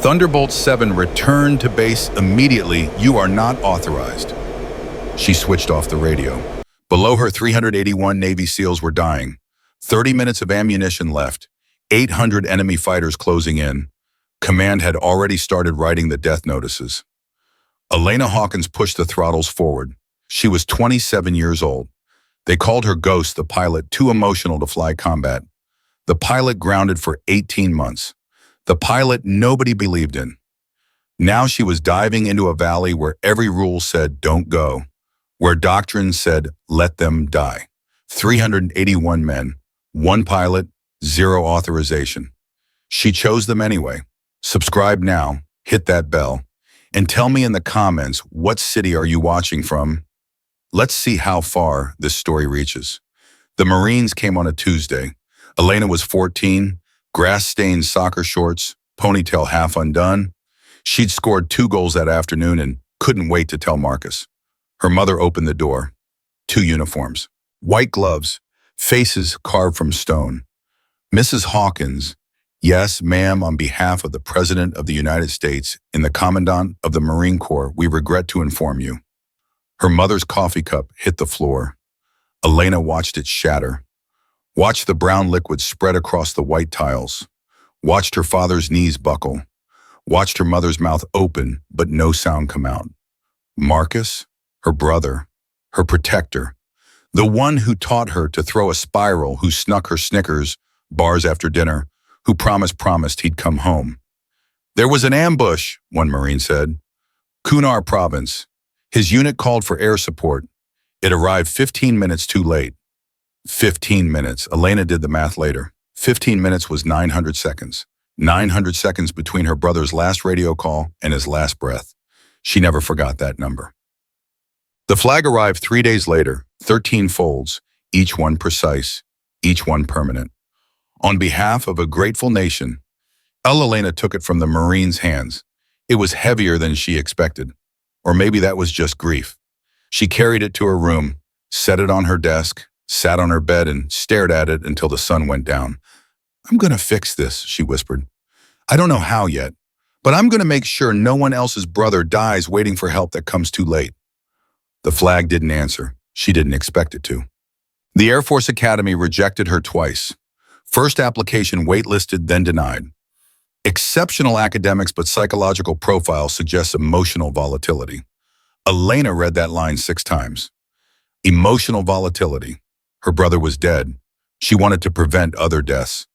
Thunderbolt 7, return to base immediately. You are not authorized. She switched off the radio. Below her, 381 Navy SEALs were dying. 30 minutes of ammunition left. 800 enemy fighters closing in. Command had already started writing the death notices. Elena Hawkins pushed the throttles forward. She was 27 years old. They called her Ghost, the pilot, too emotional to fly combat. The pilot grounded for 18 months. The pilot nobody believed in. Now she was diving into a valley where every rule said don't go, where doctrine said let them die. 381 men, one pilot, zero authorization. She chose them anyway. Subscribe now, hit that bell, and tell me in the comments what city are you watching from. Let's see how far this story reaches. The Marines came on a Tuesday. Elena was 14, grass-stained soccer shorts, ponytail half undone. She'd scored 2 goals that afternoon and couldn't wait to tell Marcus. Her mother opened the door. 2 uniforms, white gloves, faces carved from stone. Mrs. Hawkins, yes, ma'am, on behalf of the President of the United States and the Commandant of the Marine Corps, we regret to inform you. Her mother's coffee cup hit the floor. Elena watched it shatter. Watched the brown liquid spread across the white tiles. Watched her father's knees buckle. Watched her mother's mouth open, but no sound come out. Marcus, her brother, her protector, the one who taught her to throw a spiral, who snuck her Snickers bars after dinner, who promised he'd come home. There was an ambush, one Marine said. Kunar province. His unit called for air support. It arrived 15 minutes too late. 15 minutes. Elena did the math later. 15 minutes was 900 seconds. 900 seconds between her brother's last radio call and his last breath. She never forgot that number. The flag arrived 3 days later, 13 folds, each one precise, each one permanent. On behalf of a grateful nation, Elena took it from the Marine's hands. It was heavier than she expected. Or maybe that was just grief. She carried it to her room, set it on her desk, sat on her bed and stared at it until the sun went down. I'm going to fix this, she whispered. I don't know how yet, but I'm going to make sure no one else's brother dies waiting for help that comes too late. The flag didn't answer. She didn't expect it to. The Air Force Academy rejected her twice. First application waitlisted, then denied. Exceptional academics, but psychological profile suggests emotional volatility. Elena read that line 6 times. Emotional volatility. Her brother was dead. She wanted to prevent other deaths.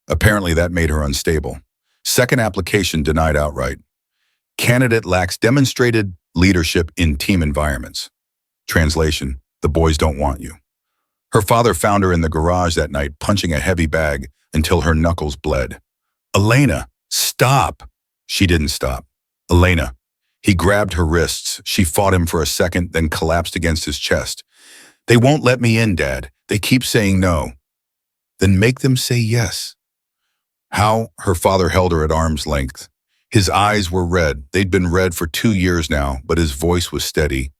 Apparently that made her unstable. Second application denied outright. Candidate lacks demonstrated leadership in team environments. Translation, the boys don't want you. Her father found her in the garage that night, punching a heavy bag until her knuckles bled. Elena, stop. She didn't stop. Elena. He grabbed her wrists. She fought him for a second, then collapsed against his chest. They won't let me in, Dad. They keep saying no. Then make them say yes. How? Her father held her at arm's length. His eyes were red. They'd been red for 2 years now, but his voice was steady.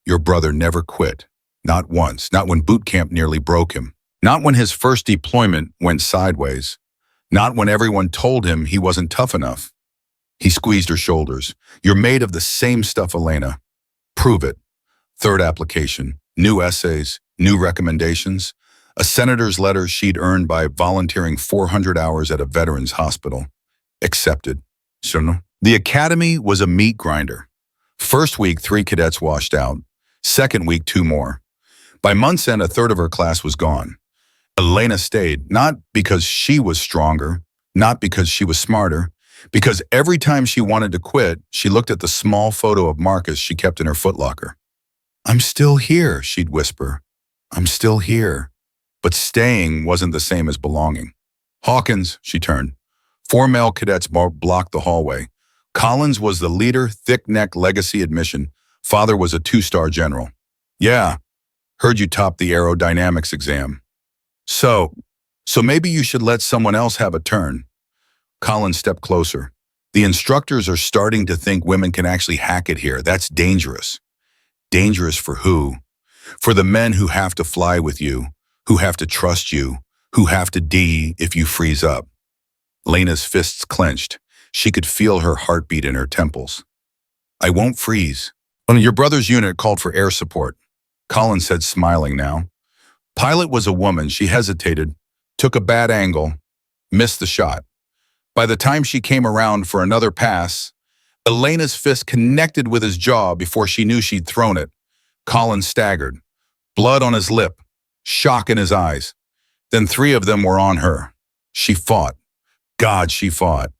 Your brother never quit. Not once. Not when boot camp nearly broke him. Not when his first deployment went sideways. Not when everyone told him he wasn't tough enough. He squeezed her shoulders. You're made of the same stuff, Elena. Prove it. Third application. New essays. New recommendations. A senator's letter she'd earned by volunteering 400 hours at a veterans hospital. Accepted. The academy was a meat grinder. First week, 3 cadets washed out. Second week, 2 more. By month's end, a third of her class was gone. Elena stayed, not because she was stronger, not because she was smarter, because every time she wanted to quit, she looked at the small photo of Marcus she kept in her footlocker. I'm still here, she'd whisper. I'm still here. But staying wasn't the same as belonging. Hawkins, she turned. 4 male cadets blocked the hallway. Collins was the leader, thick-neck legacy admission. Father was a 2-star general. Yeah, heard you topped the aerodynamics exam. So maybe you should let someone else have a turn. Collins stepped closer. The instructors are starting to think women can actually hack it here. That's dangerous. Dangerous for who? For the men who have to fly with you, who have to trust you, who have to D if you freeze up. Lena's fists clenched. She could feel her heartbeat in her temples. I won't freeze. When your brother's unit called for air support, Colin said, smiling now. Pilot was a woman. She hesitated, took a bad angle, missed the shot. By the time she came around for another pass, Elena's fist connected with his jaw before she knew she'd thrown it. Colin staggered, blood on his lip, shock in his eyes. Then three of them were on her. She fought. God, she fought.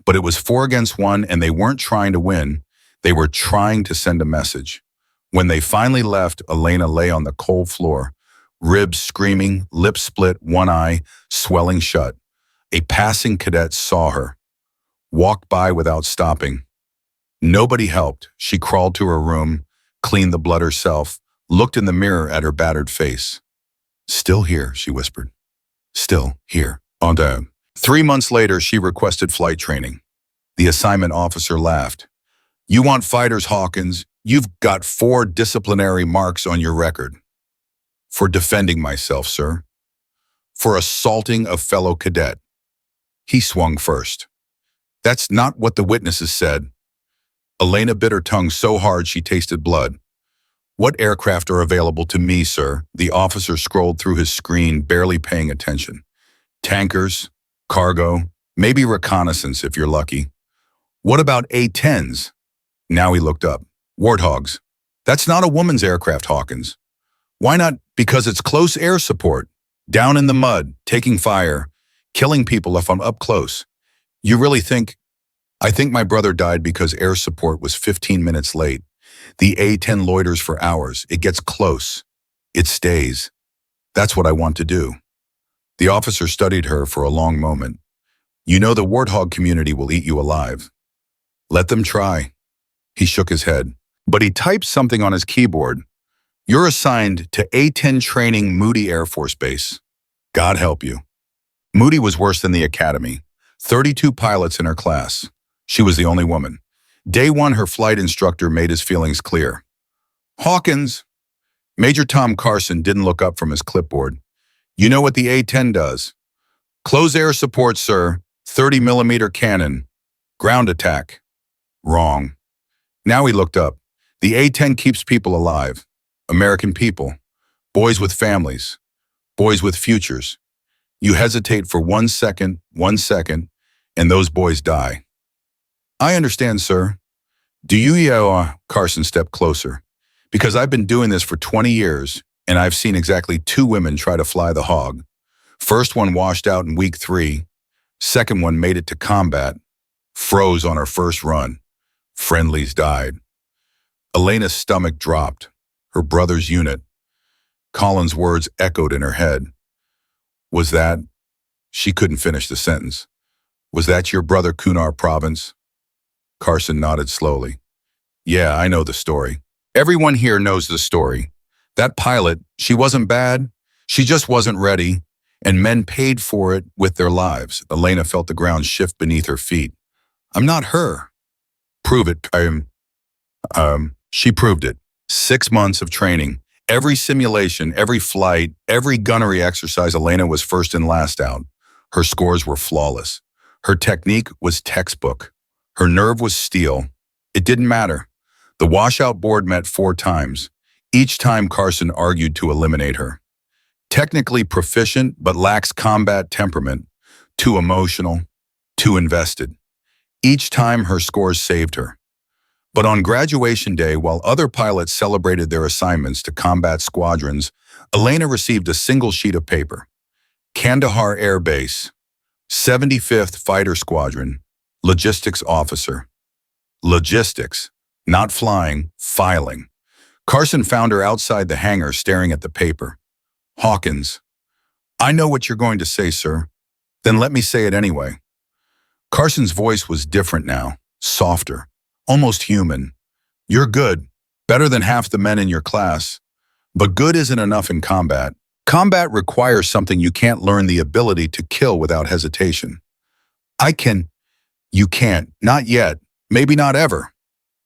But it was 4 against 1, and they weren't trying to win. They were trying to send a message. When they finally left, Elena lay on the cold floor, ribs screaming, lips split, one eye swelling shut. A passing cadet saw her, walked by without stopping. Nobody helped. She crawled to her room, cleaned the blood herself, looked in the mirror at her battered face. Still here, she whispered. Still here. On down. 3 months later, she requested flight training. The assignment officer laughed. You want fighters, Hawkins? You've got 4 disciplinary marks on your record. For defending myself, sir. For assaulting a fellow cadet. He swung first. That's not what the witnesses said. Elena bit her tongue so hard she tasted blood. What aircraft are available to me, sir? The officer scrolled through his screen, barely paying attention. Tankers, cargo, maybe reconnaissance if you're lucky. What about A-10s? Now he looked up. Warthogs. That's not a woman's aircraft, Hawkins. Why not? Because it's close air support. Down in the mud, taking fire, killing people if I'm up close. You really think? I think my brother died because air support was 15 minutes late. The A-10 loiters for hours. It gets close. It stays. That's what I want to do. The officer studied her for a long moment. You know the warthog community will eat you alive. Let them try. He shook his head, but he typed something on his keyboard. You're assigned to A-10 training, Moody Air Force Base. God help you. Moody was worse than the academy. 32 pilots in her class. She was the only woman. Day 1, her flight instructor made his feelings clear. Hawkins. Major Tom Carson didn't look up from his clipboard. You know what the A-10 does? Close air support, sir. 30-millimeter cannon. Ground attack. Wrong. Now he looked up. The A-10 keeps people alive. American people. Boys with families. Boys with futures. You hesitate for 1 second, and those boys die. I understand, sir. Do you, Carson stepped closer. Because I've been doing this for 20 years, and I've seen exactly 2 women try to fly the hog. First one washed out in week 3. Second one made it to combat. Froze on her first run. Friendlies died. Elena's stomach dropped. Her brother's unit. Colin's words echoed in her head. Was that? She couldn't finish the sentence. Was that your brother, Kunar Province? Carson nodded slowly. Yeah, I know the story. Everyone here knows the story. That pilot, she wasn't bad. She just wasn't ready. And men paid for it with their lives. Elena felt the ground shift beneath her feet. I'm not her. Prove it. She proved it. 6 months of training. Every simulation, every flight, every gunnery exercise, Elena was first and last out. Her scores were flawless. Her technique was textbook. Her nerve was steel. It didn't matter. The washout board met 4 times. Each time Carson argued to eliminate her. Technically proficient, but lacks combat temperament. Too emotional, too invested. Each time her scores saved her. But on graduation day, while other pilots celebrated their assignments to combat squadrons, Elena received a single sheet of paper. Kandahar Air Base, 75th Fighter Squadron, Logistics Officer. Logistics, not flying, filing. Carson found her outside the hangar staring at the paper. Hawkins. I know what you're going to say, sir. Then let me say it anyway. Carson's voice was different now, softer, almost human. You're good, better than half the men in your class. But good isn't enough in combat. Combat requires something you can't learn, the ability to kill without hesitation. I can. You can't. Not yet. Maybe not ever.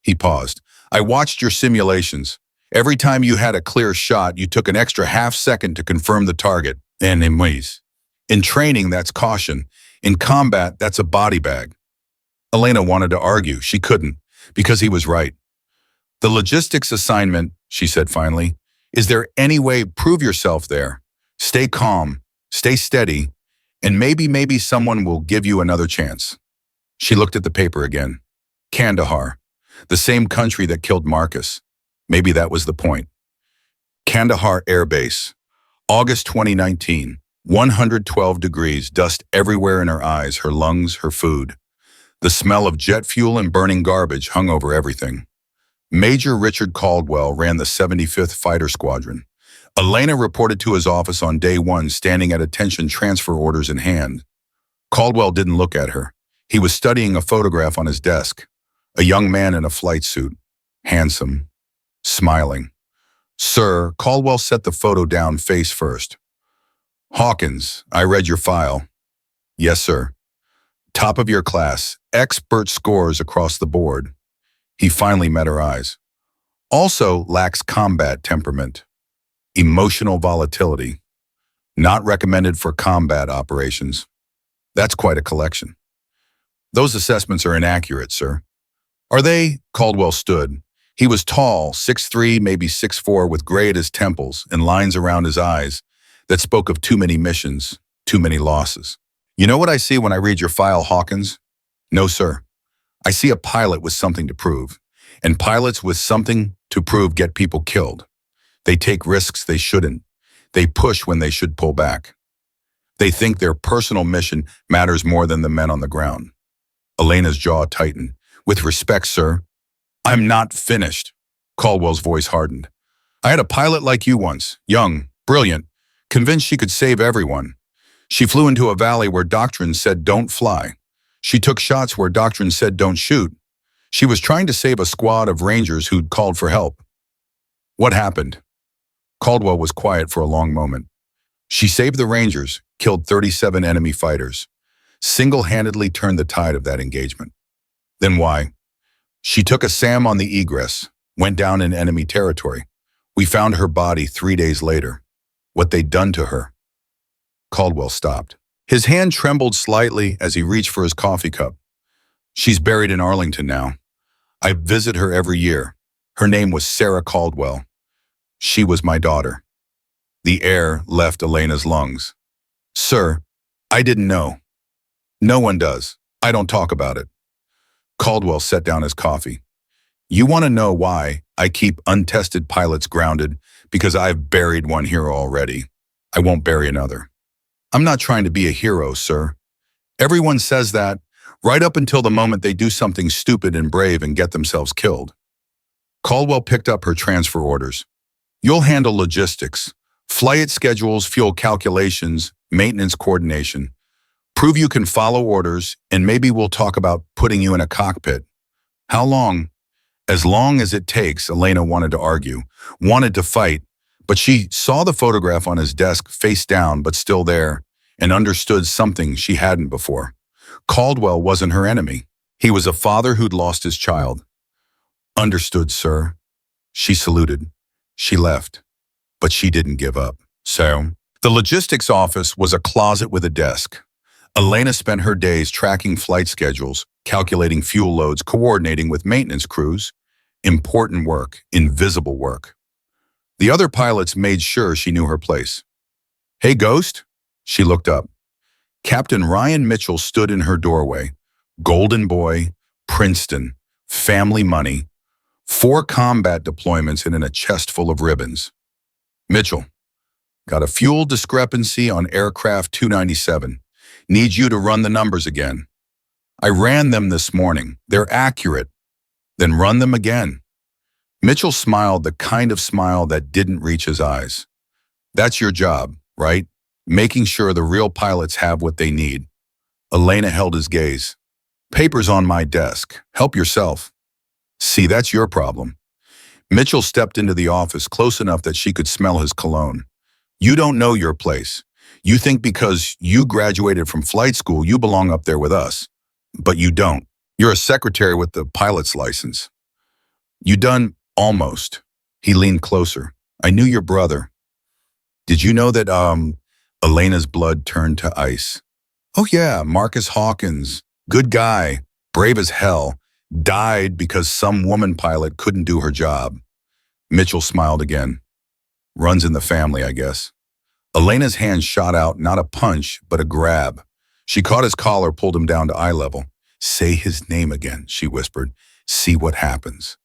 He paused. I watched your simulations. Every time you had a clear shot, you took an extra half-second to confirm the target. And in training, that's caution. In combat, that's a body bag. Elena wanted to argue. She couldn't, because he was right. The logistics assignment, she said finally. Is there any way, prove yourself there? Stay calm, stay steady, and maybe someone will give you another chance. She looked at the paper again. Kandahar, the same country that killed Marcus. Maybe that was the point. Kandahar Air Base, August 2019, 112 degrees, dust everywhere in her eyes, her lungs, her food. The smell of jet fuel and burning garbage hung over everything. Major Richard Caldwell ran the 75th Fighter Squadron. Elena reported to his office on day one, standing at attention, transfer orders in hand. Caldwell didn't look at her. He was studying a photograph on his desk. A young man in a flight suit, handsome, smiling. Sir, Caldwell set the photo down face first. Hawkins, I read your file. Yes, sir. Top of your class, expert scores across the board. He finally met her eyes. Also lacks combat temperament, emotional volatility, not recommended for combat operations. That's quite a collection. Those assessments are inaccurate, sir. Are they? Caldwell stood. He was tall, 6'3", maybe 6'4", with gray at his temples and lines around his eyes that spoke of too many missions, too many losses. You know what I see when I read your file, Hawkins? No, sir. I see a pilot with something to prove, and pilots with something to prove get people killed. They take risks they shouldn't. They push when they should pull back. They think their personal mission matters more than the men on the ground. Elena's jaw tightened. With respect, sir, I'm not finished. Caldwell's voice hardened. I had a pilot like you once, young, brilliant, convinced she could save everyone. She flew into a valley where doctrine said don't fly. She took shots where doctrine said don't shoot. She was trying to save a squad of Rangers who'd called for help. What happened? Caldwell was quiet for a long moment. She saved the Rangers, killed 37 enemy fighters, single-handedly turned the tide of that engagement. Then why? She took a SAM on the egress, went down in enemy territory. We found her body 3 days later. What they'd done to her. Caldwell stopped. His hand trembled slightly as he reached for his coffee cup. She's buried in Arlington now. I visit her every year. Her name was Sarah Caldwell. She was my daughter. The air left Elena's lungs. Sir, I didn't know. No one does. I don't talk about it. Caldwell set down his coffee. You want to know why I keep untested pilots grounded? Because I've buried one hero already. I won't bury another. I'm not trying to be a hero, sir. Everyone says that, right up until the moment they do something stupid and brave and get themselves killed. Caldwell picked up her transfer orders. You'll handle logistics, flight schedules, fuel calculations, maintenance coordination. Prove you can follow orders, and maybe we'll talk about putting you in a cockpit. How long? As long as it takes, Elena wanted to argue, wanted to fight, but she saw the photograph on his desk face down but still there, and understood something she hadn't before. Caldwell wasn't her enemy. He was a father who'd lost his child. Understood, sir. She saluted. She left, but she didn't give up. So, the logistics office was a closet with a desk. Elena spent her days tracking flight schedules, calculating fuel loads, coordinating with maintenance crews. Important work, invisible work. The other pilots made sure she knew her place. Hey, Ghost? She looked up. Captain Ryan Mitchell stood in her doorway. Golden boy, Princeton, family money, 4 combat deployments and in a chest full of ribbons. Mitchell, got a fuel discrepancy on aircraft 297. Need you to run the numbers again. I ran them this morning. They're accurate. Then run them again. Mitchell smiled, the kind of smile that didn't reach his eyes. That's your job, right? Making sure the real pilots have what they need. Elena held his gaze. Papers on my desk. Help yourself. See, that's your problem. Mitchell stepped into the office close enough that she could smell his cologne. You don't know your place. You think because you graduated from flight school, you belong up there with us. But you don't. You're a secretary with the pilot's license. You done almost. He leaned closer. I knew your brother. Did you know that, Elena's blood turned to ice. Oh yeah, Marcus Hawkins. Good guy. brave as hell, died because some woman pilot couldn't do her job. Mitchell smiled again. Runs in the family, I guess. Elena's hand shot out, not a punch, but a grab. She caught his collar, pulled him down to eye level. Say his name again, she whispered. See what happens.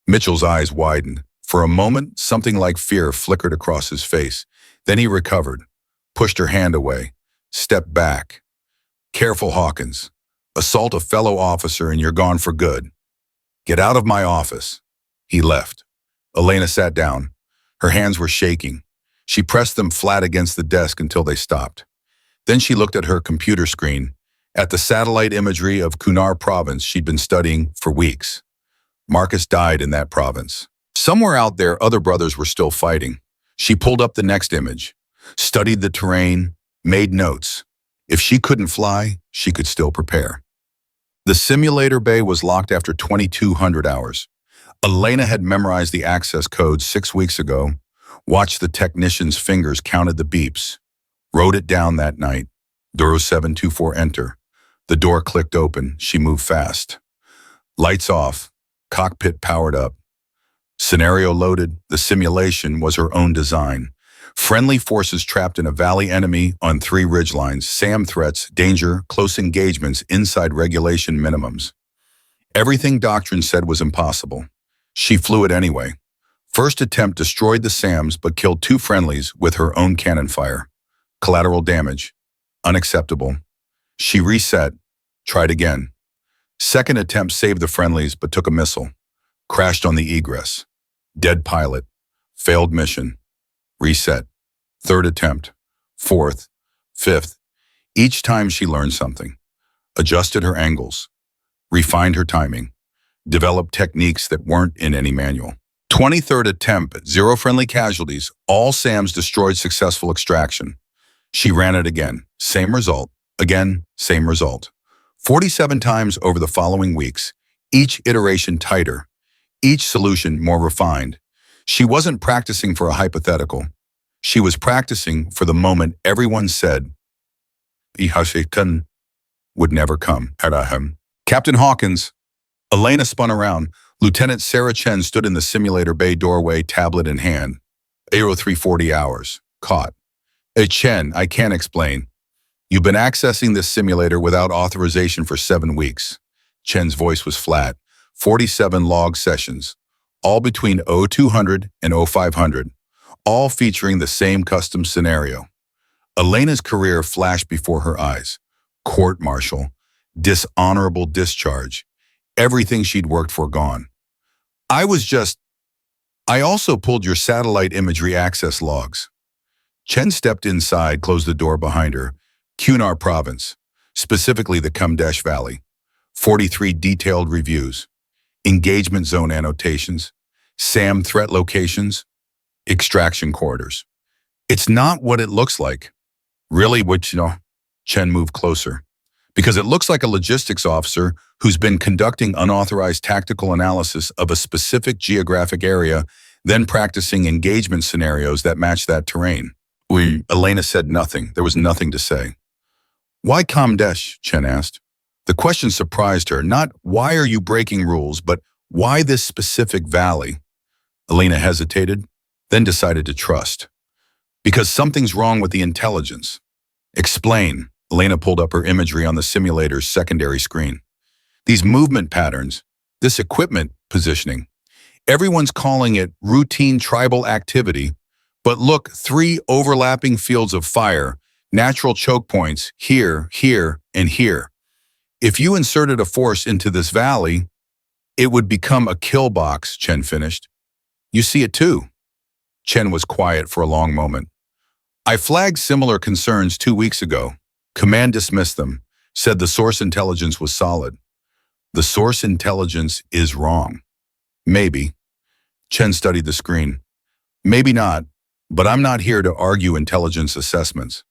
Mitchell's eyes widened. For a moment, something like fear flickered across his face. Then he recovered, pushed her hand away, stepped back. Careful, Hawkins. Assault a fellow officer and you're gone for good. Get out of my office. He left. Elena sat down. Her hands were shaking. She pressed them flat against the desk until they stopped. Then she looked at her computer screen, at the satellite imagery of Kunar province she'd been studying for weeks. Marcus died in that province. Somewhere out there, other brothers were still fighting. She pulled up the next image, studied the terrain, made notes. If she couldn't fly, she could still prepare. The simulator bay was locked after 2,200 hours. Elena had memorized the access code 6 weeks ago, watched the technician's fingers counted the beeps, wrote it down that night. Duro 724 enter. The door clicked open. She moved fast. Lights off. Cockpit powered up. Scenario loaded. The simulation was her own design. Friendly forces trapped in a valley, enemy on 3 ridgelines, SAM threats, danger, close engagements inside regulation minimums. Everything doctrine said was impossible. She flew it anyway. First attempt destroyed the SAMs but killed 2 friendlies with her own cannon fire. Collateral damage. Unacceptable. She reset. Tried again. Second attempt saved the friendlies but took a missile. Crashed on the egress. Dead pilot. Failed mission. Reset. Third attempt. Fourth. Fifth. Each time she learned something. Adjusted her angles. Refined her timing. Developed techniques that weren't in any manual. 23rd attempt. 0 friendly casualties. All SAMs destroyed, successful extraction. She ran it again. Same result. Again, same result. 47 times over the following weeks. Each iteration tighter. Each solution more refined. She wasn't practicing for a hypothetical. She was practicing for the moment everyone said would never come. Captain Hawkins. Elena spun around. Lieutenant Sarah Chen stood in the simulator bay doorway, tablet in hand. Aero 340 hours. Caught. Hey, Chen, I can't explain. You've been accessing this simulator without authorization for 7 weeks. Chen's voice was flat. 47 log sessions, all between 0200 and 0500, all featuring the same custom scenario. Elena's career flashed before her eyes. Court-martial, dishonorable discharge, everything she'd worked for gone. I also pulled your satellite imagery access logs. Chen stepped inside, closed the door behind her. Kunar province, specifically the Kumdesh Valley. 43 detailed reviews. Engagement zone annotations. SAM threat locations. Extraction corridors. It's not what it looks like. Really, Chen moved closer. Because it looks like a logistics officer who's been conducting unauthorized tactical analysis of a specific geographic area, then practicing engagement scenarios that match that terrain. Elena said nothing. There was nothing to say. Why Kamdesh? Chen asked. The question surprised her. Not why are you breaking rules, but why this specific valley? Elena hesitated, then decided to trust. Because something's wrong with the intelligence. Explain. Elena pulled up her imagery on the simulator's secondary screen. These movement patterns, this equipment positioning, everyone's calling it routine tribal activity, but look, 3 overlapping fields of fire, natural choke points here, here, and here. If you inserted a force into this valley, it would become a kill box, Chen finished. You see it too. Chen was quiet for a long moment. I flagged similar concerns 2 weeks ago. Command dismissed them, said the source intelligence was solid. The source intelligence is wrong. Maybe. Chen studied the screen. Maybe not, but I'm not here to argue intelligence assessments.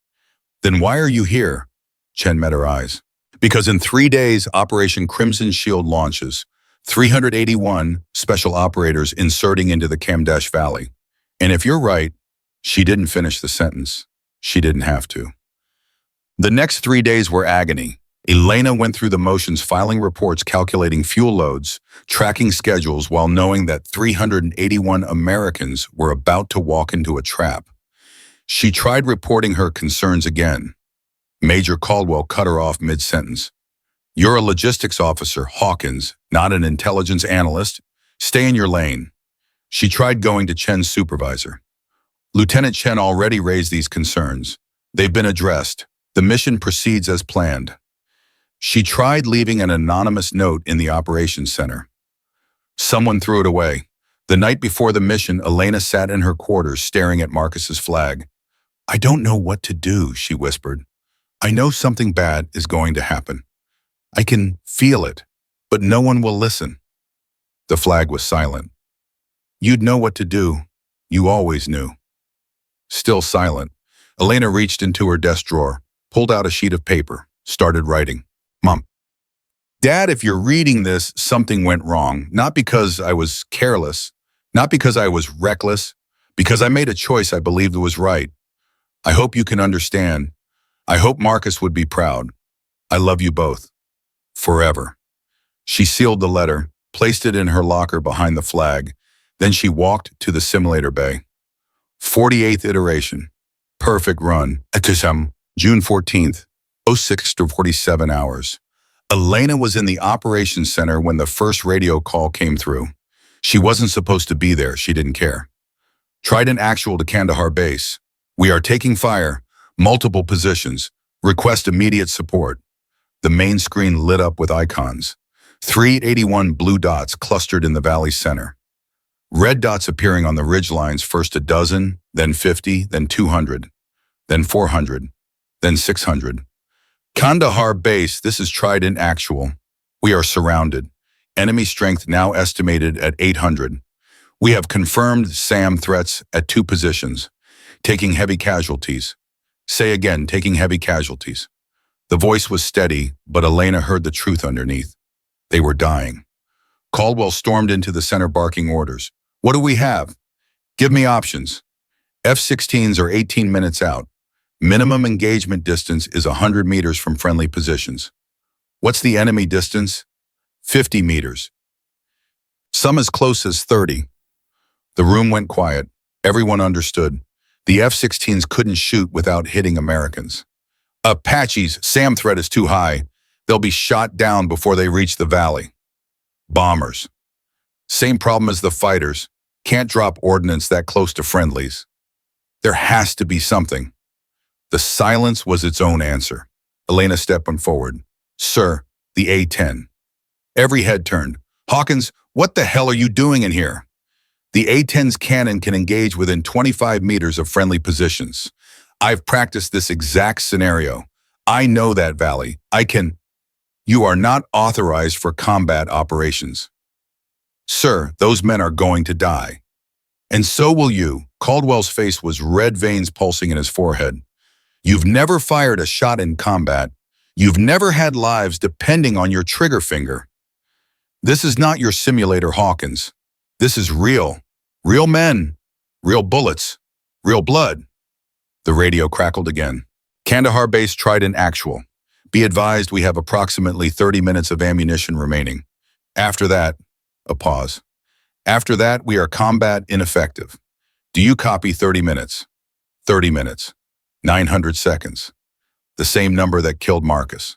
Then why are you here? Chen met her eyes. Because in 3 days, Operation Crimson Shield launches. 381 special operators inserting into the Kamdesh Valley. And if you're right, she didn't finish the sentence. She didn't have to. The next 3 days were agony. Elena went through the motions, filing reports, calculating fuel loads, tracking schedules, while knowing that 381 Americans were about to walk into a trap. She tried reporting her concerns again. Major Caldwell cut her off mid-sentence. "You're a logistics officer, Hawkins, not an intelligence analyst. Stay in your lane." She tried going to Chen's supervisor. "Lieutenant Chen already raised these concerns. They've been addressed. The mission proceeds as planned." She tried leaving an anonymous note in the operations center. Someone threw it away. The night before the mission, Elena sat in her quarters staring at Marcus's flag. "I don't know what to do," she whispered. "I know something bad is going to happen. I can feel it, but no one will listen." The flag was silent. "You'd know what to do. You always knew." Still silent, Elena reached into her desk drawer, pulled out a sheet of paper, started writing. "Mom, Dad, if you're reading this, something went wrong. Not because I was careless, not because I was reckless, because I made a choice I believed was right. I hope you can understand. I hope Marcus would be proud. I love you both. Forever." She sealed the letter, placed it in her locker behind the flag. Then she walked to the simulator bay. 48th iteration. Perfect run. June 14th, 06 to 47 hours. Elena was in the operations center when the first radio call came through. She wasn't supposed to be there. She didn't care. "Trident actual to Kandahar base. We are taking fire. Multiple positions. Request immediate support." The main screen lit up with icons. 381 blue dots clustered in the valley center. Red dots appearing on the ridgelines, first a dozen, then 50, then 200, then 400, then 600. "Kandahar base, this is Trident actual. We are surrounded. Enemy strength now estimated at 800. We have confirmed SAM threats at 2 positions. Taking heavy casualties. Say again, taking heavy casualties." The voice was steady, but Elena heard the truth underneath. They were dying. Caldwell stormed into the center barking orders. "What do we have? Give me options. F-16s are 18 minutes out. Minimum engagement distance is 100 meters from friendly positions. What's the enemy distance? 50 meters. Some as close as 30. The room went quiet. Everyone understood. The F-16s couldn't shoot without hitting Americans. "Apaches, SAM threat is too high. They'll be shot down before they reach the valley." "Bombers. Same problem as the fighters. Can't drop ordnance that close to friendlies. There has to be something." The silence was its own answer. Elena stepped forward. "Sir, the A-10. Every head turned. "Hawkins, what the hell are you doing in here?" "The A-10's cannon can engage within 25 meters of friendly positions. I've practiced this exact scenario. I know that valley. I can..." "You are not authorized for combat operations." "Sir, those men are going to die. And so will you." Caldwell's face was red, veins pulsing in his forehead. "You've never fired a shot in combat. You've never had lives depending on your trigger finger. This is not your simulator, Hawkins. This is real. Real men. Real bullets. Real blood." The radio crackled again. "Kandahar base Trident actual. Be advised we have approximately 30 minutes of ammunition remaining. After that..." A pause. "After that, we are combat ineffective. Do you copy 30 minutes? 30 minutes. 900 seconds. The same number that killed Marcus."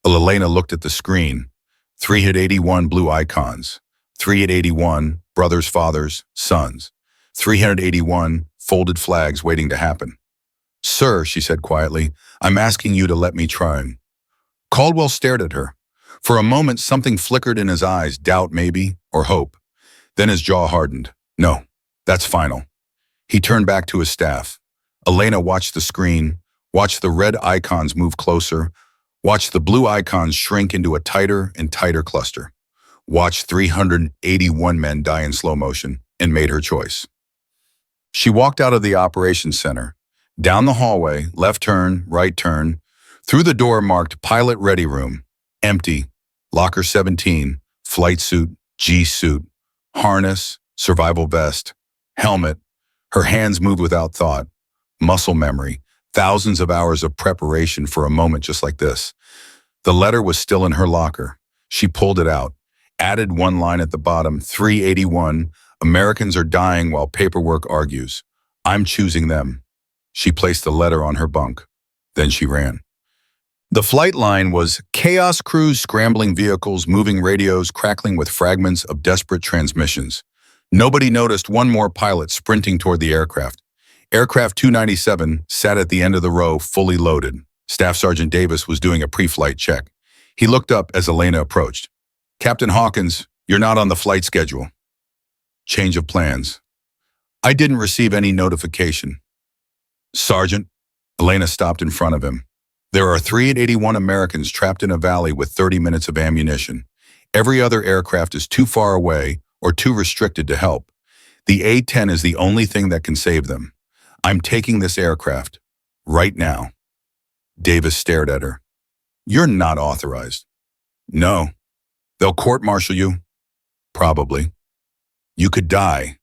Elena looked at the screen. 381 blue icons. 381 brothers, fathers, sons. 381 folded flags waiting to happen. "Sir," she said quietly, "I'm asking you to let me try." Caldwell stared at her. For a moment, something flickered in his eyes, doubt maybe, or hope. Then his jaw hardened. "No, that's final." He turned back to his staff. Elena watched the screen, watched the red icons move closer, watched the blue icons shrink into a tighter and tighter cluster, watched 381 men die in slow motion, and made her choice. She walked out of the operations center, down the hallway, left turn, right turn, through the door marked Pilot Ready Room, empty, locker 17, flight suit, G-suit, harness, survival vest, helmet. Her hands moved without thought. Muscle memory, thousands of hours of preparation for a moment just like this. The letter was still in her locker. She pulled it out, added one line at the bottom, 381, Americans are dying while paperwork argues. I'm choosing them. She placed the letter on her bunk. Then she ran. The flight line was chaos crews, scrambling vehicles, moving radios, crackling with fragments of desperate transmissions. Nobody noticed one more pilot sprinting toward the aircraft. Aircraft 297 sat at the end of the row, fully loaded. Staff Sergeant Davis was doing a pre-flight check. He looked up as Elena approached. Captain Hawkins, you're not on the flight schedule. Change of plans. I didn't receive any notification. Sergeant, Elena stopped in front of him. There are 381 Americans trapped in a valley with 30 minutes of ammunition. Every other aircraft is too far away or too restricted to help. The A-10 is the only thing that can save them. I'm taking this aircraft. Right now. Davis stared at her. You're not authorized. No. They'll court-martial you? Probably. You could die.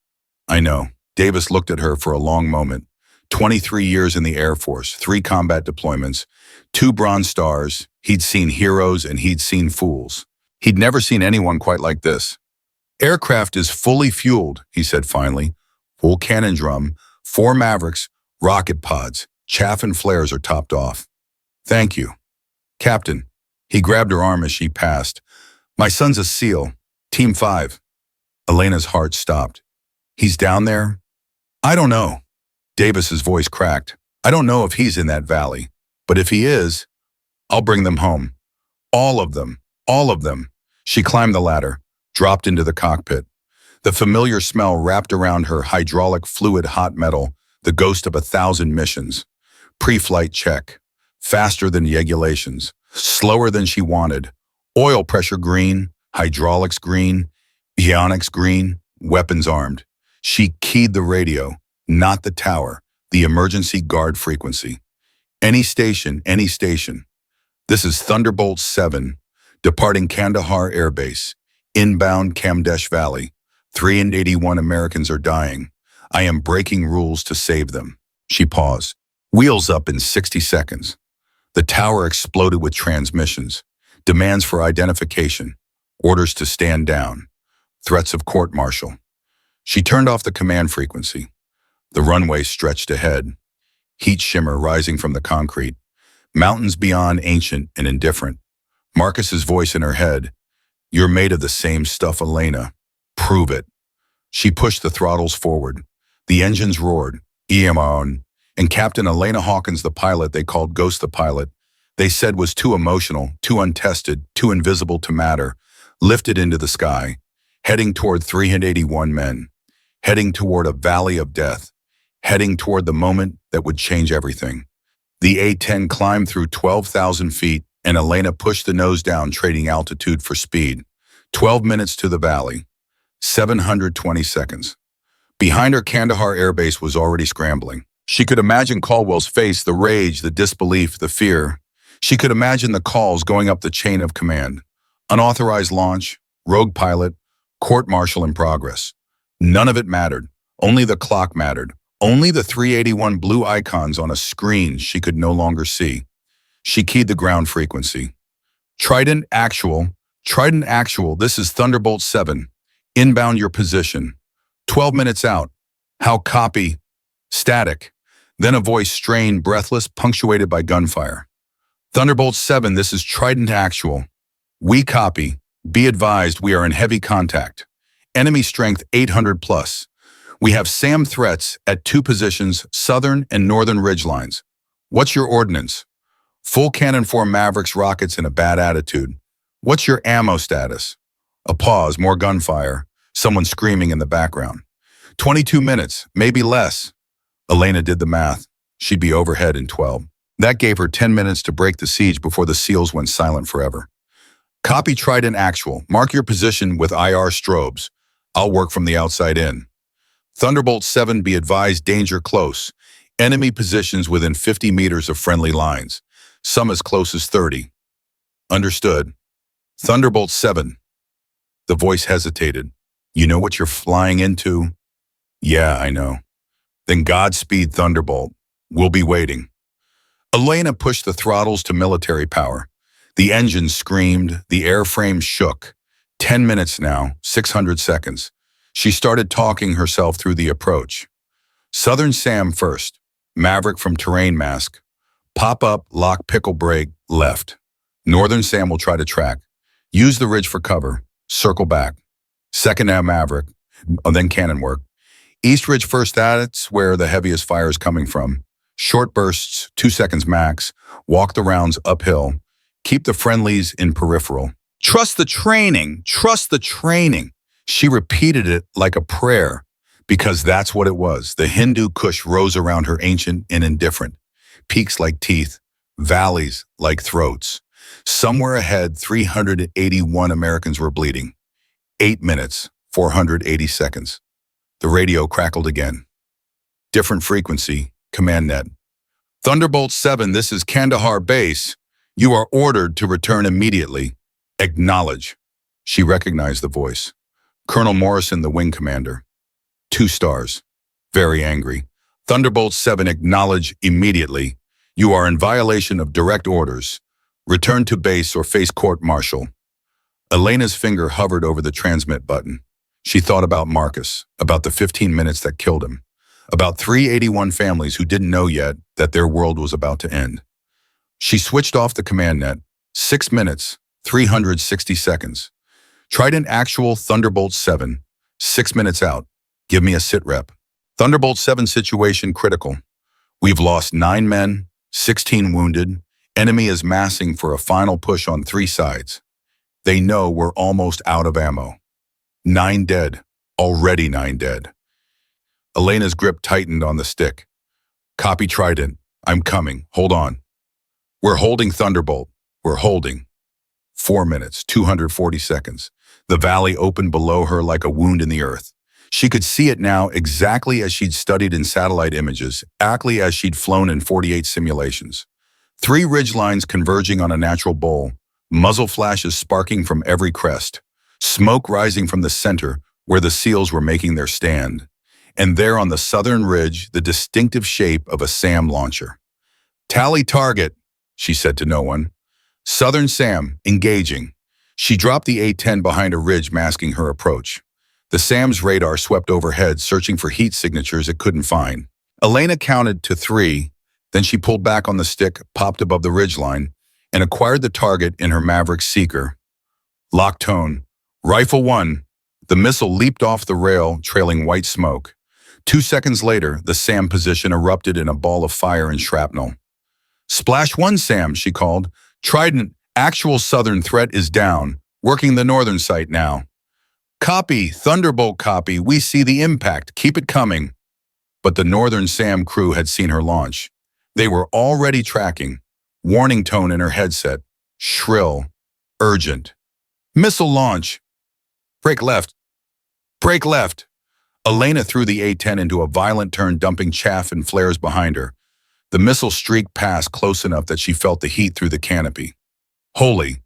I know. Davis looked at her for a long moment. 23 years in the Air Force, 3 combat deployments, 2 Bronze Stars. He'd seen heroes and he'd seen fools. He'd never seen anyone quite like this. Aircraft is fully fueled, he said finally. Full cannon drum, 4 Mavericks, rocket pods, chaff and flares are topped off. Thank you. Captain. He grabbed her arm as she passed. My son's a SEAL. Team 5. Elena's heart stopped. He's down there? I don't know. Davis's voice cracked. I don't know if he's in that valley. But if he is, I'll bring them home. All of them. All of them. She climbed the ladder, dropped into the cockpit. The familiar smell wrapped around her, hydraulic fluid, hot metal, the ghost of 1,000 missions. Pre-flight check. Faster than regulations. Slower than she wanted. Oil pressure green, hydraulics green, avionics green, weapons armed. She keyed the radio, not the tower, the emergency guard frequency. Any station, any station. This is Thunderbolt 7, departing Kandahar Air Base, inbound Kamdesh Valley. 381 Americans are dying. I am breaking rules to save them. She paused. Wheels up in 60 seconds. The tower exploded with transmissions, demands for identification, orders to stand down, threats of court-martial. She turned off the command frequency. The runway stretched ahead, heat shimmer rising from the concrete, mountains beyond ancient and indifferent. Marcus's voice in her head, you're made of the same stuff, Elena. Prove it. She pushed the throttles forward. The engines roared, EMR, and Captain Elena Hawkins, the pilot they called Ghost the pilot, they said was too emotional, too untested, too invisible to matter, lifted into the sky, heading toward 381 men, heading toward a valley of death, heading toward the moment that would change everything. The A-10 climbed through 12,000 feet, and Elena pushed the nose down, trading altitude for speed. 12 minutes to the valley. 720 seconds. Behind her, Kandahar Air Base was already scrambling. She could imagine Caldwell's face, the rage, the disbelief, the fear. She could imagine the calls going up the chain of command. Unauthorized launch, rogue pilot, court-martial in progress. None of it mattered. Only the clock mattered. Only the 381 blue icons on a screen she could no longer see. She keyed the ground frequency. Trident actual, this is Thunderbolt 7. Inbound your position. 12 minutes out. How copy? Static. Then a voice strained, breathless, punctuated by gunfire. Thunderbolt 7, this is Trident actual. We copy. Be advised, we are in heavy contact. Enemy strength 800 plus. We have SAM threats at 2 positions, southern and northern ridgelines. What's your ordnance? Full cannon 4 Mavericks rockets in a bad attitude. What's your ammo status? A pause, more gunfire, someone screaming in the background. 22 minutes, maybe less. Elena did the math. She'd be overhead in 12. That gave her 10 minutes to break the siege before the SEALs went silent forever. Copy Trident actual. Mark your position with IR strobes. I'll work from the outside in. Thunderbolt 7, be advised, danger close. Enemy positions within 50 meters of friendly lines. Some as close as 30. Understood. Thunderbolt 7. The voice hesitated. You know what you're flying into? Yeah, I know. Then Godspeed, Thunderbolt. We'll be waiting. Elena pushed the throttles to military power. The engine screamed, the airframe shook. 10 minutes now, 600 seconds. She started talking herself through the approach. Southern Sam first. Maverick from terrain mask. Pop up, lock, pickle brake, left. Northern Sam will try to track. Use the ridge for cover. Circle back. Second now Maverick. Then cannon work. East Ridge first, that's where the heaviest fire is coming from. Short bursts, 2 seconds max. Walk the rounds uphill. Keep the friendlies in peripheral. Trust the training. Trust the training. She repeated it like a prayer because that's what it was. The Hindu Kush rose around her, ancient and indifferent. Peaks like teeth, valleys like throats. Somewhere ahead, 381 Americans were bleeding. 8 minutes, 480 seconds. The radio crackled again. Different frequency, command net. Thunderbolt 7, this is Kandahar base. You are ordered to return immediately. Acknowledge. She recognized the voice. Colonel Morrison, the wing commander. 2 stars. Very angry. Thunderbolt 7, acknowledge immediately. You are in violation of direct orders. Return to base or face court-martial. Elena's finger hovered over the transmit button. She thought about Marcus, about the 15 minutes that killed him, about 381 families who didn't know yet that their world was about to end. She switched off the command net. 6 minutes, 360 seconds. Trident actual Thunderbolt 7, 6 minutes out. Give me a sit rep. Thunderbolt 7 situation critical. We've lost 9 men, 16 wounded. Enemy is massing for a final push on 3 sides. They know we're almost out of ammo. 9 dead. Already 9 dead. Elena's grip tightened on the stick. Copy Trident. I'm coming. Hold on. We're holding Thunderbolt. We're holding. 4 minutes, 240 seconds. The valley opened below her like a wound in the earth. She could see it now exactly as she'd studied in satellite images, exactly as she'd flown in 48 simulations. 3 ridgelines converging on a natural bowl, muzzle flashes sparking from every crest, smoke rising from the center where the SEALs were making their stand. And there on the southern ridge, the distinctive shape of a SAM launcher. Tally target, she said to no one. Southern SAM, engaging. She dropped the A-10 behind a ridge masking her approach. The SAM's radar swept overhead, searching for heat signatures it couldn't find. Elena counted to 3, then she pulled back on the stick, popped above the ridgeline, and acquired the target in her Maverick seeker. Lock tone. Rifle 1. The missile leaped off the rail, trailing white smoke. 2 seconds later, the SAM position erupted in a ball of fire and shrapnel. Splash 1, SAM, she called. Trident, actual southern threat is down. Working the northern site now. Copy, Thunderbolt copy. We see the impact. Keep it coming. But the northern SAM crew had seen her launch. They were already tracking. Warning tone in her headset. Shrill. Urgent. Missile launch. Break left. Break left. Elena threw the A-10 into a violent turn, dumping chaff and flares behind her. The missile streaked past close enough that she felt the heat through the canopy. Holy.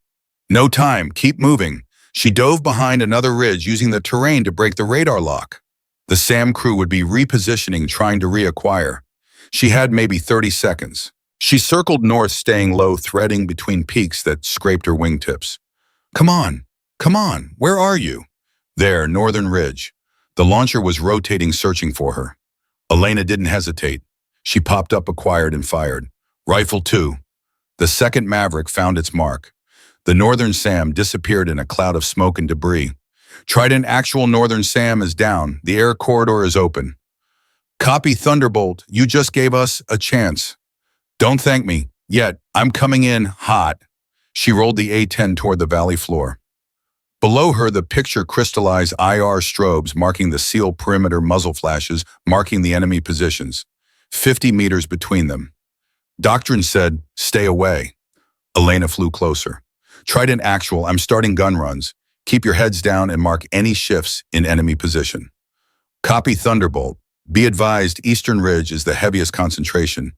No time. Keep moving. She dove behind another ridge, using the terrain to break the radar lock. The SAM crew would be repositioning, trying to reacquire. She had maybe 30 seconds. She circled north, staying low, threading between peaks that scraped her wingtips. Come on. Come on. Where are you? There, northern ridge. The launcher was rotating, searching for her. Elena didn't hesitate. She popped up, acquired, and fired. Rifle 2. The second Maverick found its mark. The northern SAM disappeared in a cloud of smoke and debris. Trident actual northern SAM is down. The air corridor is open. Copy Thunderbolt. You just gave us a chance. Don't thank me. Yet. I'm coming in hot. She rolled the A-10 toward the valley floor. Below her, the picture crystallized IR strobes marking the SEAL perimeter, muzzle flashes marking the enemy positions. 50 meters between them. Doctrine said, stay away. Elena flew closer. Trident actual, I'm starting gun runs. Keep your heads down and mark any shifts in enemy position. Copy Thunderbolt. Be advised, Eastern Ridge is the heaviest concentration.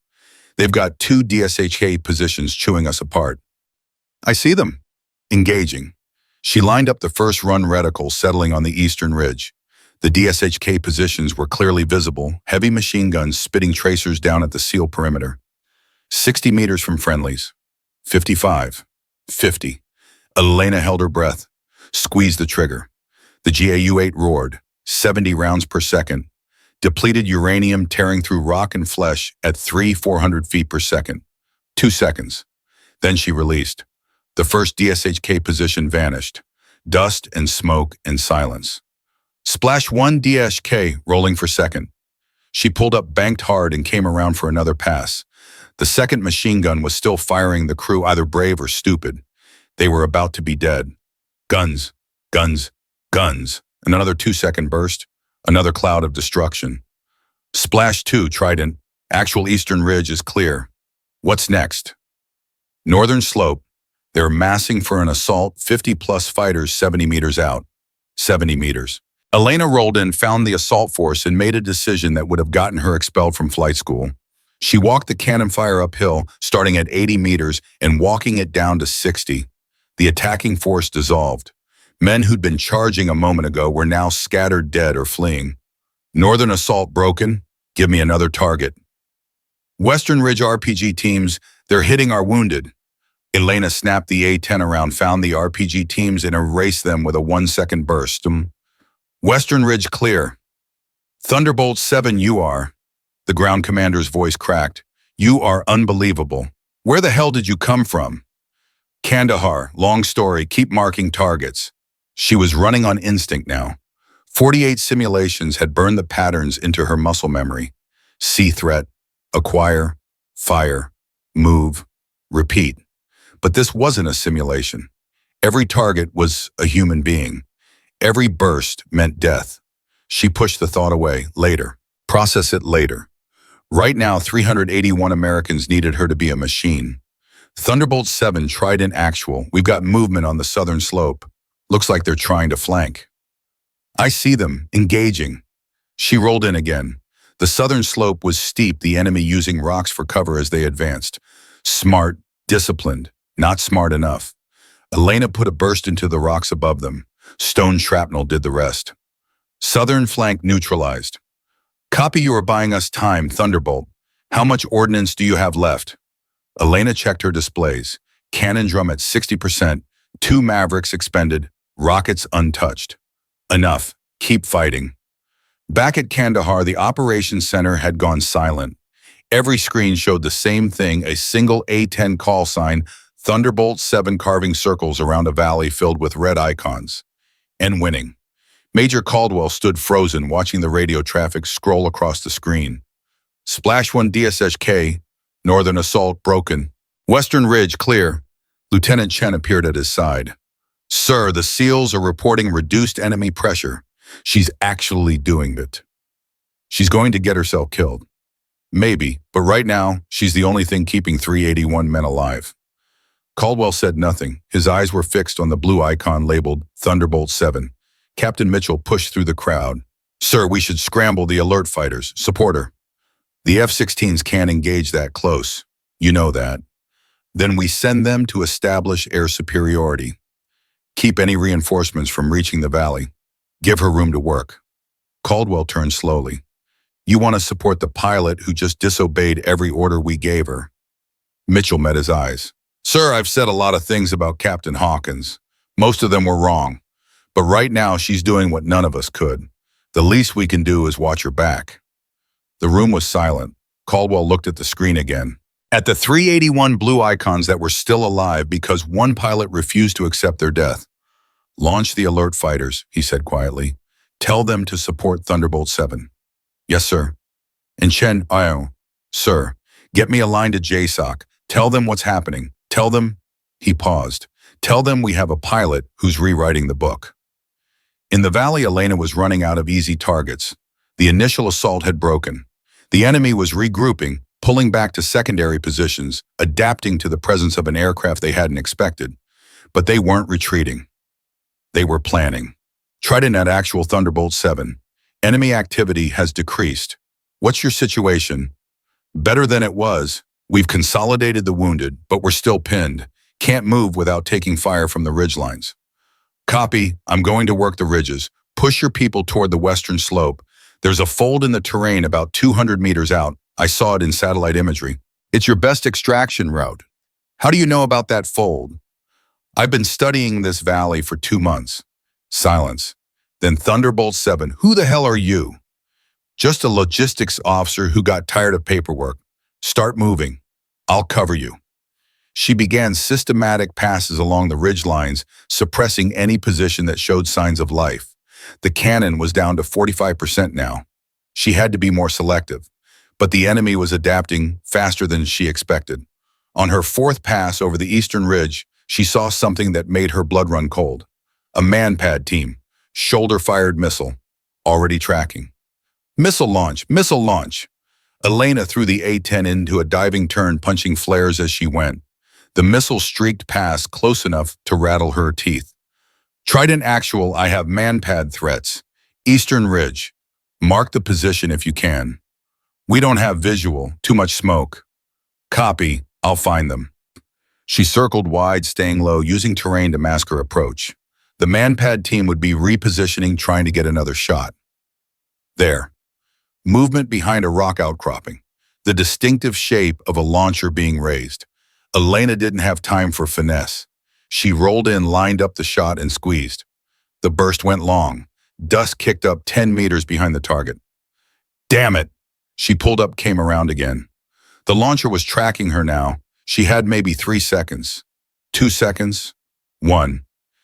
They've got 2 DSHK positions chewing us apart. I see them. Engaging. She lined up the first run reticle, settling on the Eastern Ridge. The DSHK positions were clearly visible, heavy machine guns spitting tracers down at the SEAL perimeter. 60 meters from friendlies. 55. 50. Elena held her breath, squeezed the trigger. The GAU-8 roared, 70 rounds per second. Depleted uranium tearing through rock and flesh at 400 feet per second. 2 seconds. Then she released. The first DSHK position vanished. Dust and smoke and silence. Splash 1 DSHK rolling for second. She pulled up, banked hard, and came around for another pass. The second machine gun was still firing the crew, either brave or stupid. They were about to be dead. Guns, guns, guns. And another 2-second burst. Another cloud of destruction. Splash 2, Trident. Actual Eastern Ridge is clear. What's next? Northern Slope. They're massing for an assault, 50-plus fighters 70 meters out. 70 meters. Elena rolled in, found the assault force, and made a decision that would have gotten her expelled from flight school. She walked the cannon fire uphill, starting at 80 meters and walking it down to 60. The attacking force dissolved. Men who'd been charging a moment ago were now scattered dead or fleeing. Northern assault broken. Give me another target. Western Ridge RPG teams, they're hitting our wounded. Elena snapped the A-10 around, found the RPG teams, and erased them with a 1-second burst. Western Ridge clear. Thunderbolt 7, you are. The ground commander's voice cracked. You are unbelievable. Where the hell did you come from? Kandahar, long story, keep marking targets. She was running on instinct now. 48 simulations had burned the patterns into her muscle memory. See threat, acquire, fire, move, repeat. But this wasn't a simulation. Every target was a human being. Every burst meant death. She pushed the thought away. Later. Process it later. Right now, 381 Americans needed her to be a machine. Thunderbolt 7 Trident actual. We've got movement on the southern slope. Looks like they're trying to flank. I see them, engaging. She rolled in again. The southern slope was steep, the enemy using rocks for cover as they advanced. Smart, disciplined, not smart enough. Elena put a burst into the rocks above them. Stone shrapnel did the rest. Southern flank neutralized. Copy, you are buying us time, Thunderbolt. How much ordnance do you have left? Elena checked her displays. Cannon drum at 60%, 2 Mavericks expended, rockets untouched. Enough. Keep fighting. Back at Kandahar, the operations center had gone silent. Every screen showed the same thing, a single A-10 call sign, Thunderbolt 7 carving circles around a valley filled with red icons. And winning. Major Caldwell stood frozen, watching the radio traffic scroll across the screen. Splash 1 DSHK, Northern Assault broken. Western Ridge clear. Lieutenant Chen appeared at his side. Sir, the SEALs are reporting reduced enemy pressure. She's actually doing it. She's going to get herself killed. Maybe, but right now, she's the only thing keeping 381 men alive. Caldwell said nothing. His eyes were fixed on the blue icon labeled Thunderbolt 7. Captain Mitchell pushed through the crowd. Sir, we should scramble the alert fighters. Support her. The F-16s can't engage that close. You know that. Then we send them to establish air superiority. Keep any reinforcements from reaching the valley. Give her room to work. Caldwell turned slowly. You want to support the pilot who just disobeyed every order we gave her. Mitchell met his eyes. Sir, I've said a lot of things about Captain Hawkins. Most of them were wrong. But right now, she's doing what none of us could. The least we can do is watch her back. The room was silent. Caldwell looked at the screen again. At the 381 blue icons that were still alive because one pilot refused to accept their death. Launch the alert fighters, he said quietly. Tell them to support Thunderbolt 7. Yes, sir. And Chen, sir, get me aligned to JSOC. Tell them what's happening. Tell them, he paused. Tell them we have a pilot who's rewriting the book. In the valley, Elena was running out of easy targets. The initial assault had broken. The enemy was regrouping, pulling back to secondary positions, adapting to the presence of an aircraft they hadn't expected. But they weren't retreating. They were planning. Trident at actual Thunderbolt 7. Enemy activity has decreased. What's your situation? Better than it was. We've consolidated the wounded, but we're still pinned. Can't move without taking fire from the ridgelines. Copy. I'm going to work the ridges. Push your people toward the western slope. There's a fold in the terrain about 200 meters out. I saw it in satellite imagery. It's your best extraction route. How do you know about that fold? I've been studying this valley for 2 months. Silence. Then Thunderbolt 7. Who the hell are you? Just a logistics officer who got tired of paperwork. Start moving. I'll cover you. She began systematic passes along the ridge lines, suppressing any position that showed signs of life. The cannon was down to 45% now. She had to be more selective, but the enemy was adapting faster than she expected. On her fourth pass over the eastern ridge, she saw something that made her blood run cold. A man-pad team, shoulder-fired missile, already tracking. Missile launch, missile launch. Elena threw the A-10 into a diving turn, punching flares as she went. The missile streaked past close enough to rattle her teeth. Trident actual, I have man-pad threats. Eastern ridge. Mark the position if you can. We don't have visual, too much smoke. Copy, I'll find them. She circled wide, staying low, using terrain to mask her approach. The man-pad team would be repositioning, trying to get another shot. There. Movement behind a rock outcropping. The distinctive shape of a launcher being raised. Elena didn't have time for finesse. She rolled in, lined up the shot, and squeezed. The burst went long. Dust kicked up 10 meters behind the target. Damn it! She pulled up, came around again. The launcher was tracking her now. She had maybe 3 seconds. 2 seconds. 1.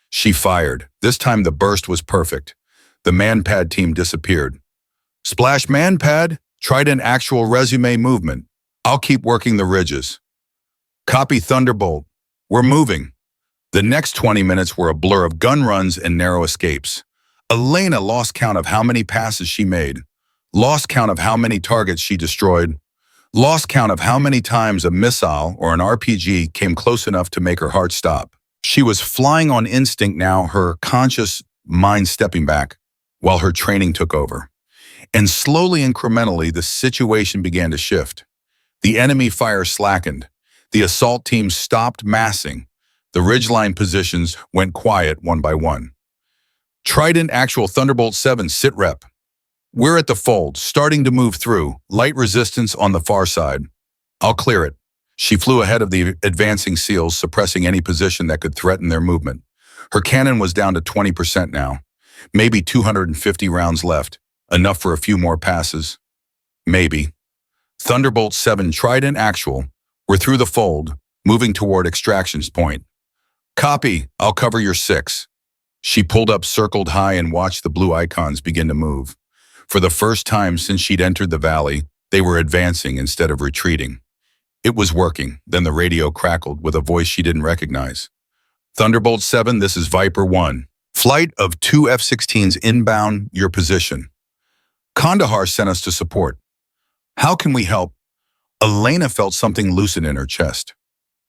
She fired. This time the burst was perfect. The man-pad team disappeared. Splash man-pad, Trident actual resume movement. I'll keep working the ridges. Copy Thunderbolt. We're moving. The next 20 minutes were a blur of gun runs and narrow escapes. Elena lost count of how many passes she made. Lost count of how many targets she destroyed. Lost count of how many times a missile or an RPG came close enough to make her heart stop. She was flying on instinct now, her conscious mind stepping back, while her training took over. And slowly, incrementally, the situation began to shift. The enemy fire slackened. The assault team stopped massing. The ridgeline positions went quiet one by one. Trident actual Thunderbolt 7 sit rep. We're at the fold, starting to move through. Light resistance on the far side. I'll clear it. She flew ahead of the advancing SEALs, suppressing any position that could threaten their movement. Her cannon was down to 20% now. Maybe 250 rounds left. Enough for a few more passes. Maybe. Thunderbolt 7 Trident actual. We're through the fold, moving toward extractions point. Copy, I'll cover your 6. She pulled up, circled high, and watched the blue icons begin to move. For the first time since she'd entered the valley, they were advancing instead of retreating. It was working. Then the radio crackled with a voice she didn't recognize. Thunderbolt 7, this is Viper 1. Flight of 2 F-16s inbound, your position. Kandahar sent us to support. How can we help? Elena felt something loosen in her chest.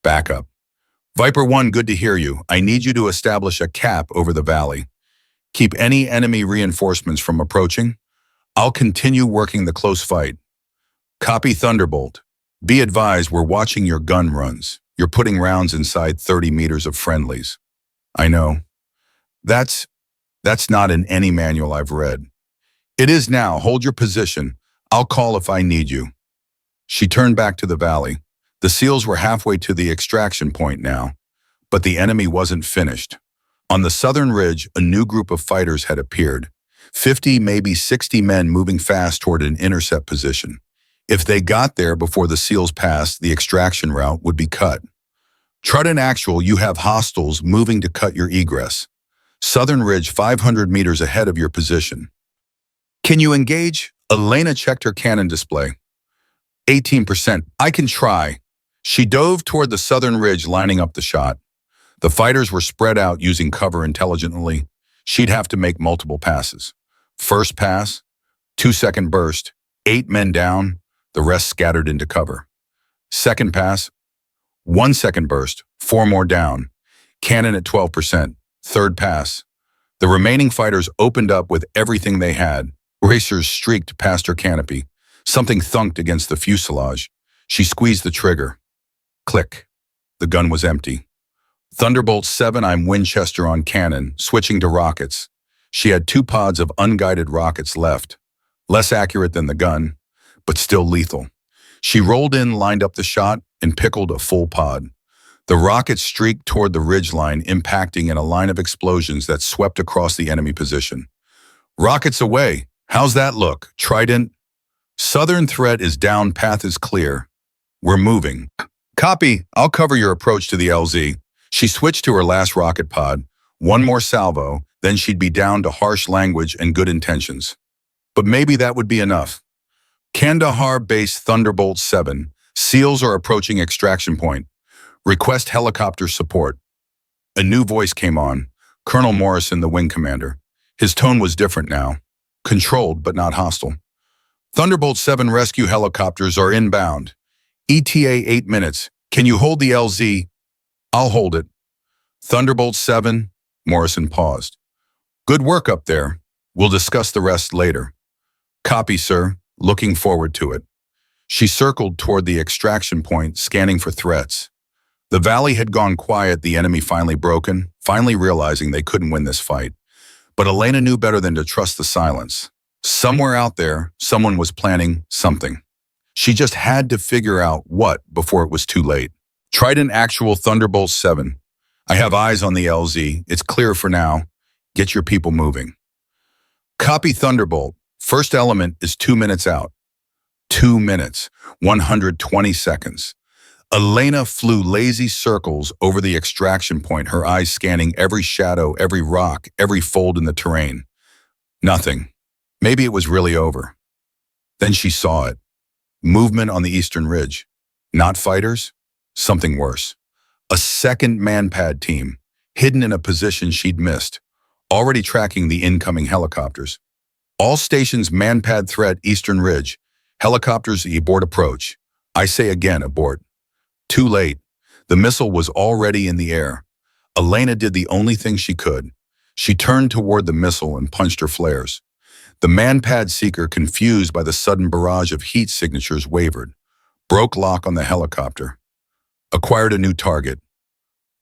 Back up. Viper 1, good to hear you. I need you to establish a cap over the valley. Keep any enemy reinforcements from approaching. I'll continue working the close fight. Copy Thunderbolt. Be advised, we're watching your gun runs. You're putting rounds inside 30 meters of friendlies. I know. That's not in any manual I've read. It is now. Hold your position. I'll call if I need you. She turned back to the valley. The SEALs were halfway to the extraction point now, but the enemy wasn't finished. On the southern ridge, a new group of fighters had appeared. 50, maybe 60 men moving fast toward an intercept position. If they got there before the SEALs passed, the extraction route would be cut. Trident actual, you have hostiles moving to cut your egress. Southern ridge 500 meters ahead of your position. Can you engage? Elena checked her cannon display. 18%. I can try. She dove toward the southern ridge, lining up the shot. The fighters were spread out, using cover intelligently. She'd have to make multiple passes. First pass, 2-second burst, 8 men down, the rest scattered into cover. Second pass, 1-second burst, 4 more down, cannon at 12%. Third pass. The remaining fighters opened up with everything they had. Racers streaked past her canopy. Something thunked against the fuselage. She squeezed the trigger. Click. The gun was empty. Thunderbolt 7, I'm Winchester on cannon, switching to rockets. She had 2 pods of unguided rockets left. Less accurate than the gun, but still lethal. She rolled in, lined up the shot, and pickled a full pod. The rocket streaked toward the ridgeline, impacting in a line of explosions that swept across the enemy position. Rockets away. How's that look? Trident? Southern threat is down, path is clear. We're moving. Copy. I'll cover your approach to the LZ. She switched to her last rocket pod. One more salvo, then she'd be down to harsh language and good intentions. But maybe that would be enough. Kandahar-based Thunderbolt 7. SEALs are approaching extraction point. Request helicopter support. A new voice came on. Colonel Morrison, the wing commander. His tone was different now. Controlled, but not hostile. Thunderbolt 7 rescue helicopters are inbound. ETA 8 minutes. Can you hold the LZ? I'll hold it. Thunderbolt 7. Morrison paused. Good work up there. We'll discuss the rest later. Copy, sir. Looking forward to it. She circled toward the extraction point, scanning for threats. The valley had gone quiet, the enemy finally broken, finally realizing they couldn't win this fight. But Elena knew better than to trust the silence. Somewhere out there, someone was planning something. She just had to figure out what before it was too late. Trident Actual Thunderbolt 7. I have eyes on the LZ. It's clear for now. Get your people moving. Copy Thunderbolt. First element is 2 minutes out. 2 minutes, 120 seconds. Elena flew lazy circles over the extraction point, her eyes scanning every shadow, every rock, every fold in the terrain. Nothing. Maybe it was really over. Then she saw it. Movement on the eastern ridge. Not fighters? Something worse. A second manpad team, hidden in a position she'd missed, already tracking the incoming helicopters. All stations manpad threat eastern ridge. Helicopters abort approach. I say again, abort. Too late. The missile was already in the air. Elena did the only thing she could. She turned toward the missile and punched her flares. The manpad seeker, confused by the sudden barrage of heat signatures, wavered, broke lock on the helicopter, acquired a new target.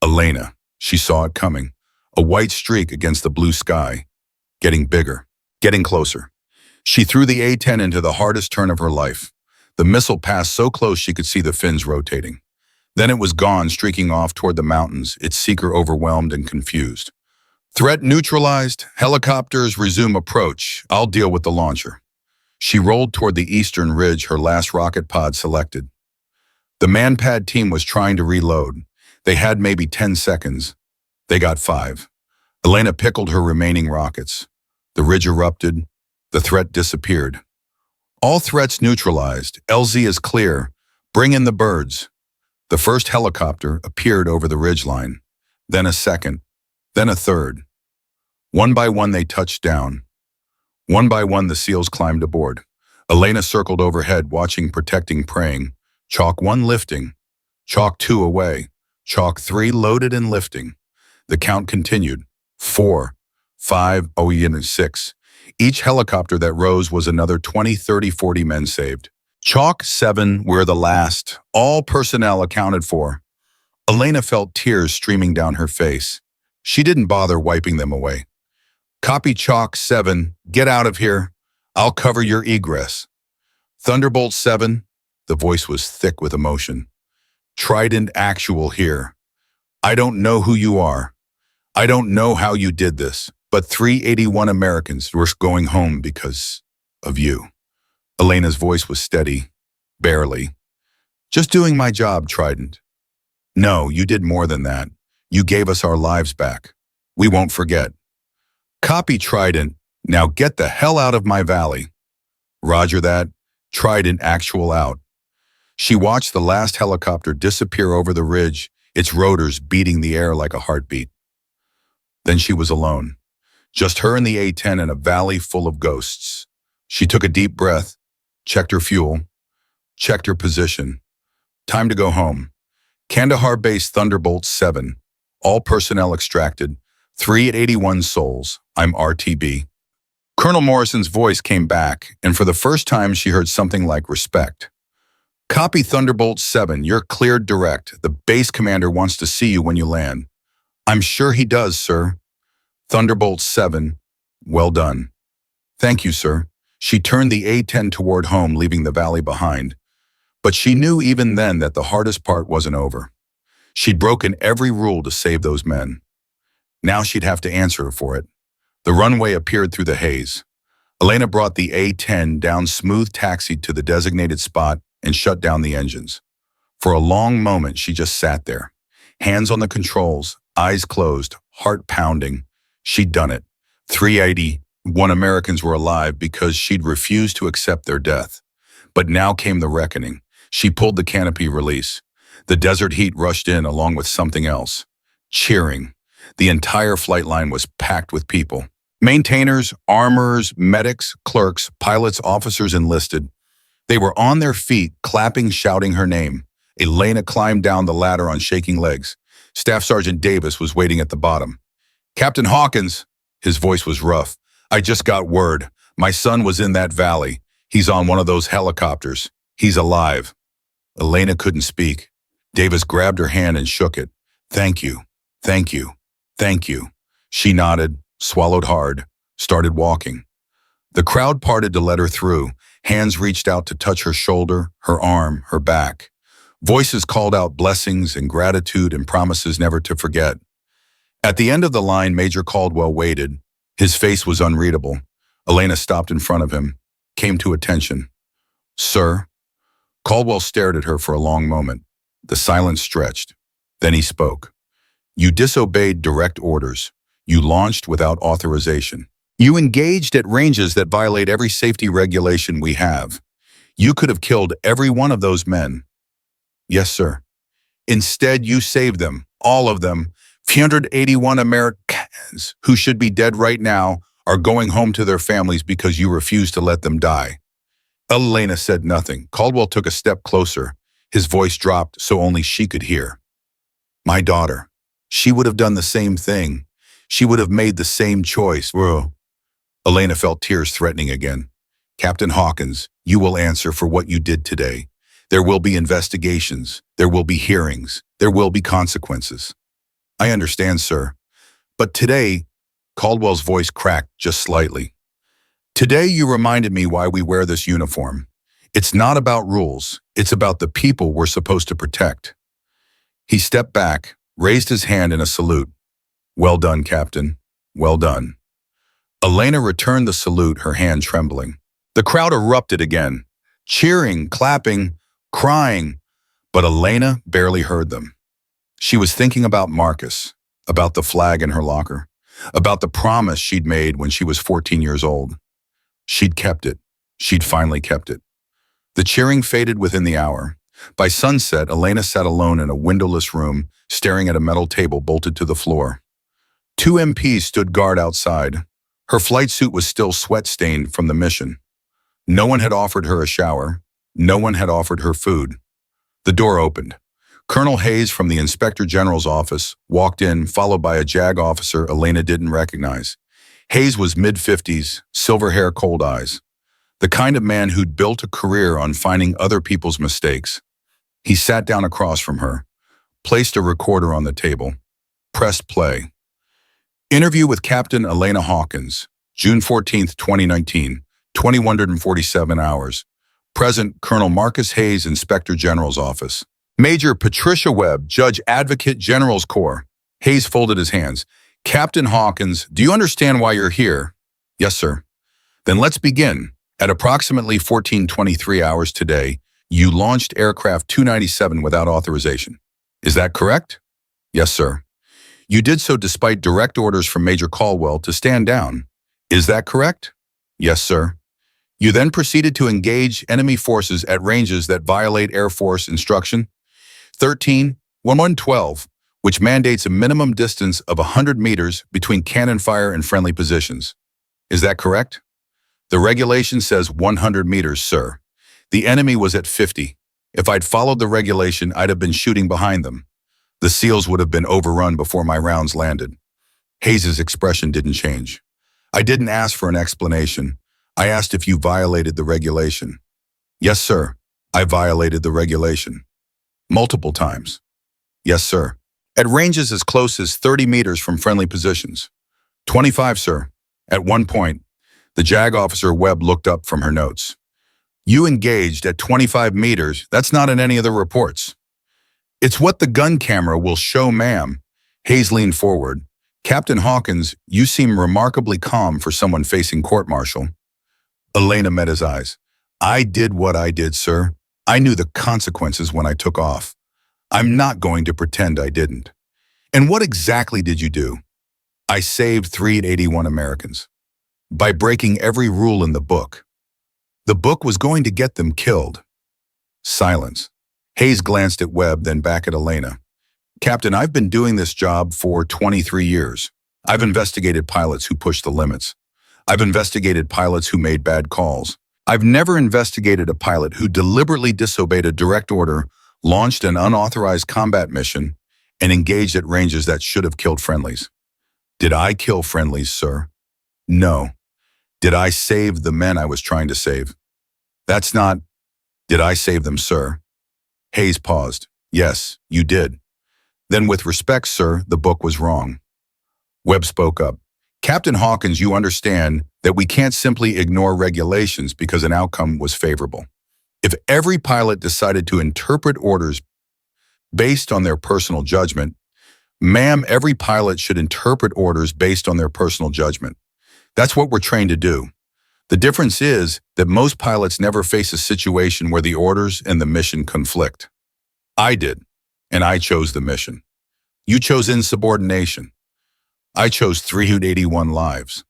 Elena. She saw it coming. A white streak against the blue sky. Getting bigger. Getting closer. She threw the A-10 into the hardest turn of her life. The missile passed so close she could see the fins rotating. Then it was gone, streaking off toward the mountains, its seeker overwhelmed and confused. Threat neutralized. Helicopters resume approach. I'll deal with the launcher. She rolled toward the eastern ridge, her last rocket pod selected. The manpad team was trying to reload. They had maybe 10 seconds. They got 5. Elena pickled her remaining rockets. The ridge erupted. The threat disappeared. All threats neutralized. LZ is clear. Bring in the birds. The first helicopter appeared over the ridgeline. Then a second. Then a third. One by one they touched down. One by one the SEALs climbed aboard. Elena circled overhead, watching, protecting, praying. Chalk 1 lifting. Chalk 2 away. Chalk 3 loaded and lifting. The count continued. 4, 5, 6. Each helicopter that rose was another 20, 30, 40 men saved. Chalk 7 were the last, all personnel accounted for. Elena felt tears streaming down her face. She didn't bother wiping them away. Copy Chalk 7, get out of here. I'll cover your egress. Thunderbolt 7, the voice was thick with emotion. Trident Actual here. I don't know who you are. I don't know how you did this, but 381 Americans were going home because of you. Elena's voice was steady, barely. Just doing my job, Trident. No, you did more than that. You gave us our lives back. We won't forget. Copy Trident. Now get the hell out of my valley. Roger that. Trident Actual out. She watched the last helicopter disappear over the ridge, its rotors beating the air like a heartbeat. Then she was alone. Just her and the A-10 in a valley full of ghosts. She took a deep breath, checked her fuel, checked her position. Time to go home. Kandahar-based Thunderbolt 7. All personnel extracted. 381 souls. I'm RTB. Colonel Morrison's voice came back, and for the first time she heard something like respect. Copy Thunderbolt 7. You're cleared direct. The base commander wants to see you when you land. I'm sure he does, sir. Thunderbolt 7. Well done. Thank you, sir. She turned the A-10 toward home, leaving the valley behind. But she knew even then that the hardest part wasn't over. She'd broken every rule to save those men. Now she'd have to answer for it. The runway appeared through the haze. Elena brought the A-10 down, smooth taxied to the designated spot, and shut down the engines. For a long moment, she just sat there, hands on the controls, eyes closed, heart pounding. She'd done it. 381 Americans were alive because she'd refused to accept their death. But now came the reckoning. She pulled the canopy release. The desert heat rushed in along with something else. Cheering. The entire flight line was packed with people. Maintainers, armorers, medics, clerks, pilots, officers enlisted. They were on their feet, clapping, shouting her name. Elena climbed down the ladder on shaking legs. Staff Sergeant Davis was waiting at the bottom. "Captain Hawkins," his voice was rough, "I just got word. My son was in that valley. He's on one of those helicopters. He's alive." Elena couldn't speak. Davis grabbed her hand and shook it. "Thank you, thank you, thank you." She nodded, swallowed hard, started walking. The crowd parted to let her through. Hands reached out to touch her shoulder, her arm, her back. Voices called out blessings and gratitude and promises never to forget. At the end of the line, Major Caldwell waited. His face was unreadable. Elena stopped in front of him, came to attention. "Sir?" Caldwell stared at her for a long moment. The silence stretched. Then he spoke. "You disobeyed direct orders. You launched without authorization. You engaged at ranges that violate every safety regulation we have. You could have killed every one of those men." "Yes, sir." "Instead, you saved them, all of them. 381 Americans who should be dead right now are going home to their families because you refused to let them die." Elena said nothing. Caldwell took a step closer. His voice dropped so only she could hear. "My daughter. She would have done the same thing. She would have made the same choice." Whoa. Elena felt tears threatening again. "Captain Hawkins, you will answer for what you did today. There will be investigations. There will be hearings. There will be consequences." "I understand, sir. But today," Caldwell's voice cracked just slightly. "Today you reminded me why we wear this uniform. It's not about rules. It's about the people we're supposed to protect." He stepped back, raised his hand in a salute. "Well done, Captain. Well done." Elena returned the salute, her hand trembling. The crowd erupted again, cheering, clapping, crying, but Elena barely heard them. She was thinking about Marcus, about the flag in her locker, about the promise she'd made when she was 14 years old. She'd kept it. She'd finally kept it. The cheering faded within the hour. By sunset, Elena sat alone in a windowless room, staring at a metal table bolted to the floor. 2 MPs stood guard outside. Her flight suit was still sweat-stained from the mission. No one had offered her a shower. No one had offered her food. The door opened. Colonel Hayes from the Inspector General's office walked in, followed by a JAG officer Elena didn't recognize. Hayes was mid-50s, silver hair, cold eyes. The kind of man who'd built a career on finding other people's mistakes. He sat down across from her, placed a recorder on the table, pressed play. "Interview with Captain Elena Hawkins, June 14, 2019, 2147 hours. Present, Colonel Marcus Hayes, Inspector General's office. Major Patricia Webb, Judge Advocate General's Corps." Hayes folded his hands. "Captain Hawkins, do you understand why you're here?" "Yes, sir." "Then let's begin. At approximately 14:23 hours today, you launched aircraft 297 without authorization. Is that correct?" "Yes, sir." "You did so despite direct orders from Major Caldwell to stand down. Is that correct?" "Yes, sir." "You then proceeded to engage enemy forces at ranges that violate Air Force Instruction 13-1112, which mandates a minimum distance of 100 meters between cannon fire and friendly positions. Is that correct?" "The regulation says 100 meters, sir. The enemy was at 50. If I'd followed the regulation, I'd have been shooting behind them. The SEALs would have been overrun before my rounds landed." Hayes' expression didn't change. "I didn't ask for an explanation. I asked if you violated the regulation." "Yes, sir. I violated the regulation." "Multiple times." "Yes, sir." "At ranges as close as 30 meters from friendly positions." 25, sir. At one point, the JAG officer Webb looked up from her notes. "You engaged at 25 meters. That's not in any of the reports." It's what the gun camera will show, ma'am. Hayes leaned forward. Captain Hawkins, you seem remarkably calm for someone facing court-martial. Elena met his eyes. I did what I did, sir. I knew the consequences when I took off. I'm not going to pretend I didn't. And what exactly did you do? I saved 381 Americans. By breaking every rule in the book. The book was going to get them killed. Silence. Hayes glanced at Webb, then back at Elena. Captain, I've been doing this job for 23 years. I've investigated pilots who pushed the limits. I've investigated pilots who made bad calls. I've never investigated a pilot who deliberately disobeyed a direct order, launched an unauthorized combat mission, and engaged at ranges that should have killed friendlies. Did I kill friendlies, sir? No. Did I save the men I was trying to save? That's not... Did I save them, sir? Hayes paused. Yes, you did. Then with respect, sir, the book was wrong. Webb spoke up. Captain Hawkins, you understand that we can't simply ignore regulations because an outcome was favorable. If every pilot decided to interpret orders based on their personal judgment, ma'am, every pilot should interpret orders based on their personal judgment. That's what we're trained to do. The difference is that most pilots never face a situation where the orders and the mission conflict. I did, and I chose the mission. You chose insubordination. I chose 381 lives.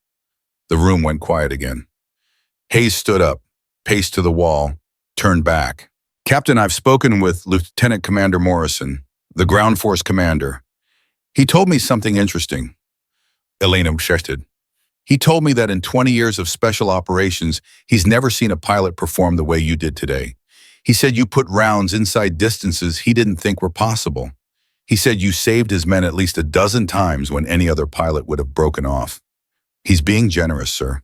The room went quiet again. Hayes stood up, paced to the wall, turned back. Captain, I've spoken with Lieutenant Commander Morrison, the ground force commander. He told me something interesting. Elena shifted. He told me that in 20 years of special operations, he's never seen a pilot perform the way you did today. He said you put rounds inside distances he didn't think were possible. He said you saved his men at least a dozen times when any other pilot would have broken off. He's being generous, sir.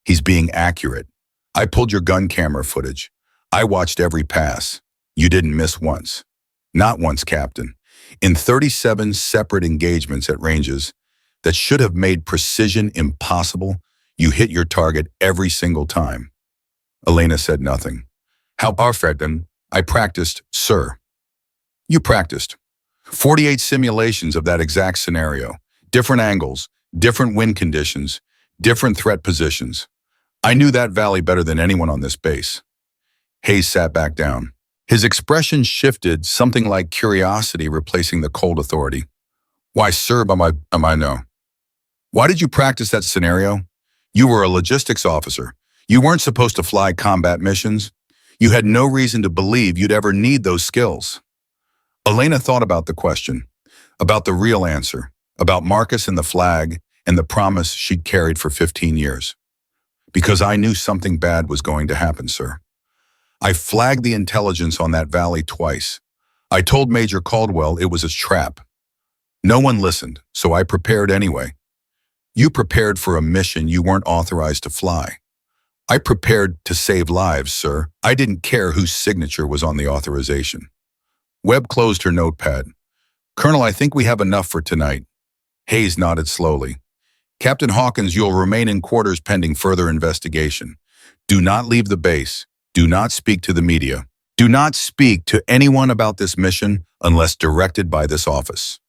He's being accurate. I pulled your gun camera footage. I watched every pass. You didn't miss once. Not once, Captain. In 37 separate engagements at ranges that should have made precision impossible, you hit your target every single time. Elena said nothing. How perfect, then? I practiced, sir. You practiced. 48 simulations of that exact scenario. Different angles, different wind conditions, different threat positions. I knew that valley better than anyone on this base. Hayes sat back down. His expression shifted, something like curiosity replacing the cold authority. Why, sir, am I no? Why did you practice that scenario? You were a logistics officer. You weren't supposed to fly combat missions. You had no reason to believe you'd ever need those skills. Elena thought about the question, about the real answer, about Marcus and the flag and the promise she'd carried for 15 years. Because I knew something bad was going to happen, sir. I flagged the intelligence on that valley twice. I told Major Caldwell it was a trap. No one listened, so I prepared anyway. You prepared for a mission you weren't authorized to fly. I prepared to save lives, sir. I didn't care whose signature was on the authorization. Webb closed her notepad. Colonel, I think we have enough for tonight. Hayes nodded slowly. Captain Hawkins, you'll remain in quarters pending further investigation. Do not leave the base. Do not speak to the media. Do not speak to anyone about this mission unless directed by this office.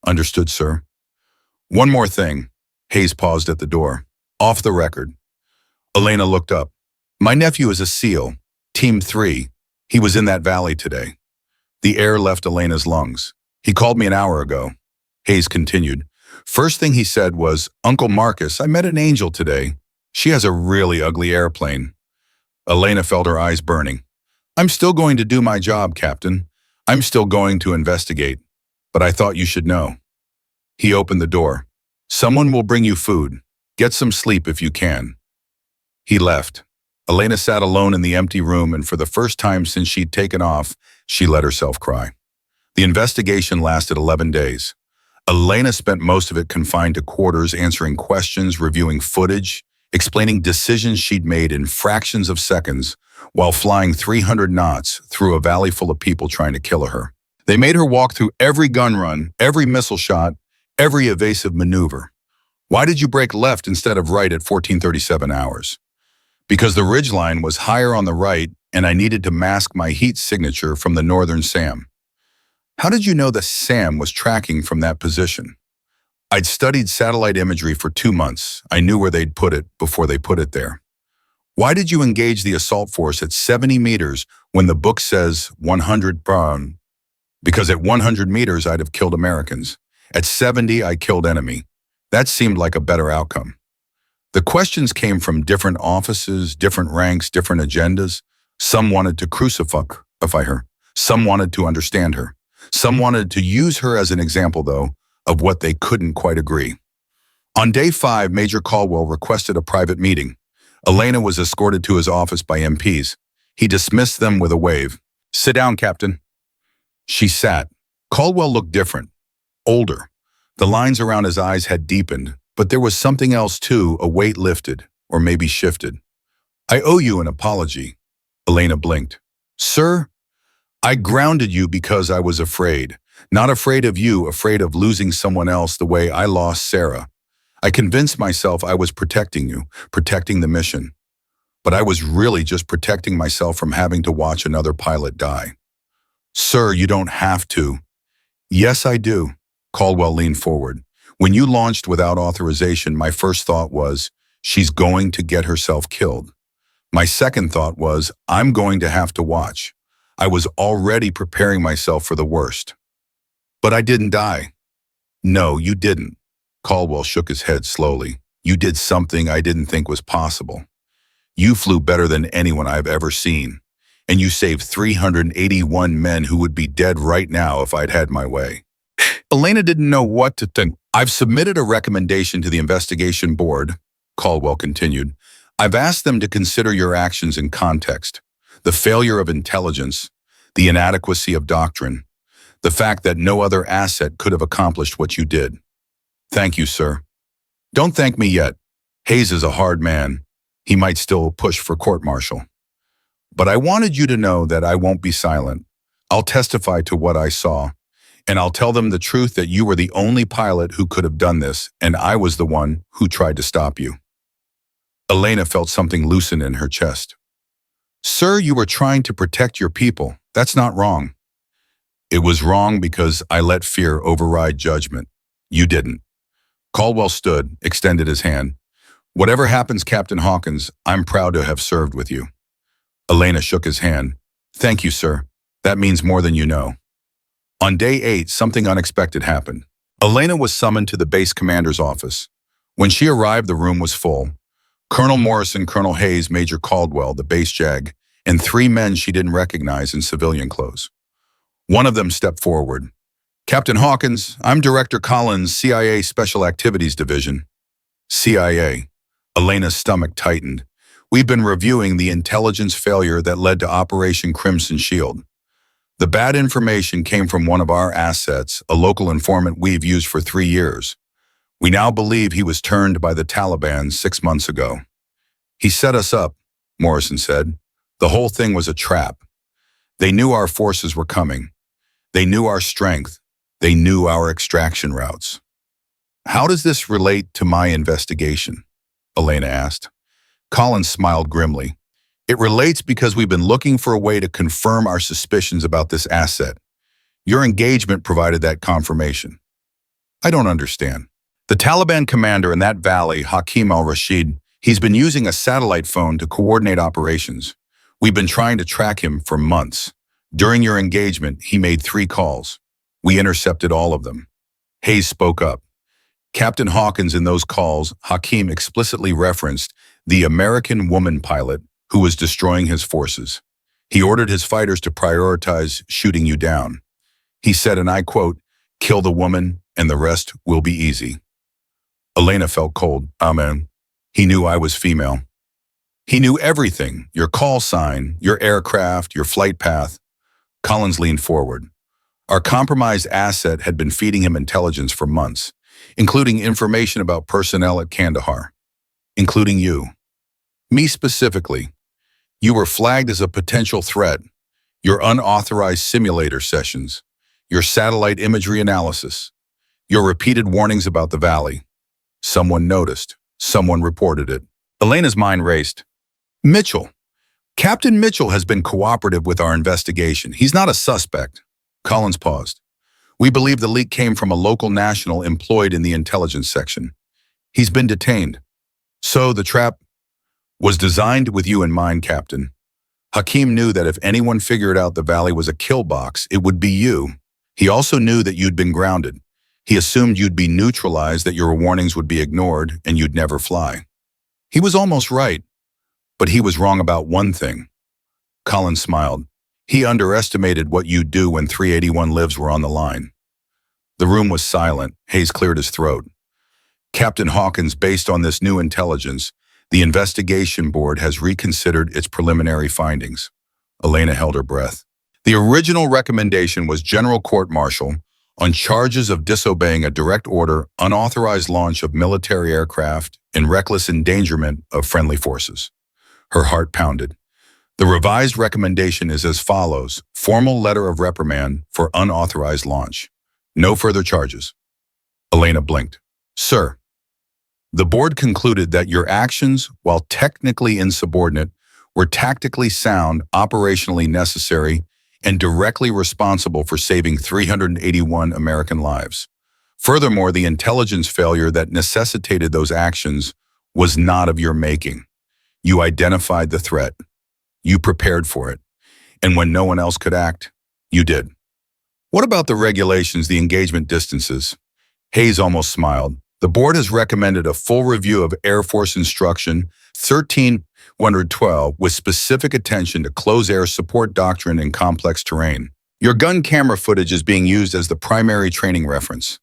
Understood, sir. One more thing. Hayes paused at the door. Off the record. Elena looked up. My nephew is a SEAL, Team 3. He was in that valley today. The air left Elena's lungs. He called me an hour ago. Hayes continued. First thing he said was, Uncle Marcus, I met an angel today. She has a really ugly airplane. Elena felt her eyes burning. I'm still going to do my job, Captain. I'm still going to investigate. But I thought you should know. He opened the door. Someone will bring you food. Get some sleep if you can. He left. Elena sat alone in the empty room, and for the first time since she'd taken off, she let herself cry. The investigation lasted 11 days. Elena spent most of it confined to quarters, answering questions, reviewing footage, explaining decisions she'd made in fractions of seconds while flying 300 knots through a valley full of people trying to kill her. They made her walk through every gun run, every missile shot, every evasive maneuver. Why did you break left instead of right at 1437 hours? Because the ridgeline was higher on the right and I needed to mask my heat signature from the northern SAM. How did you know that Sam was tracking from that position? I'd studied satellite imagery for 2 months. I knew where they'd put it before they put it there. Why did you engage the assault force at 70 meters when the book says 100 brown? Because at 100 meters, I'd have killed Americans. At 70, I killed enemy. That seemed like a better outcome. The questions came from different offices, different ranks, different agendas. Some wanted to crucify her. Some wanted to understand her. Some wanted to use her as an example, though, of what they couldn't quite agree. On day 5, Major Caldwell requested a private meeting. Elena was escorted to his office by MPs. He dismissed them with a wave. "Sit down, Captain." She sat. Caldwell looked different, older. The lines around his eyes had deepened, but there was something else too, a weight lifted, or maybe shifted. "I owe you an apology." Elena blinked. "Sir, I grounded you because I was afraid. Not afraid of you, afraid of losing someone else the way I lost Sarah. I convinced myself I was protecting you, protecting the mission. But I was really just protecting myself from having to watch another pilot die." "Sir, you don't have to." "Yes, I do." Caldwell leaned forward. "When you launched without authorization, my first thought was, she's going to get herself killed. My second thought was, I'm going to have to watch. I was already preparing myself for the worst. But I didn't die." "No, you didn't." Caldwell shook his head slowly. "You did something I didn't think was possible. You flew better than anyone I've ever seen, and you saved 381 men who would be dead right now if I'd had my way." Elena didn't know what to think. "I've submitted a recommendation to the investigation board," Caldwell continued. "I've asked them to consider your actions in context. The failure of intelligence, the inadequacy of doctrine, the fact that no other asset could have accomplished what you did." "Thank you, sir." "Don't thank me yet. Hayes is a hard man. He might still push for court-martial. But I wanted you to know that I won't be silent. I'll testify to what I saw, and I'll tell them the truth that you were the only pilot who could have done this, and I was the one who tried to stop you." Elena felt something loosen in her chest. "Sir, you were trying to protect your people. That's not wrong." "It was wrong because I let fear override judgment. You didn't." Caldwell stood, extended his hand. "Whatever happens, Captain Hawkins, I'm proud to have served with you." Elena shook his hand. "Thank you, sir. That means more than you know." On day 8, something unexpected happened. Elena was summoned to the base commander's office. When she arrived, the room was full. Colonel Morrison, Colonel Hayes, Major Caldwell, the base JAG, and 3 men she didn't recognize in civilian clothes. One of them stepped forward. "Captain Hawkins, I'm Director Collins, CIA Special Activities Division." "CIA." Elena's stomach tightened. "We've been reviewing the intelligence failure that led to Operation Crimson Shield. The bad information came from one of our assets, a local informant we've used for 3 years. We now believe he was turned by the Taliban 6 months ago." "He set us up," Morrison said. "The whole thing was a trap. They knew our forces were coming. They knew our strength. They knew our extraction routes." "How does this relate to my investigation?" Elena asked. Collins smiled grimly. "It relates because we've been looking for a way to confirm our suspicions about this asset. Your engagement provided that confirmation." "I don't understand." "The Taliban commander in that valley, Hakim al-Rashid, he's been using a satellite phone to coordinate operations. We've been trying to track him for months. During your engagement, he made 3 calls. We intercepted all of them." Hayes spoke up. "Captain Hawkins, in those calls, Hakim explicitly referenced the American woman pilot who was destroying his forces. He ordered his fighters to prioritize shooting you down. He said, and I quote, 'Kill the woman and the rest will be easy.'" Elena felt cold. "Amen. He knew I was female. He knew everything, your call sign, your aircraft, your flight path." Collins leaned forward. "Our compromised asset had been feeding him intelligence for months, including information about personnel at Kandahar, including you. Me specifically. You were flagged as a potential threat. Your unauthorized simulator sessions, your satellite imagery analysis, your repeated warnings about the valley. Someone noticed. Someone reported it." Elena's mind raced. "Mitchell. Captain Mitchell has been cooperative with our investigation. He's not a suspect." Collins paused. We believe the leak came from a local national employed in the intelligence section. He's been detained. So the trap was designed with you in mind, Captain. Hakim knew that if anyone figured out the valley was a kill box, it would be you. He also knew that you'd been grounded. He assumed you'd be neutralized, that your warnings would be ignored, and you'd never fly. He was almost right, but he was wrong about one thing. Colin smiled. He underestimated what you'd do when 381 lives were on the line. The room was silent. Hayes cleared his throat. Captain Hawkins, based on this new intelligence, the investigation board has reconsidered its preliminary findings. Elena held her breath. The original recommendation was general court-martial on charges of disobeying a direct order, unauthorized launch of military aircraft, and reckless endangerment of friendly forces. Her heart pounded. The revised recommendation is as follows: formal letter of reprimand for unauthorized launch. No further charges. Elena blinked. Sir, the board concluded that your actions, while technically insubordinate, were tactically sound, operationally necessary, and directly responsible for saving 381 American lives. Furthermore, the intelligence failure that necessitated those actions was not of your making. You identified the threat. You prepared for it. And when no one else could act, you did. What about the regulations, the engagement distances? Hayes almost smiled. The board has recommended a full review of Air Force Instruction 13112 with specific attention to close air support doctrine in complex terrain. Your gun camera footage is being used as the primary training reference.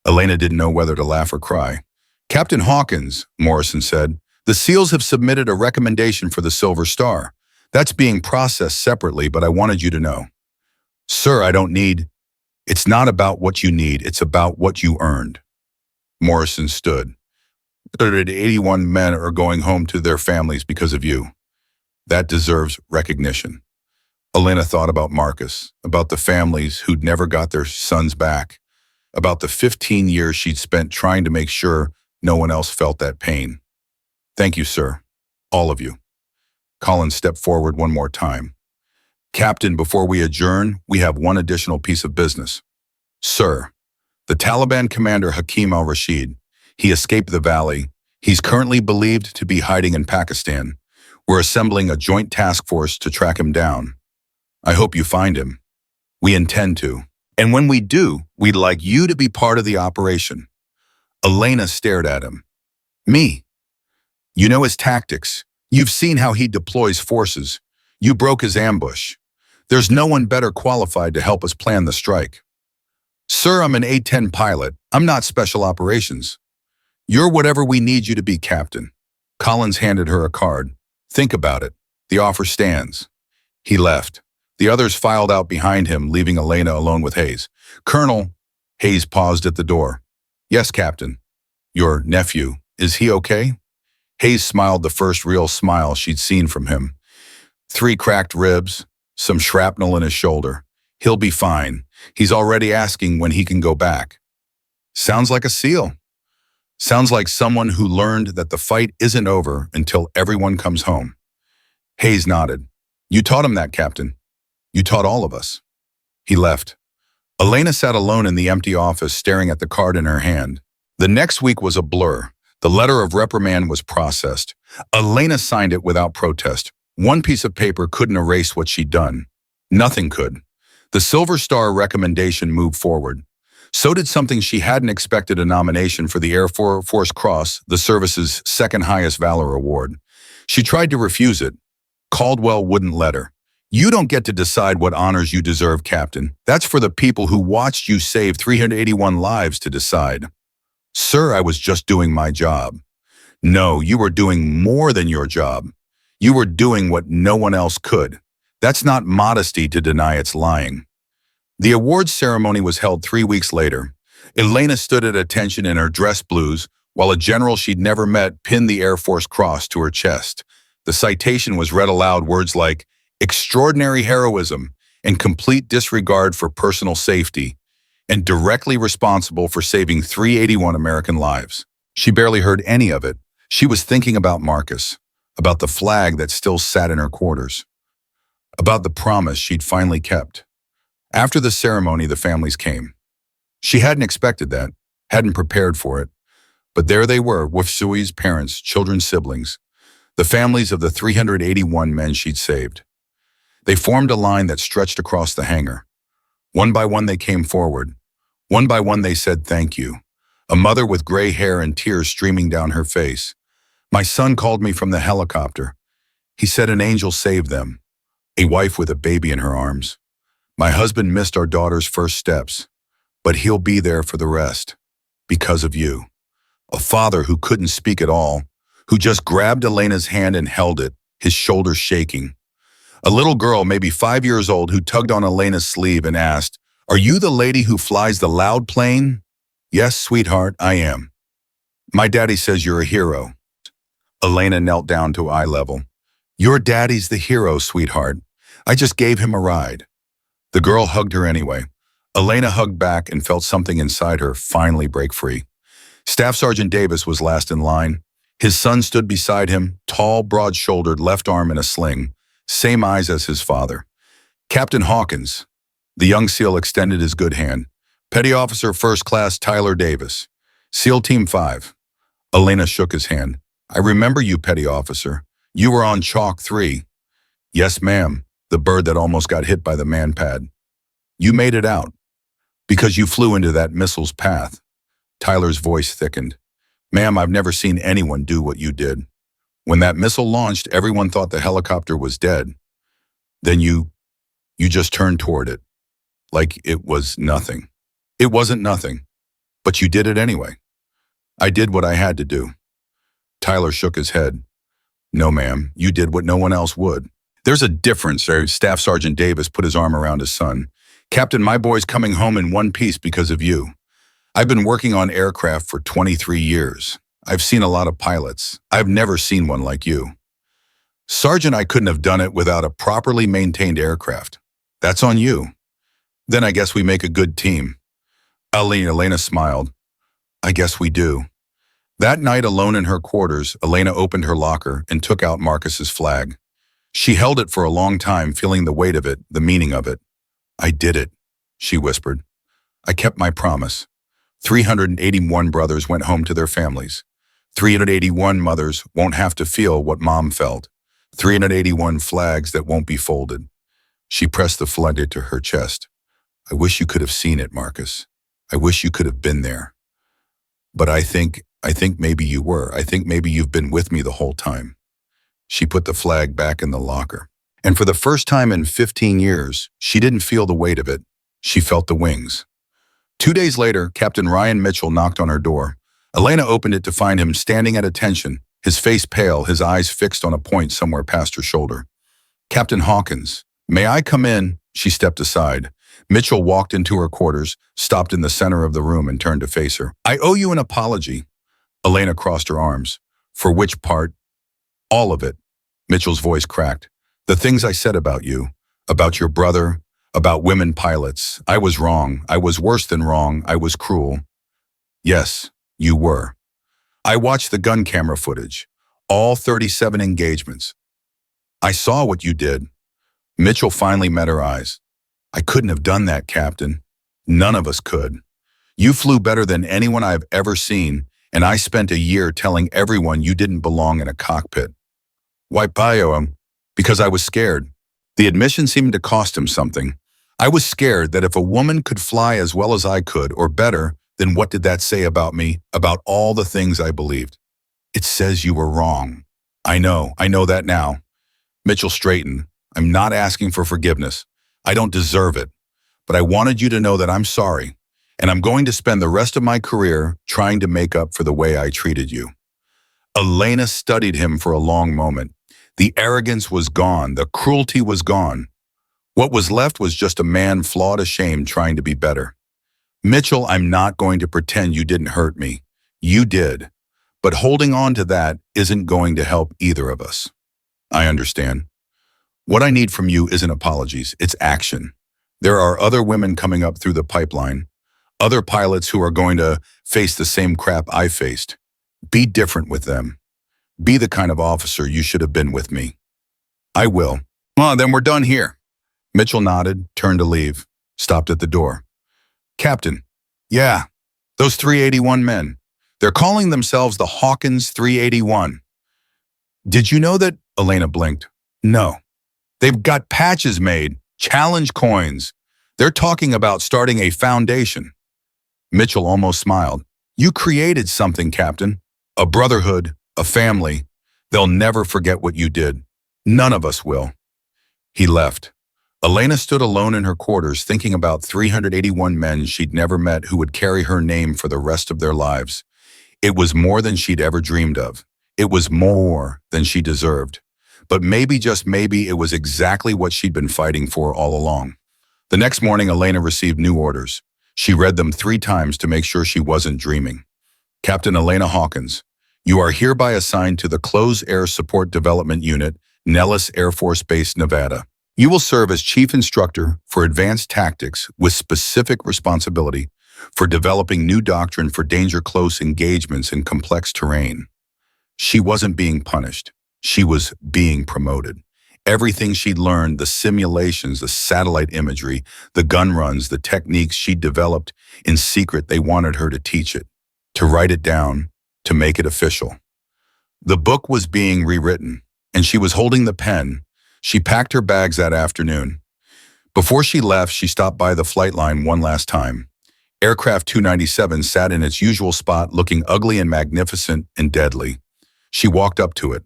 Elena didn't know whether to laugh or cry. Captain Hawkins, Morrison said, the SEALs have submitted a recommendation for the Silver Star. That's being processed separately, but I wanted you to know. Sir, it's not about what you need, it's about what you earned. Morrison stood. 81 men are going home to their families because of you. That deserves recognition. Elena thought about Marcus, about the families who'd never got their sons back, about the 15 years she'd spent trying to make sure no one else felt that pain. Thank you, sir. All of you. Colin stepped forward one more time. Captain, before we adjourn, we have one additional piece of business. Sir, the Taliban commander Hakim al-Rashid, he escaped the valley. He's currently believed to be hiding in Pakistan. We're assembling a joint task force to track him down. I hope you find him. We intend to. And when we do, we'd like you to be part of the operation. Elena stared at him. Me? You know his tactics. You've seen how he deploys forces. You broke his ambush. There's no one better qualified to help us plan the strike. Sir, I'm an A-10 pilot. I'm not special operations. You're whatever we need you to be, Captain. Collins handed her a card. Think about it. The offer stands. He left. The others filed out behind him, leaving Elena alone with Hayes. Colonel, Hayes paused at the door. Yes, Captain. Your nephew, is he okay? Hayes smiled, the first real smile she'd seen from him. 3 cracked ribs, some shrapnel in his shoulder. He'll be fine. He's already asking when he can go back. Sounds like a SEAL. Sounds like someone who learned that the fight isn't over until everyone comes home. Hayes nodded. You taught him that, Captain. You taught all of us. He left. Elena sat alone in the empty office, staring at the card in her hand. The next week was a blur. The letter of reprimand was processed. Elena signed it without protest. One piece of paper couldn't erase what she'd done. Nothing could. The Silver Star recommendation moved forward. So did something she hadn't expected, a nomination for the Air Force Cross, the service's second highest valor award. She tried to refuse it. Caldwell wouldn't let her. You don't get to decide what honors you deserve, Captain. That's for the people who watched you save 381 lives to decide. Sir, I was just doing my job. No, you were doing more than your job. You were doing what no one else could. That's not modesty to deny it's lying. The awards ceremony was held 3 weeks later. Elena stood at attention in her dress blues, while a general she'd never met pinned the Air Force Cross to her chest. The citation was read aloud, words like extraordinary heroism and complete disregard for personal safety, and directly responsible for saving 381 American lives. She barely heard any of it. She was thinking about Marcus, about the flag that still sat in her quarters, about the promise she'd finally kept. After the ceremony, the families came. She hadn't expected that, hadn't prepared for it. But there they were, with Sui's parents, children, siblings, the families of the 381 men she'd saved. They formed a line that stretched across the hangar. One by one they came forward. One by one they said thank you. A mother with gray hair and tears streaming down her face. My son called me from the helicopter. He said an angel saved them. A wife with a baby in her arms. My husband missed our daughter's first steps, but he'll be there for the rest. Because of you. A father who couldn't speak at all, who just grabbed Elena's hand and held it, his shoulders shaking. A little girl, maybe 5 years old, who tugged on Elena's sleeve and asked, "Are you the lady who flies the loud plane?" "Yes, sweetheart, I am." "My daddy says you're a hero." Elena knelt down to eye level. "Your daddy's the hero, sweetheart. I just gave him a ride." The girl hugged her anyway. Elena hugged back and felt something inside her finally break free. Staff Sergeant Davis was last in line. His son stood beside him, tall, broad-shouldered, left arm in a sling, same eyes as his father. Captain Hawkins. The young SEAL extended his good hand. Petty Officer First Class Tyler Davis. SEAL Team 5. Elena shook his hand. "I remember you, Petty Officer. You were on Chalk 3. "Yes, ma'am," the bird that almost got hit by the man-pad. "You made it out. Because you flew into that missile's path." Tyler's voice thickened. "Ma'am, I've never seen anyone do what you did. When that missile launched, everyone thought the helicopter was dead. Then you just turned toward it. Like it was nothing. It wasn't nothing. But you did it anyway." "I did what I had to do." Tyler shook his head. "No, ma'am, you did what no one else would." "There's a difference," Staff Sergeant Davis put his arm around his son. "Captain, my boy's coming home in one piece because of you. I've been working on aircraft for 23 years. I've seen a lot of pilots. I've never seen one like you." "Sergeant, I couldn't have done it without a properly maintained aircraft. That's on you." "Then I guess we make a good team." Elena smiled. "I guess we do." That night, alone in her quarters, Elena opened her locker and took out Marcus's flag. She held it for a long time, feeling the weight of it, the meaning of it. "I did it," she whispered. "I kept my promise. 381 brothers went home to their families. 381 mothers won't have to feel what Mom felt. 381 flags that won't be folded." She pressed the flag to her chest. "I wish you could have seen it, Marcus. I wish you could have been there. But I think maybe you were. I think maybe you've been with me the whole time." She put the flag back in the locker. And for the first time in 15 years, she didn't feel the weight of it. She felt the wings. 2 days later, Captain Ryan Mitchell knocked on her door. Elena opened it to find him standing at attention, his face pale, his eyes fixed on a point somewhere past her shoulder. "Captain Hawkins, may I come in?" She stepped aside. Mitchell walked into her quarters, stopped in the center of the room and turned to face her. "I owe you an apology." Elena crossed her arms. "For which part?" "All of it." Mitchell's voice cracked. "The things I said about you, about your brother, about women pilots. I was wrong. I was worse than wrong. I was cruel." "Yes, you were. I watched the gun camera footage, all 37 engagements. I saw what you did." Mitchell finally met her eyes. "I couldn't have done that, Captain. None of us could. You flew better than anyone I've ever seen, and I spent a year telling everyone you didn't belong in a cockpit." "Why, Bio? Because I was scared." The admission seemed to cost him something. "I was scared that if a woman could fly as well as I could, or better, then what did that say about me, about all the things I believed?" "It says you were wrong." I know that now." Mitchell straightened. "I'm not asking for forgiveness. I don't deserve it. But I wanted you to know that I'm sorry, and I'm going to spend the rest of my career trying to make up for the way I treated you." Elena studied him for a long moment. The arrogance was gone. The cruelty was gone. What was left was just a man flawed, ashamed, trying to be better. "Mitchell, I'm not going to pretend you didn't hurt me. You did. But holding on to that isn't going to help either of us." "I understand. What I need from you isn't apologies, it's action. There are other women coming up through the pipeline, other pilots who are going to face the same crap I faced. Be different with them. Be the kind of officer you should have been with me." "I will." "Well, then we're done here." Mitchell nodded, turned to leave, stopped at the door. "Captain, Yeah, those 381 men. They're calling themselves the Hawkins 381. Did you know that? Elena blinked. No. They've got patches made, challenge coins. They're talking about starting a foundation. Mitchell almost smiled. You created something, Captain. A brotherhood, a family. They'll never forget what you did. None of us will. He left. Elena stood alone in her quarters thinking about 381 men she'd never met who would carry her name for the rest of their lives. It was more than she'd ever dreamed of. It was more than she deserved. But maybe, just maybe, it was exactly what she'd been fighting for all along. The next morning, Elena received new orders. She read them 3 times to make sure she wasn't dreaming. Captain Elena Hawkins, you are hereby assigned to the Close Air Support Development Unit, Nellis Air Force Base, Nevada. You will serve as Chief Instructor for Advanced Tactics with specific responsibility for developing new doctrine for danger-close engagements in complex terrain. She wasn't being punished. She was being promoted. Everything she'd learned, the simulations, the satellite imagery, the gun runs, the techniques she'd developed in secret, they wanted her to teach it, to write it down, to make it official. The book was being rewritten, and she was holding the pen. She packed her bags that afternoon. Before she left, she stopped by the flight line one last time. Aircraft 297 sat in its usual spot, looking ugly and magnificent and deadly. She walked up to it,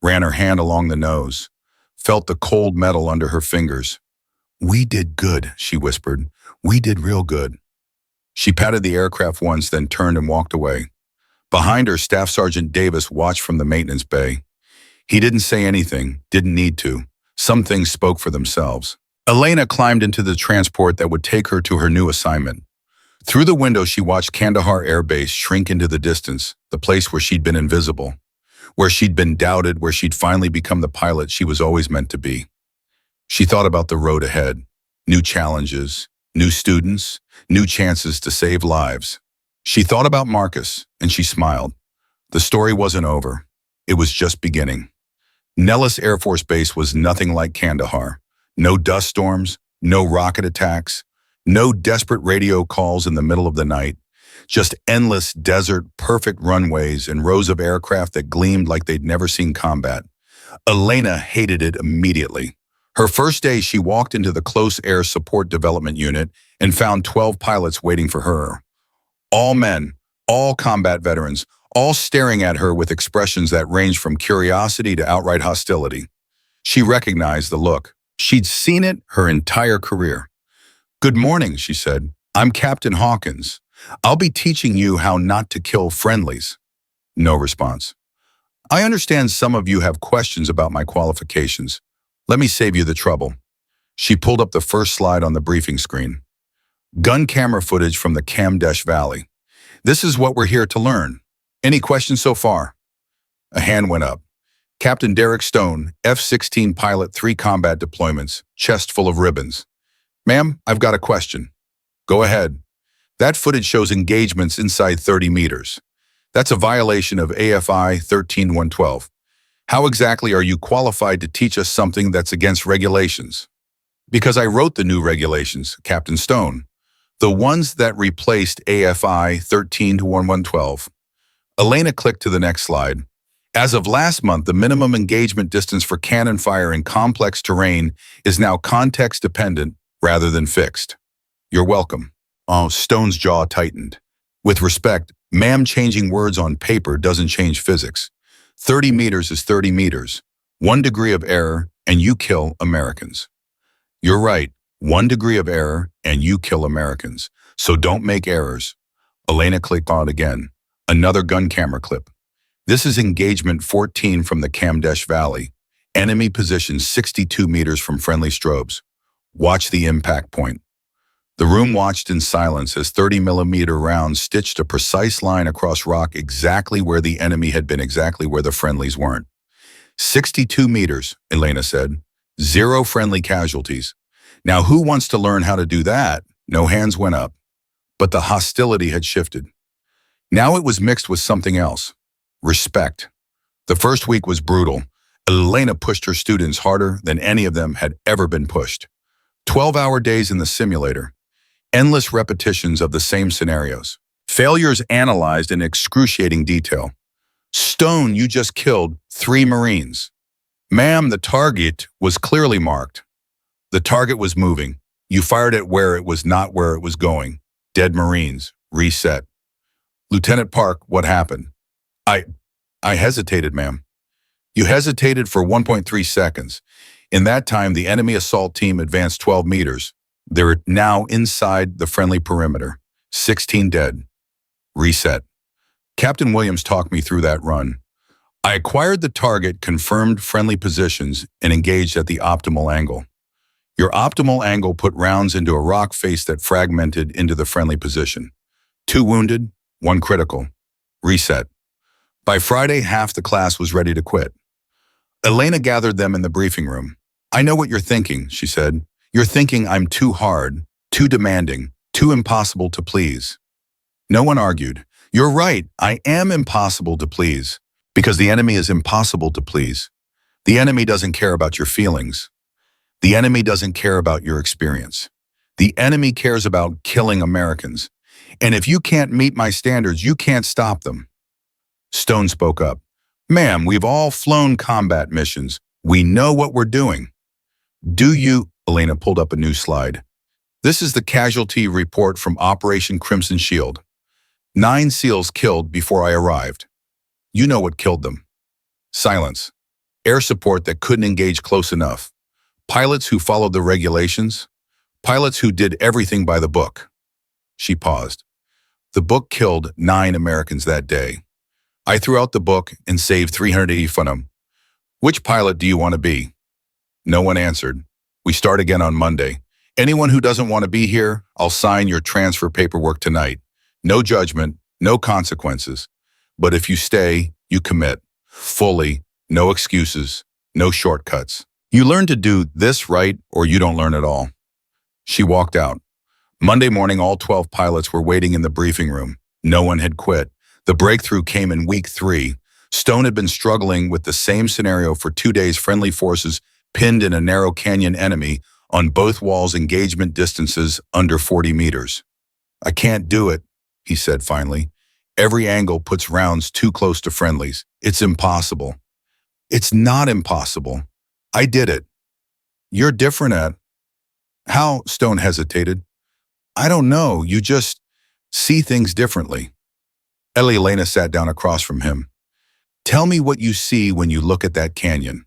ran her hand along the nose, felt the cold metal under her fingers. We did good, she whispered. We did real good. She patted the aircraft once, then turned and walked away. Behind her, Staff Sergeant Davis watched from the maintenance bay. He didn't say anything, didn't need to. Some things spoke for themselves. Elena climbed into the transport that would take her to her new assignment. Through the window, she watched Kandahar Air Base shrink into the distance, the place where she'd been invisible, where she'd been doubted, where she'd finally become the pilot she was always meant to be. She thought about the road ahead, new challenges, new students, new chances to save lives. She thought about Marcus, and she smiled. The story wasn't over. It was just beginning. Nellis Air Force Base was nothing like Kandahar. No dust storms, no rocket attacks, no desperate radio calls in the middle of the night. Just endless desert, perfect runways and rows of aircraft that gleamed like they'd never seen combat. Elena hated it immediately. Her first day, she walked into the Close Air Support Development Unit and found 12 pilots waiting for her. All men, all combat veterans, all staring at her with expressions that ranged from curiosity to outright hostility. She recognized the look. She'd seen it her entire career. Good morning, she said. I'm Captain Hawkins. I'll be teaching you how not to kill friendlies. No response. I understand some of you have questions about my qualifications. Let me save you the trouble. She pulled up the first slide on the briefing screen. Gun camera footage from the Kamdesh Valley. This is what we're here to learn. Any questions so far? A hand went up. Captain Derek Stone, F-16 pilot, 3 combat deployments, chest full of ribbons. Ma'am, I've got a question. Go ahead. That footage shows engagements inside 30 meters. That's a violation of AFI 13112. How exactly are you qualified to teach us something that's against regulations? Because I wrote the new regulations, Captain Stone. The ones that replaced AFI 13112. Elena clicked to the next slide. As of last month, the minimum engagement distance for cannon fire in complex terrain is now context-dependent rather than fixed. You're welcome. Oh, Stone's jaw tightened. With respect, ma'am, changing words on paper doesn't change physics. 30 meters is 30 meters. 1 degree of error, and you kill Americans. You're right. 1 degree of error, and you kill Americans. So don't make errors. Elena clicked on again. Another gun camera clip. This is engagement 14 from the Kamdesh Valley. Enemy position 62 meters from friendly strobes. Watch the impact point. The room watched in silence as 30-millimeter rounds stitched a precise line across rock exactly where the enemy had been, exactly where the friendlies weren't. 62 meters, Elena said. 0 friendly casualties. Now who wants to learn how to do that? No hands went up. But the hostility had shifted. Now it was mixed with something else. Respect. The first week was brutal. Elena pushed her students harder than any of them had ever been pushed. 12-hour days in the simulator. Endless repetitions of the same scenarios. Failures analyzed in excruciating detail. Stone, you just killed 3 Marines. Ma'am, the target was clearly marked. The target was moving. You fired it where it was not where it was going. Dead Marines. Reset. Lieutenant Park, what happened? I hesitated, ma'am. You hesitated for 1.3 seconds. In that time, the enemy assault team advanced 12 meters. They're now inside the friendly perimeter. 16 dead. Reset. Captain Williams talked me through that run. I acquired the target, confirmed friendly positions, and engaged at the optimal angle. Your optimal angle put rounds into a rock face that fragmented into the friendly position. 2 wounded, 1 critical. Reset. By Friday, half the class was ready to quit. Elena gathered them in the briefing room. I know what you're thinking, she said. You're thinking I'm too hard, too demanding, too impossible to please. No one argued. You're right, I am impossible to please. Because the enemy is impossible to please. The enemy doesn't care about your feelings. The enemy doesn't care about your experience. The enemy cares about killing Americans. And if you can't meet my standards, you can't stop them. Stone spoke up. Ma'am, we've all flown combat missions. We know what we're doing. Do you? Elena pulled up a new slide. This is the casualty report from Operation Crimson Shield. 9 SEALs killed before I arrived. You know what killed them. Silence. Air support that couldn't engage close enough. Pilots who followed the regulations. Pilots who did everything by the book. She paused. The book killed 9 Americans that day. I threw out the book and saved 380 from them. Which pilot do you want to be? No one answered. We start again on Monday. Anyone who doesn't want to be here, I'll sign your transfer paperwork tonight. No judgment, no consequences. But if you stay, you commit. Fully, no excuses, no shortcuts. You learn to do this right or you don't learn at all. She walked out. Monday morning, all 12 pilots were waiting in the briefing room. No one had quit. The breakthrough came in week 3. Stone had been struggling with the same scenario for 2 days. Friendly forces pinned in a narrow canyon, enemy on both walls, engagement distances under 40 meters. I can't do it, he said finally. Every angle puts rounds too close to friendlies. It's impossible. It's not impossible. I did it. You're different at... How? Stone hesitated. I don't know. You just see things differently. Elena sat down across from him. Tell me what you see when you look at that canyon.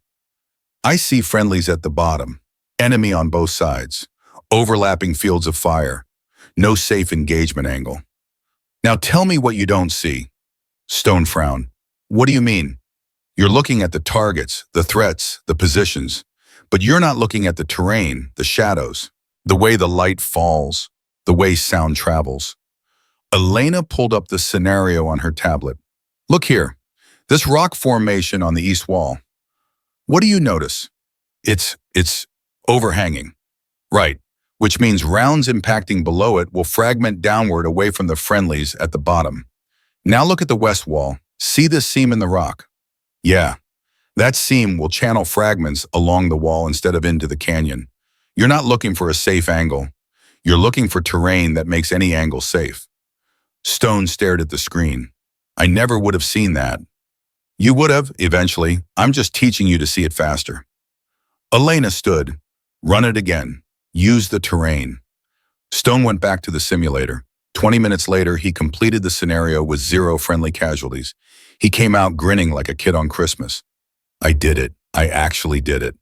I see friendlies at the bottom, enemy on both sides, overlapping fields of fire, no safe engagement angle. Now tell me what you don't see. Stone frowned. What do you mean? You're looking at the targets, the threats, the positions, but you're not looking at the terrain, the shadows, the way the light falls, the way sound travels. Elena pulled up the scenario on her tablet. Look here, this rock formation on the east wall. What do you notice? It's overhanging. Right, which means rounds impacting below it will fragment downward away from the friendlies at the bottom. Now look at the west wall. See this seam in the rock? Yeah, that seam will channel fragments along the wall instead of into the canyon. You're not looking for a safe angle. You're looking for terrain that makes any angle safe. Stone stared at the screen. I never would have seen that. You would have, eventually. I'm just teaching you to see it faster. Elena stood. Run it again. Use the terrain. Stone went back to the simulator. 20 minutes later, he completed the scenario with 0 friendly casualties. He came out grinning like a kid on Christmas. I did it. I actually did it.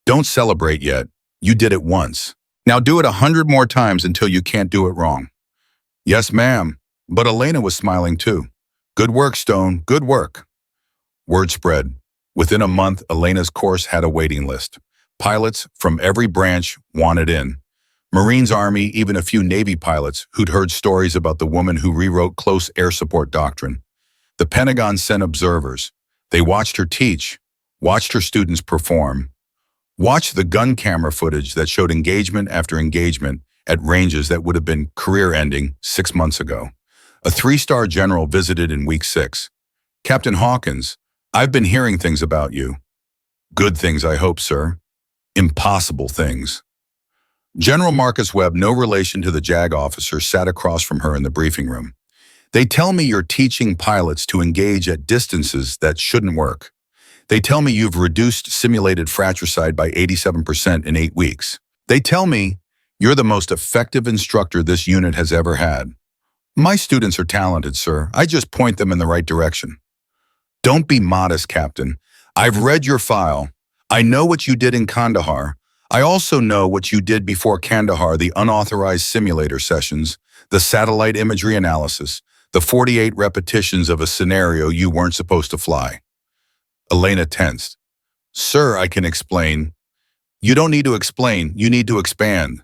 Don't celebrate yet. You did it once. Now do it 100 more times until you can't do it wrong. Yes, ma'am. But Elena was smiling too. Good work, Stone. Good work. Word spread. Within a month, Elena's course had a waiting list. Pilots from every branch wanted in. Marines, Army, even a few Navy pilots who'd heard stories about the woman who rewrote close air support doctrine. The Pentagon sent observers. They watched her teach, watched her students perform, watched the gun camera footage that showed engagement after engagement at ranges that would have been career-ending 6 months ago. A 3-star general visited in week 6. Captain Hawkins, I've been hearing things about you. Good things, I hope, sir. Impossible things. General Marcus Webb, no relation to the JAG officer, sat across from her in the briefing room. They tell me you're teaching pilots to engage at distances that shouldn't work. They tell me you've reduced simulated fratricide by 87% in 8 weeks. They tell me you're the most effective instructor this unit has ever had. My students are talented, sir. I just point them in the right direction. Don't be modest, Captain. I've read your file. I know what you did in Kandahar. I also know what you did before Kandahar, the unauthorized simulator sessions, the satellite imagery analysis, the 48 repetitions of a scenario you weren't supposed to fly. Elena tensed. Sir, I can explain. You don't need to explain, you need to expand.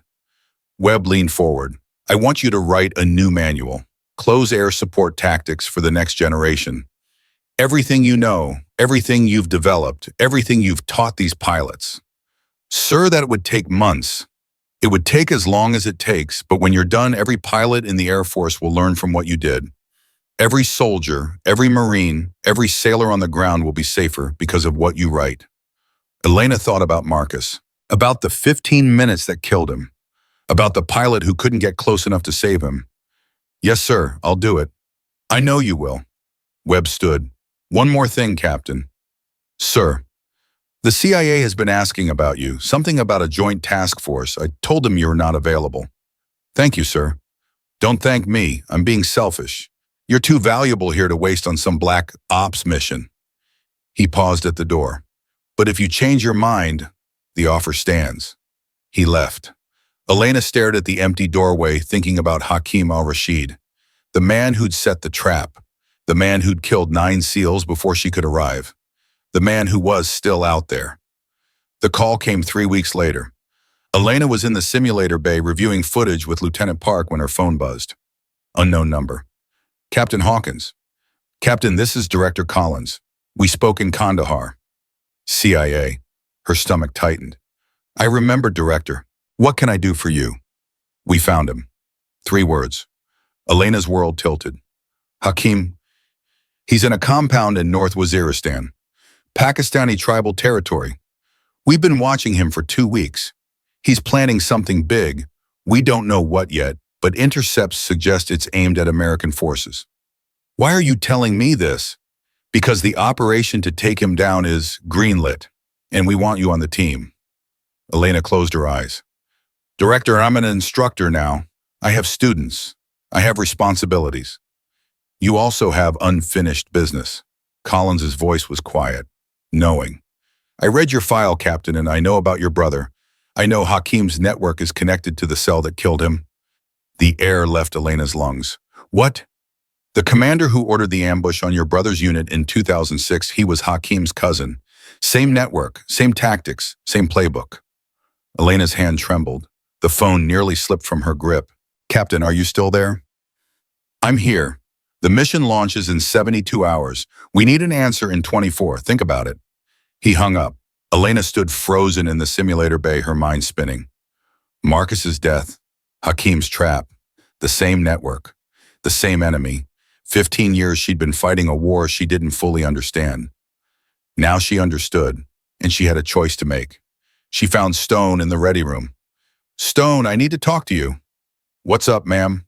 Webb leaned forward. I want you to write a new manual. Close air support tactics for the next generation. Everything you know, everything you've developed, everything you've taught these pilots. Sir, that would take months. It would take as long as it takes, but when you're done, every pilot in the Air Force will learn from what you did. Every soldier, every Marine, every sailor on the ground will be safer because of what you write. Elena thought about Marcus, about the 15 minutes that killed him, about the pilot who couldn't get close enough to save him. Yes, sir, I'll do it. I know you will. Webb stood. One more thing, Captain. Sir, the CIA has been asking about you, something about a joint task force. I told them you were not available. Thank you, sir. Don't thank me. I'm being selfish. You're too valuable here to waste on some black ops mission. He paused at the door. But if you change your mind, the offer stands. He left. Elena stared at the empty doorway, thinking about Hakim al-Rashid, the man who'd set the trap, the man who'd killed 9 SEALs before she could arrive, the man who was still out there. The call came 3 weeks later. Elena was in the simulator bay reviewing footage with Lieutenant Park when her phone buzzed. Unknown number. Captain Hawkins. Captain, this is Director Collins. We spoke in Kandahar. CIA. Her stomach tightened. I remember, Director. What can I do for you? We found him. 3 words. Elena's world tilted. Hakim. He's in a compound in North Waziristan, Pakistani tribal territory. We've been watching him for 2 weeks. He's planning something big. We don't know what yet, but intercepts suggest it's aimed at American forces. Why are you telling me this? Because the operation to take him down is greenlit, and we want you on the team. Elena closed her eyes. Director, I'm an instructor now. I have students. I have responsibilities. You also have unfinished business. Collins's voice was quiet, knowing. I read your file, Captain, and I know about your brother. I know Hakim's network is connected to the cell that killed him. The air left Elena's lungs. What? The commander who ordered the ambush on your brother's unit in 2006, he was Hakim's cousin. Same network, same tactics, same playbook. Elena's hand trembled. The phone nearly slipped from her grip. Captain, are you still there? I'm here. The mission launches in 72 hours. We need an answer in 24. Think about it. He hung up. Elena stood frozen in the simulator bay, her mind spinning. Marcus's death, Hakim's trap, the same network, the same enemy. 15 years she'd been fighting a war she didn't fully understand. Now she understood, and she had a choice to make. She found Stone in the ready room. Stone, I need to talk to you. What's up, ma'am?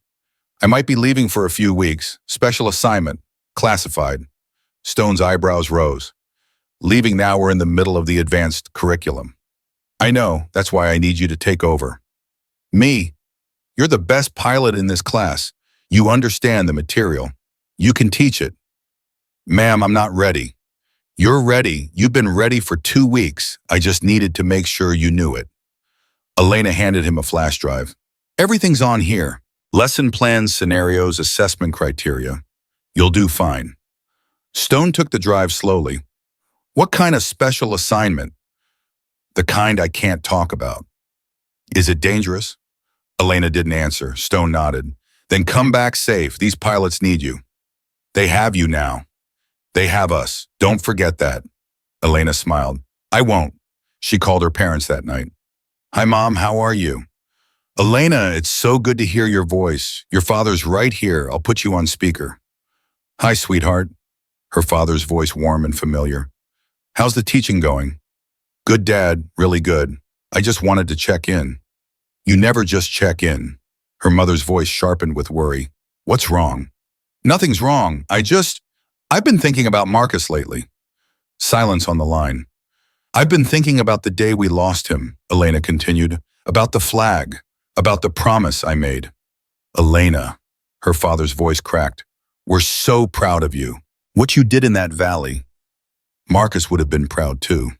I might be leaving for a few weeks. Special assignment. Classified. Stone's eyebrows rose. Leaving now, we're in the middle of the advanced curriculum. I know, that's why I need you to take over. Me? You're the best pilot in this class. You understand the material. You can teach it. Ma'am, I'm not ready. You're ready. You've been ready for 2 weeks. I just needed to make sure you knew it. Elena handed him a flash drive. Everything's on here. Lesson plans, scenarios, assessment criteria. You'll do fine. Stone took the drive slowly. What kind of special assignment? The kind I can't talk about. Is it dangerous? Elena didn't answer. Stone nodded. Then come back safe. These pilots need you. They have you now. They have us. Don't forget that. Elena smiled. I won't. She called her parents that night. Hi, Mom. How are you? Elena, it's so good to hear your voice. Your father's right here. I'll put you on speaker. Hi, sweetheart. Her father's voice warm and familiar. How's the teaching going? Good, Dad. Really good. I just wanted to check in. You never just check in. Her mother's voice sharpened with worry. What's wrong? Nothing's wrong. I've been thinking about Marcus lately. Silence on the line. I've been thinking about the day we lost him, Elena continued, about the flag, about the promise I made. Elena, her father's voice cracked. We're so proud of you. What you did in that valley. Marcus would have been proud too.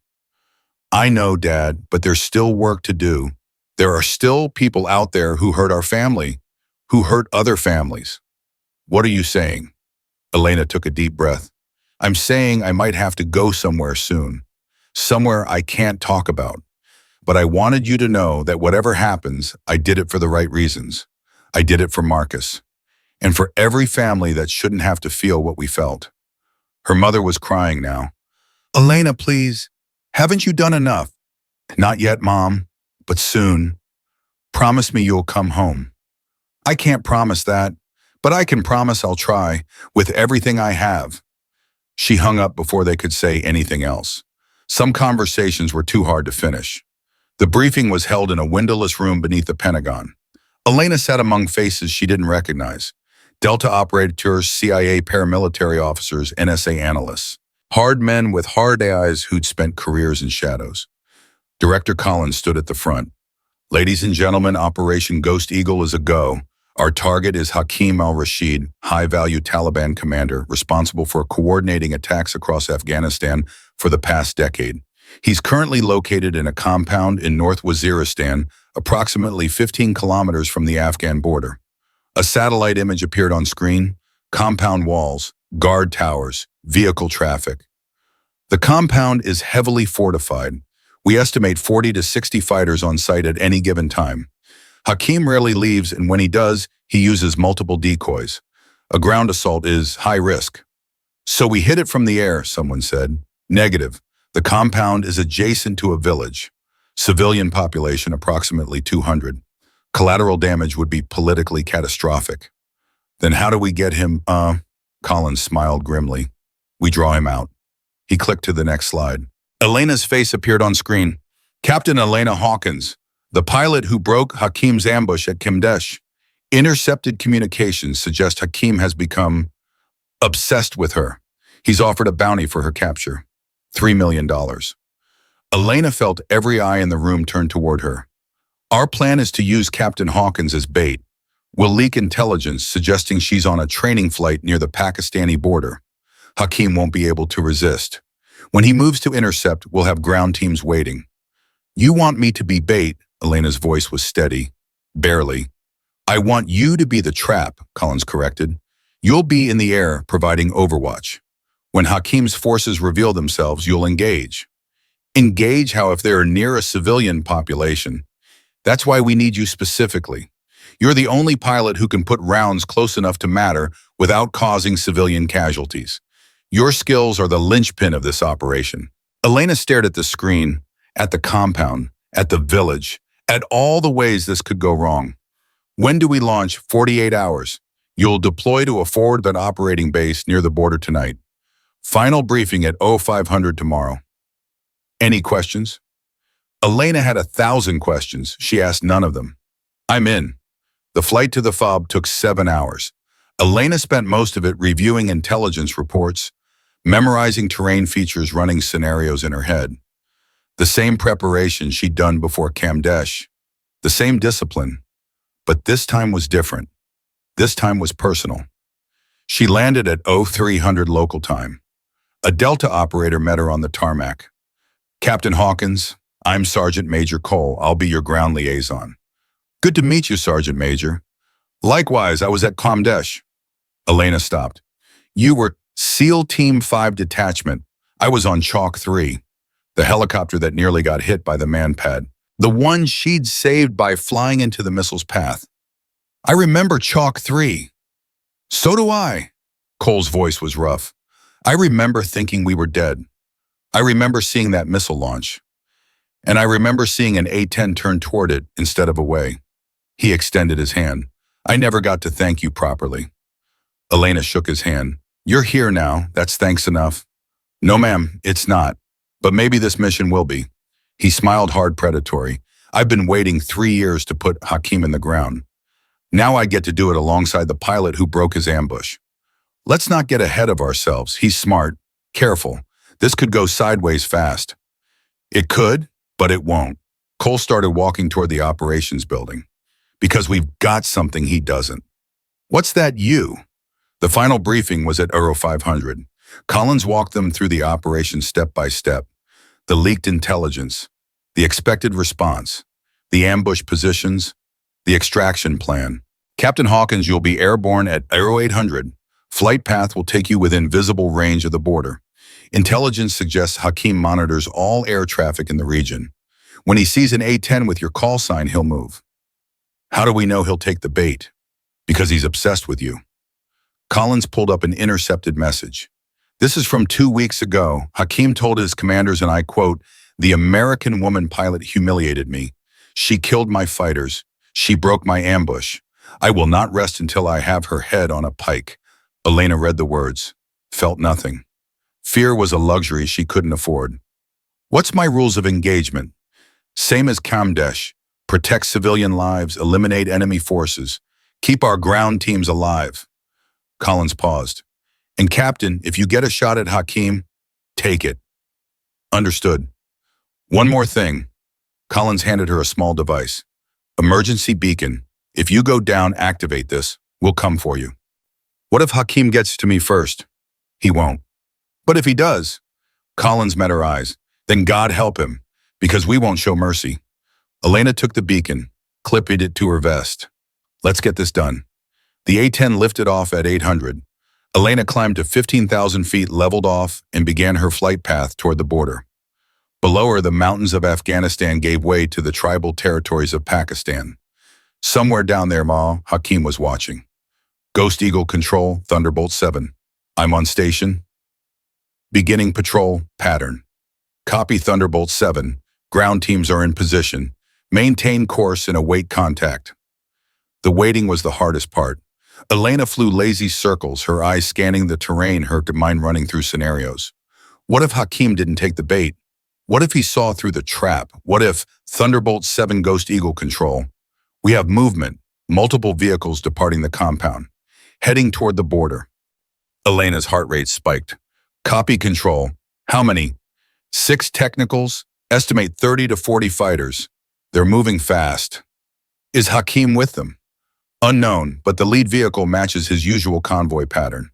I know, Dad, but there's still work to do. There are still people out there who hurt our family, who hurt other families. What are you saying? Elena took a deep breath. I'm saying I might have to go somewhere soon. Somewhere I can't talk about. But I wanted you to know that whatever happens, I did it for the right reasons. I did it for Marcus. And for every family that shouldn't have to feel what we felt. Her mother was crying now. Elena, please. Haven't you done enough? Not yet, Mom, but soon. Promise me you'll come home. I can't promise that, but I can promise I'll try with everything I have. She hung up before they could say anything else. Some conversations were too hard to finish. The briefing was held in a windowless room beneath the Pentagon. Elena sat among faces she didn't recognize. Delta operators, CIA paramilitary officers, NSA analysts. Hard men with hard eyes who'd spent careers in shadows. Director Collins stood at the front. Ladies and gentlemen, Operation Ghost Eagle is a go. Our target is Hakim al-Rashid, high-value Taliban commander responsible for coordinating attacks across Afghanistan for the past decade. He's currently located in a compound in North Waziristan, approximately 15 kilometers from the Afghan border. A satellite image appeared on screen, compound walls, guard towers, vehicle traffic. The compound is heavily fortified. We estimate 40 to 60 fighters on site at any given time. Hakim rarely leaves, and when he does, he uses multiple decoys. A ground assault is high risk. So we hit it from the air, someone said. Negative. The compound is adjacent to a village. Civilian population approximately 200. Collateral damage would be politically catastrophic. Then how do we get him, Collins smiled grimly. We draw him out. He clicked to the next slide. Elena's face appeared on screen. Captain Elena Hawkins, the pilot who broke Hakim's ambush at Kamdesh. Intercepted communications suggest Hakim has become obsessed with her. He's offered a bounty for her capture. $3 million. Elena felt every eye in the room turn toward her. Our plan is to use Captain Hawkins as bait. We'll leak intelligence suggesting she's on a training flight near the Pakistani border. Hakim won't be able to resist. When he moves to intercept, we'll have ground teams waiting. You want me to be bait, Elena's voice was steady. Barely. I want you to be the trap, Collins corrected. You'll be in the air providing overwatch. When Hakim's forces reveal themselves, you'll engage. Engage how if they're near a civilian population. That's why we need you specifically. You're the only pilot who can put rounds close enough to matter without causing civilian casualties. Your skills are the linchpin of this operation. Elena stared at the screen, at the compound, at the village, at all the ways this could go wrong. When do we launch? 48 hours. You'll deploy to a forward operating base near the border tonight. Final briefing at 0500 tomorrow. Any questions? Elena had 1,000 questions. She asked none of them. I'm in. The flight to the FOB took 7 hours. Elena spent most of it reviewing intelligence reports, memorizing terrain features, running scenarios in her head. The same preparation she'd done before Kamdesh. The same discipline. But this time was different. This time was personal. She landed at 0300 local time. A Delta operator met her on the tarmac. Captain Hawkins, I'm Sergeant Major Cole. I'll be your ground liaison. Good to meet you, Sergeant Major. Likewise, I was at Kamdesh. Elena stopped. You were SEAL Team 5 Detachment. I was on Chalk 3, the helicopter that nearly got hit by the man-pad. The one she'd saved by flying into the missile's path. I remember Chalk 3. So do I. Cole's voice was rough. I remember thinking we were dead. I remember seeing that missile launch. And I remember seeing an A-10 turn toward it instead of away. He extended his hand. I never got to thank you properly. Elena shook his hand. You're here now. That's thanks enough. No, ma'am, it's not. But maybe this mission will be. He smiled hard predatory. I've been waiting 3 years to put Hakim in the ground. Now I get to do it alongside the pilot who broke his ambush. Let's not get ahead of ourselves. He's smart. Careful. This could go sideways fast. It could, but it won't. Cole started walking toward the operations building. Because we've got something he doesn't. What's that you? The final briefing was at Euro 500. Collins walked them through the operation step by step. The leaked intelligence, the expected response, the ambush positions, the extraction plan. Captain Hawkins, you'll be airborne at Aero 800. Flight path will take you within visible range of the border. Intelligence suggests Hakim monitors all air traffic in the region. When he sees an A-10 with your call sign, he'll move. How do we know he'll take the bait? Because he's obsessed with you. Collins pulled up an intercepted message. This is from 2 weeks ago. Hakim told his commanders, and I quote, "The American woman pilot humiliated me. She killed my fighters. She broke my ambush. I will not rest until I have her head on a pike." Elena read the words, felt nothing. Fear was a luxury she couldn't afford. What's my rules of engagement? Same as Kamdesh. Protect civilian lives, eliminate enemy forces, keep our ground teams alive. Collins paused. And Captain, if you get a shot at Hakim, take it. Understood. One more thing. Collins handed her a small device. Emergency beacon. If you go down, activate this. We'll come for you. What if Hakim gets to me first? He won't. But if he does, Collins met her eyes. Then God help him, because we won't show mercy. Elena took the beacon, clipped it to her vest. Let's get this done. The A-10 lifted off at 800. Elena climbed to 15,000 feet, leveled off, and began her flight path toward the border. Below her, the mountains of Afghanistan gave way to the tribal territories of Pakistan. Somewhere down there, Hakim was watching. Ghost Eagle Control, Thunderbolt 7. I'm on station. Beginning patrol, pattern. Copy Thunderbolt 7. Ground teams are in position. Maintain course and await contact. The waiting was the hardest part. Elena flew lazy circles, her eyes scanning the terrain, her mind running through scenarios. What if Hakim didn't take the bait? What if he saw through the trap? What if Thunderbolt 7 Ghost Eagle Control? We have movement, multiple vehicles departing the compound, heading toward the border. Elena's heart rate spiked. Copy Control. How many? 6 technicals. Estimate 30 to 40 fighters. They're moving fast. Is Hakim with them? Unknown, but the lead vehicle matches his usual convoy pattern.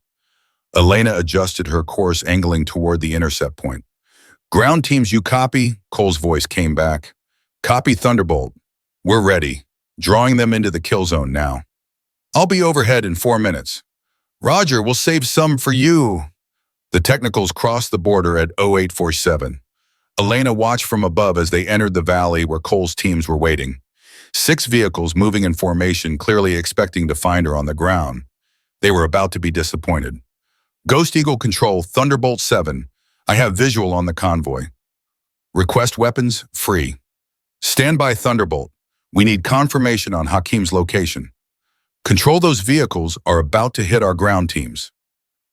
Elena adjusted her course, angling toward the intercept point. Ground teams, you copy? Cole's voice came back. Copy Thunderbolt. We're ready. Drawing them into the kill zone now. I'll be overhead in 4 minutes. Roger, we'll save some for you. The technicals crossed the border at 0847. Elena watched from above as they entered the valley where Cole's teams were waiting. 6 vehicles moving in formation, clearly expecting to find her on the ground. They were about to be disappointed. Ghost Eagle Control, Thunderbolt 7. I have visual on the convoy. Request weapons, free. Stand by Thunderbolt. We need confirmation on Hakim's location. Control, those vehicles are about to hit our ground teams.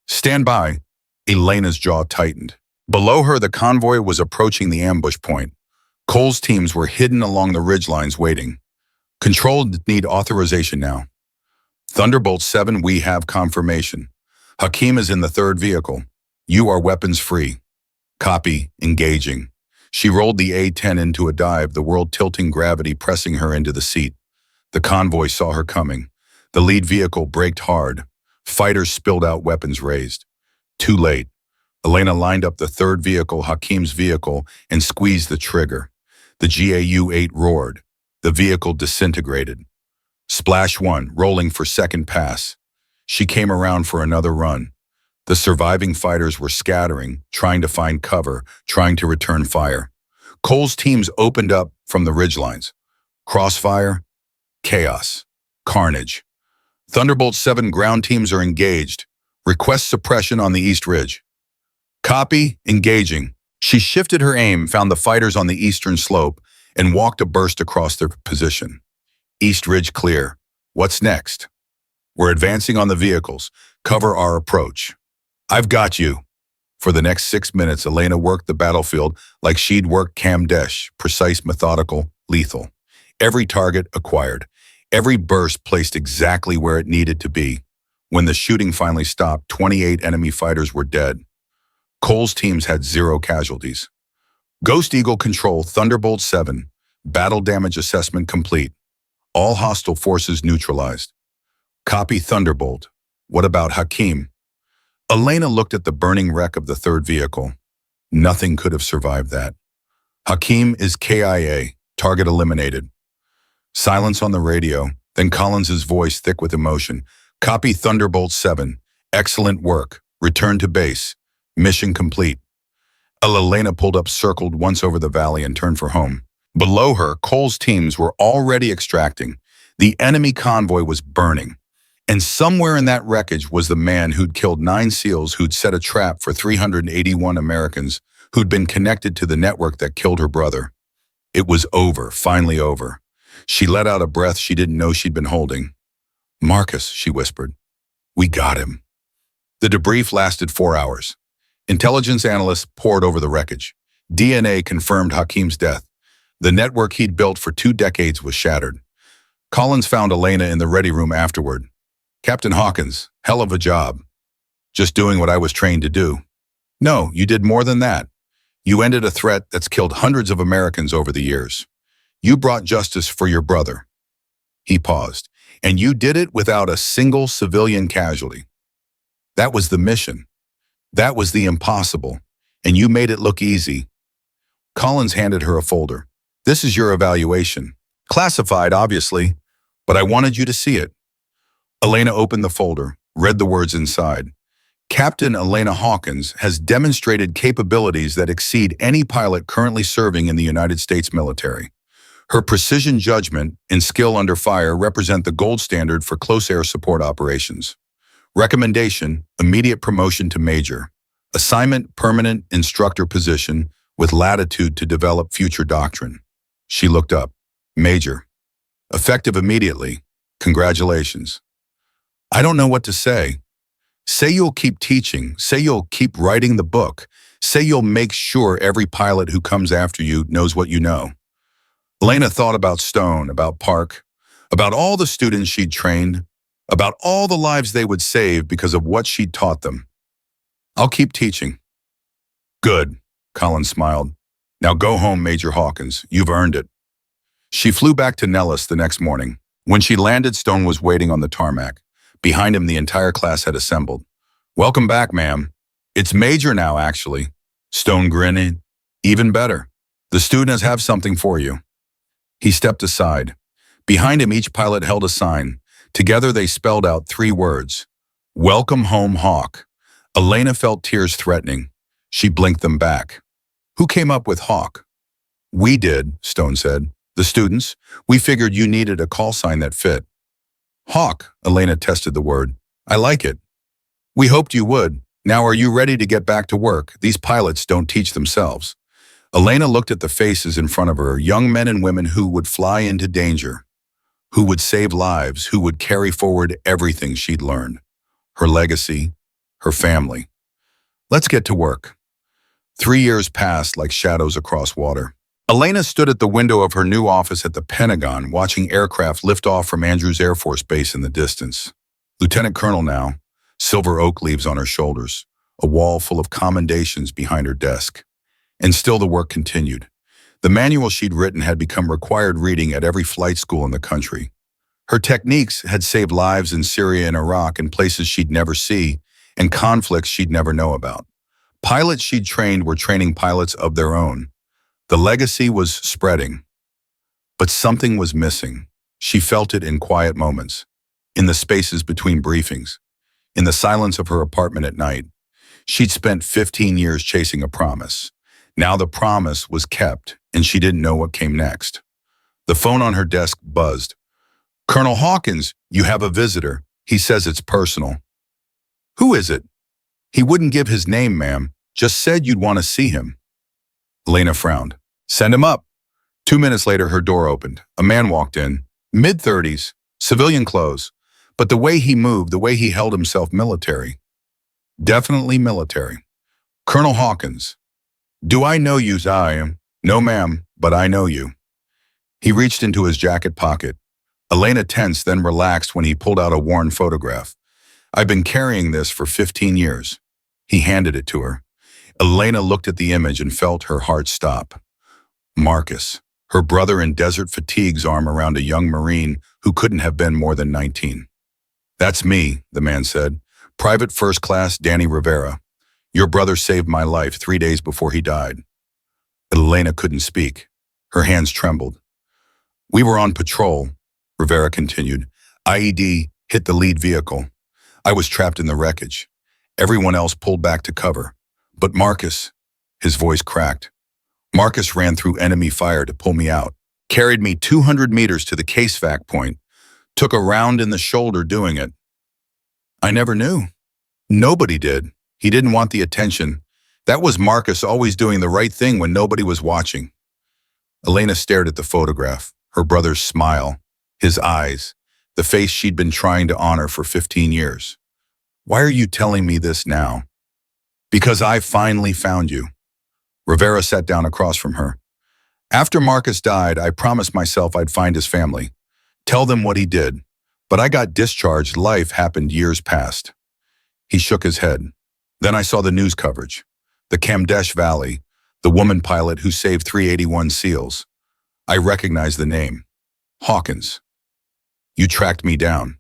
Stand by. Elena's jaw tightened. Below her, the convoy was approaching the ambush point. Cole's teams were hidden along the ridgelines waiting. Control, need authorization now. Thunderbolt 7, we have confirmation. Hakim is in the 3rd vehicle. You are weapons free. Copy, engaging. She rolled the A-10 into a dive, the world tilting, gravity pressing her into the seat. The convoy saw her coming. The lead vehicle braked hard. Fighters spilled out, weapons raised. Too late. Elena lined up the 3rd vehicle, Hakim's vehicle, and squeezed the trigger. The GAU-8 roared. The vehicle disintegrated. Splash 1, rolling for second pass. She came around for another run. The surviving fighters were scattering, trying to find cover, trying to return fire. Cole's teams opened up from the ridgelines. Crossfire, chaos, carnage. Thunderbolt 7 ground teams are engaged. Request suppression on the East Ridge. Copy, engaging. She shifted her aim, found the fighters on the eastern slope, and walked a burst across their position. East Ridge clear. What's next? We're advancing on the vehicles. Cover our approach. I've got you. For the next 6 minutes, Elena worked the battlefield like she'd worked Kamdesh, precise, methodical, lethal. Every target acquired, every burst placed exactly where it needed to be. When the shooting finally stopped, 28 enemy fighters were dead. Cole's teams had 0 casualties. Ghost Eagle Control, Thunderbolt 7, battle damage assessment complete. All hostile forces neutralized. Copy Thunderbolt. What about Hakim? Elena looked at the burning wreck of the third vehicle. Nothing could have survived that. Hakim is KIA, target eliminated. Silence on the radio, then Collins's voice thick with emotion. Copy Thunderbolt 7. Excellent work. Return to base. Mission complete. Elena pulled up, circled once over the valley, and turned for home. Below her, Cole's teams were already extracting. The enemy convoy was burning. And somewhere in that wreckage was the man who'd killed 9 SEALs, who'd set a trap for 381 Americans, who'd been connected to the network that killed her brother. It was over, finally over. She let out a breath she didn't know she'd been holding. Marcus, she whispered. We got him. The debrief lasted 4 hours. Intelligence analysts pored over the wreckage. DNA confirmed Hakim's death. The network he'd built for 2 decades was shattered. Collins found Elena in the ready room afterward. Captain Hawkins, hell of a job. Just doing what I was trained to do. No, you did more than that. You ended a threat that's killed hundreds of Americans over the years. You brought justice for your brother. He paused. And you did it without a single civilian casualty. That was the mission. That was the impossible. And you made it look easy. Collins handed her a folder. This is your evaluation. Classified, obviously, but I wanted you to see it. Elena opened the folder, read the words inside. Captain Elena Hawkins has demonstrated capabilities that exceed any pilot currently serving in the United States military. Her precision judgment and skill under fire represent the gold standard for close air support operations. Recommendation, immediate promotion to major. Assignment, permanent instructor position with latitude to develop future doctrine. She looked up. Major. Effective immediately. Congratulations. I don't know what to say. Say you'll keep teaching. Say you'll keep writing the book. Say you'll make sure every pilot who comes after you knows what you know. Elena thought about Stone, about Park, about all the students she'd trained, about all the lives they would save because of what she'd taught them. I'll keep teaching. Good, Collins smiled. Now go home, Major Hawkins. You've earned it. She flew back to Nellis the next morning. When she landed, Stone was waiting on the tarmac. Behind him, the entire class had assembled. Welcome back, ma'am. It's Major now, actually. Stone grinned. Even better. The students have something for you. He stepped aside. Behind him, each pilot held a sign. Together, they spelled out 3 words. Welcome home, Hawk. Elena felt tears threatening. She blinked them back. Who came up with Hawk? We did, Stone said. The students. We figured you needed a call sign that fit. Hawk, Elena tested the word. I like it. We hoped you would. Now are you ready to get back to work? These pilots don't teach themselves. Elena looked at the faces in front of her, young men and women who would fly into danger, who would save lives, who would carry forward everything she'd learned. Her legacy, her family. Let's get to work. 3 years passed like shadows across water. Elena stood at the window of her new office at the Pentagon, watching aircraft lift off from Andrews Air Force Base in the distance. Lieutenant Colonel now, silver oak leaves on her shoulders, a wall full of commendations behind her desk. And still the work continued. The manual she'd written had become required reading at every flight school in the country. Her techniques had saved lives in Syria and Iraq in places she'd never see, and conflicts she'd never know about. Pilots she'd trained were training pilots of their own. The legacy was spreading. But something was missing. She felt it in quiet moments, in the spaces between briefings, in the silence of her apartment at night. She'd spent 15 years chasing a promise. Now the promise was kept, and she didn't know what came next. The phone on her desk buzzed. Colonel Hawkins, you have a visitor. He says it's personal. Who is it? He wouldn't give his name, ma'am. Just said you'd want to see him. Elena frowned. Send him up. 2 minutes later, her door opened. A man walked in, mid-30s, civilian clothes. But the way he moved, the way he held himself, military. Definitely military. Colonel Hawkins, do I know you, I? No, ma'am, but I know you. He reached into his jacket pocket. Elena tensed, then relaxed when he pulled out a worn photograph. I've been carrying this for 15 years. He handed it to her. Elena looked at the image and felt her heart stop. Marcus, her brother in desert fatigue's arm around a young Marine who couldn't have been more than 19. That's me, the man said. Private First Class Danny Rivera. Your brother saved my life 3 days before he died. Elena couldn't speak. Her hands trembled. We were on patrol, Rivera continued. IED hit the lead vehicle. I was trapped in the wreckage. Everyone else pulled back to cover. But Marcus, his voice cracked. Marcus ran through enemy fire to pull me out, carried me 200 meters to the case vac point, took a round in the shoulder doing it. I never knew. Nobody did. He didn't want the attention. That was Marcus always doing the right thing when nobody was watching. Elena stared at the photograph, her brother's smile, his eyes, the face she'd been trying to honor for 15 years. Why are you telling me this now? Because I finally found you. Rivera sat down across from her. After Marcus died, I promised myself I'd find his family, tell them what he did. But I got discharged. Life happened years past. He shook his head. Then I saw the news coverage. The Kamdesh Valley, the woman pilot who saved 381 SEALs. I recognized the name. Hawkins. You tracked me down.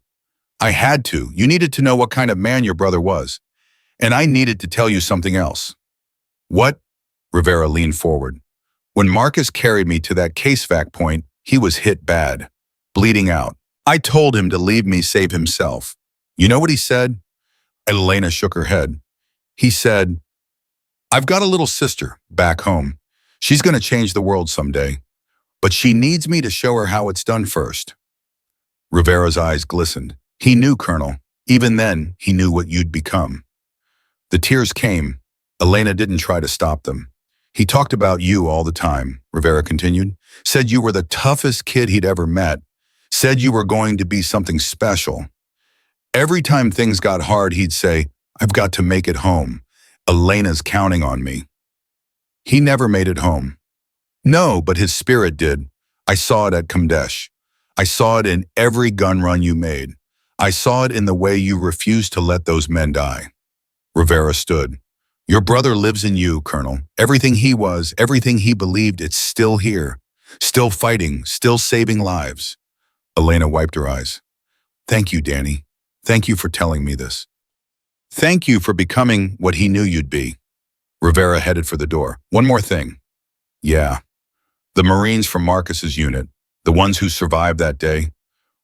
I had to. You needed to know what kind of man your brother was. And I needed to tell you something else. What? Rivera leaned forward. When Marcus carried me to that case vac point, he was hit bad, bleeding out. I told him to leave me save himself. You know what he said? Elena shook her head. He said, I've got a little sister back home. She's going to change the world someday. But she needs me to show her how it's done first. Rivera's eyes glistened. He knew, Colonel. Even then, he knew what you'd become. The tears came. Elena didn't try to stop them. He talked about you all the time, Rivera continued. Said you were the toughest kid he'd ever met. Said you were going to be something special. Every time things got hard, he'd say, I've got to make it home. Elena's counting on me. He never made it home. No, but his spirit did. I saw it at Kamdesh. I saw it in every gun run you made. I saw it in the way you refused to let those men die. Rivera stood. Your brother lives in you, Colonel. Everything he was, everything he believed, it's still here. Still fighting, still saving lives. Elena wiped her eyes. Thank you, Danny. Thank you for telling me this. Thank you for becoming what he knew you'd be. Rivera headed for the door. One more thing. Yeah. The Marines from Marcus's unit, the ones who survived that day,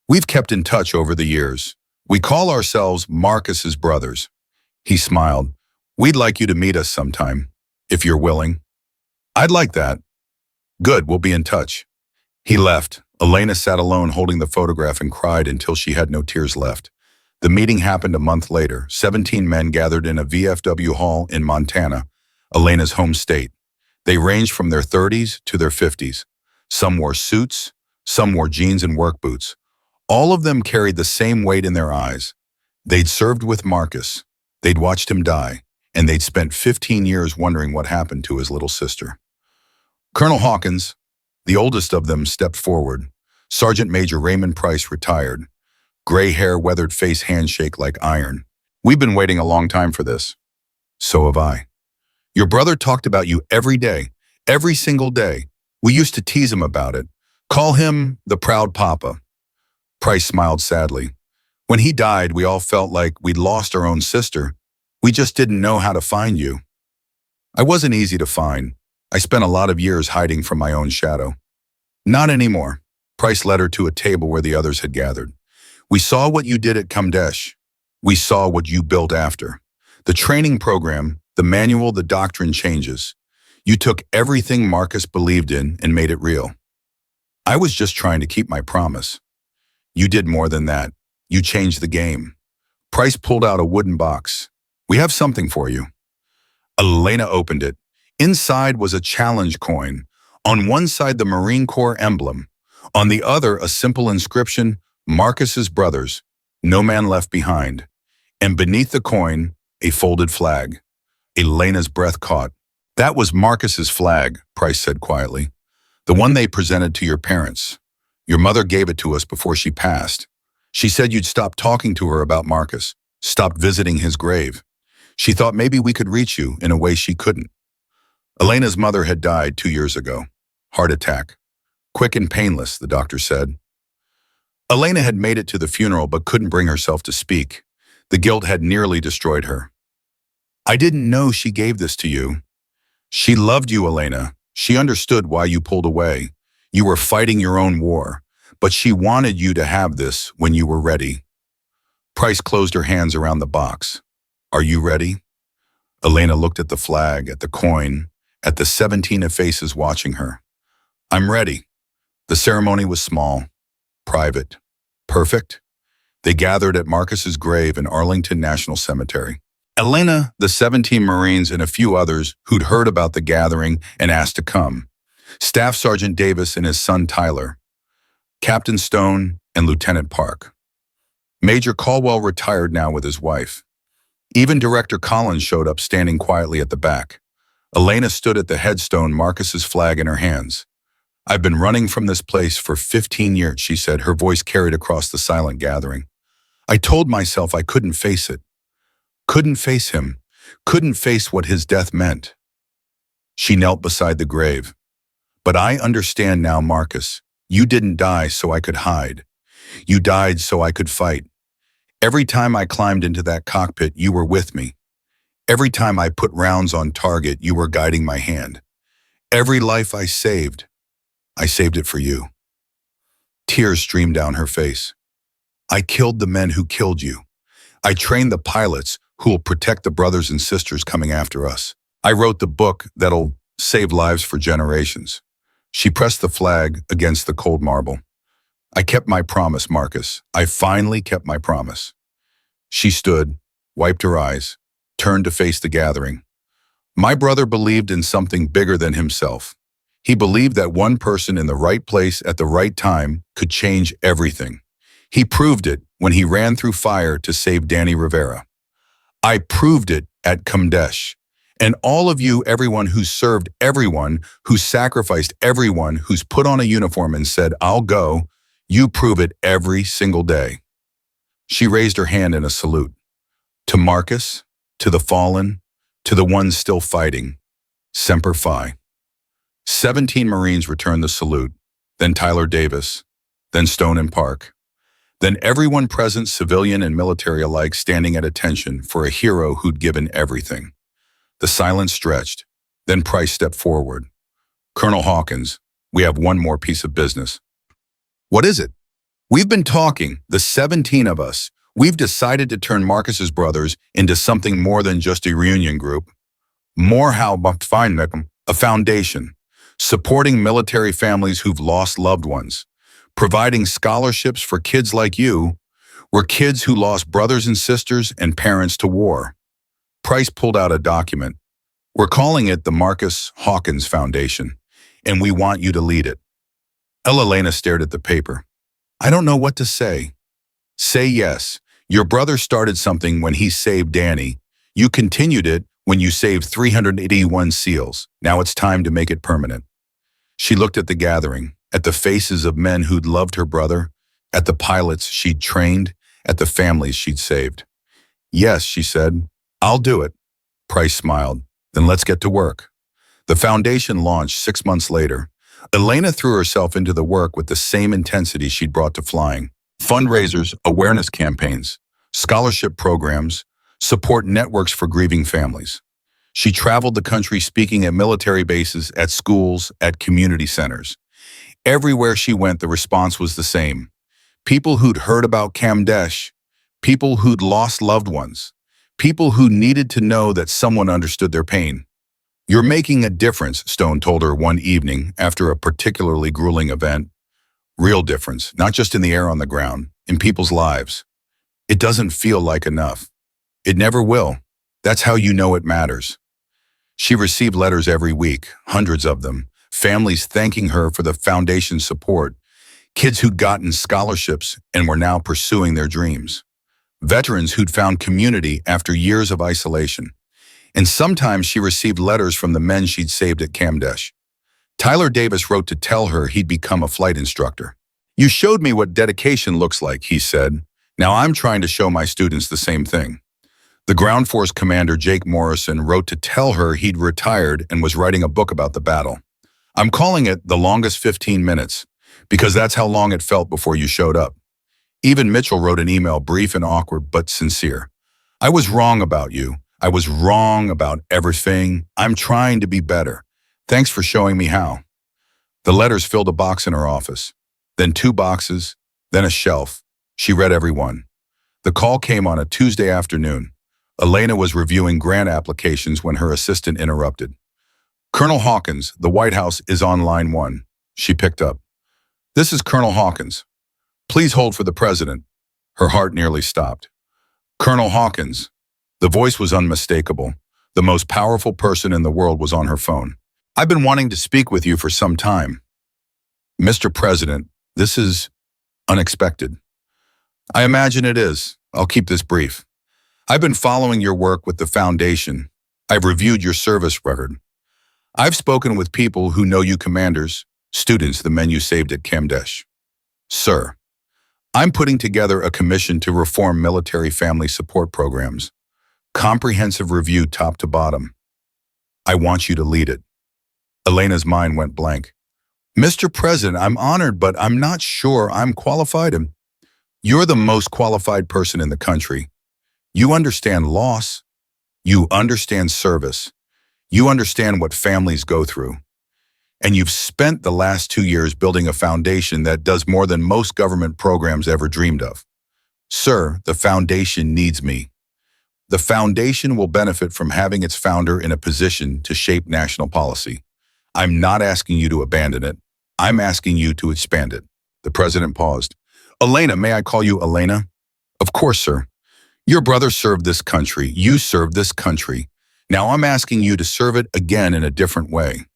we've kept in touch over the years. We call ourselves Marcus's brothers. He smiled. We'd like you to meet us sometime, if you're willing. I'd like that. Good, we'll be in touch. He left. Elena sat alone holding the photograph and cried until she had no tears left. The meeting happened a month later. 17 men gathered in a VFW hall in Montana, Elena's home state. They ranged from their 30s to their 50s. Some wore suits, some wore jeans and work boots. All of them carried the same weight in their eyes. They'd served with Marcus. They'd watched him die, and they'd spent 15 years wondering what happened to his little sister. Colonel Hawkins, the oldest of them, stepped forward. Sergeant Major Raymond Price retired. Gray hair, weathered face, handshake like iron. We've been waiting a long time for this. So have I. Your brother talked about you every day, every single day. We used to tease him about it. Call him the proud papa. Price smiled sadly. When he died, we all felt like we'd lost our own sister. We just didn't know how to find you. I wasn't easy to find. I spent a lot of years hiding from my own shadow. Not anymore. Price led her to a table where the others had gathered. We saw what you did at Kamdesh. We saw what you built after. The training program, the manual, the doctrine changes. You took everything Marcus believed in and made it real. I was just trying to keep my promise. You did more than that. You changed the game. Price pulled out a wooden box. We have something for you. Elena opened it. Inside was a challenge coin. On one side, the Marine Corps emblem. On the other, a simple inscription, Marcus's brothers, no man left behind. And beneath the coin, a folded flag. Elena's breath caught. That was Marcus's flag, Price said quietly. The one they presented to your parents. Your mother gave it to us before she passed. She said you'd stop talking to her about Marcus, stop visiting his grave. She thought maybe we could reach you in a way she couldn't. Elena's mother had died 2 years ago. Heart attack. Quick and painless, the doctor said. Elena had made it to the funeral but couldn't bring herself to speak. The guilt had nearly destroyed her. I didn't know she gave this to you. She loved you, Elena. She understood why you pulled away. You were fighting your own war, but she wanted you to have this when you were ready. Price closed her hands around the box. Are you ready? Elena looked at the flag, at the coin, at the 17 of faces watching her. I'm ready. The ceremony was small, private, perfect. They gathered at Marcus's grave in Arlington National Cemetery. Elena, the 17 Marines, and a few others who'd heard about the gathering and asked to come. Staff Sergeant Davis and his son Tyler. Captain Stone and Lieutenant Park. Major Caldwell retired now with his wife. Even Director Collins showed up standing quietly at the back. Elena stood at the headstone, Marcus's flag in her hands. I've been running from this place for 15 years, she said, her voice carried across the silent gathering. I told myself I couldn't face it. Couldn't face him. Couldn't face what his death meant. She knelt beside the grave. But I understand now, Marcus. You didn't die so I could hide. You died so I could fight. Every time I climbed into that cockpit, you were with me. Every time I put rounds on target, you were guiding my hand. Every life I saved it for you. Tears streamed down her face. I killed the men who killed you. I trained the pilots who will protect the brothers and sisters coming after us. I wrote the book that'll save lives for generations. She pressed the flag against the cold marble. I kept my promise, Marcus. I finally kept my promise. She stood, wiped her eyes, turned to face the gathering. My brother believed in something bigger than himself. He believed that one person in the right place at the right time could change everything. He proved it when he ran through fire to save Danny Rivera. I proved it at Kamdesh. And all of you, everyone who's served everyone, who's sacrificed everyone, who's put on a uniform and said, I'll go, you prove it every single day. She raised her hand in a salute. To Marcus, to the fallen, to the ones still fighting, Semper Fi. 17 Marines returned the salute, then Tyler Davis, then Stone and Park. Then everyone present, civilian and military alike, standing at attention for a hero who'd given everything. The silence stretched. Then Price stepped forward. Colonel Hawkins, we have one more piece of business. What is it? We've been talking, the 17 of us. We've decided to turn Marcus's brothers into something more than just a reunion group. More how about find a foundation, supporting military families who've lost loved ones, providing scholarships for kids like you. We're kids who lost brothers and sisters and parents to war. Price pulled out a document. We're calling it the Marcus Hawkins Foundation, and we want you to lead it. Elena stared at the paper. I don't know what to say. Say yes. Your brother started something when he saved Danny. You continued it when you saved 381 SEALs. Now it's time to make it permanent. She looked at the gathering, at the faces of men who'd loved her brother, at the pilots she'd trained, at the families she'd saved. Yes, she said, I'll do it. Price smiled. Then let's get to work. The foundation launched 6 months later. Elena threw herself into the work with the same intensity she'd brought to flying. Fundraisers, awareness campaigns, scholarship programs, support networks for grieving families. She traveled the country speaking at military bases, at schools, at community centers. Everywhere she went, the response was the same. People who'd heard about Kamdesh, people who'd lost loved ones, people who needed to know that someone understood their pain. You're making a difference, Stone told her one evening after a particularly grueling event. Real difference, not just in the air on the ground, in people's lives. It doesn't feel like enough. It never will. That's how you know it matters. She received letters every week, hundreds of them, families thanking her for the foundation's support, kids who'd gotten scholarships and were now pursuing their dreams, veterans who'd found community after years of isolation. And sometimes she received letters from the men she'd saved at Kamdesh. Tyler Davis wrote to tell her he'd become a flight instructor. "You showed me what dedication looks like," he said. "Now I'm trying to show my students the same thing." The ground force commander, Jake Morrison, wrote to tell her he'd retired and was writing a book about the battle. "I'm calling it The Longest 15 Minutes, because that's how long it felt before you showed up." Even Mitchell wrote an email, brief and awkward, but sincere. "I was wrong about you. I was wrong about everything. I'm trying to be better. Thanks for showing me how." The letters filled a box in her office, then 2 boxes, then a shelf. She read every one. The call came on a Tuesday afternoon. Elena was reviewing grant applications when her assistant interrupted. "Colonel Hawkins, the White House is on line 1. She picked up. "This is Colonel Hawkins. Please hold for the president." Her heart nearly stopped. "Colonel Hawkins." The voice was unmistakable. The most powerful person in the world was on her phone. "I've been wanting to speak with you for some time." "Mr. President, this is unexpected." "I imagine it is. I'll keep this brief. I've been following your work with the foundation. I've reviewed your service record. I've spoken with people who know you commanders, students, the men you saved at Kamdesh. Sir, I'm putting together a commission to reform military family support programs. Comprehensive review top to bottom. I want you to lead it." Elena's mind went blank. "Mr. President, I'm honored, but I'm not sure I'm qualified." "You're the most qualified person in the country. You understand loss. You understand service. You understand what families go through. And you've spent the last 2 years building a foundation that does more than most government programs ever dreamed of. Sir, the foundation needs me. The foundation will benefit from having its founder in a position to shape national policy. I'm not asking you to abandon it. I'm asking you to expand it." The president paused. "Elena, may I call you Elena?" "Of course, sir. Your brother served this country. You served this country. Now I'm asking you to serve it again in a different way.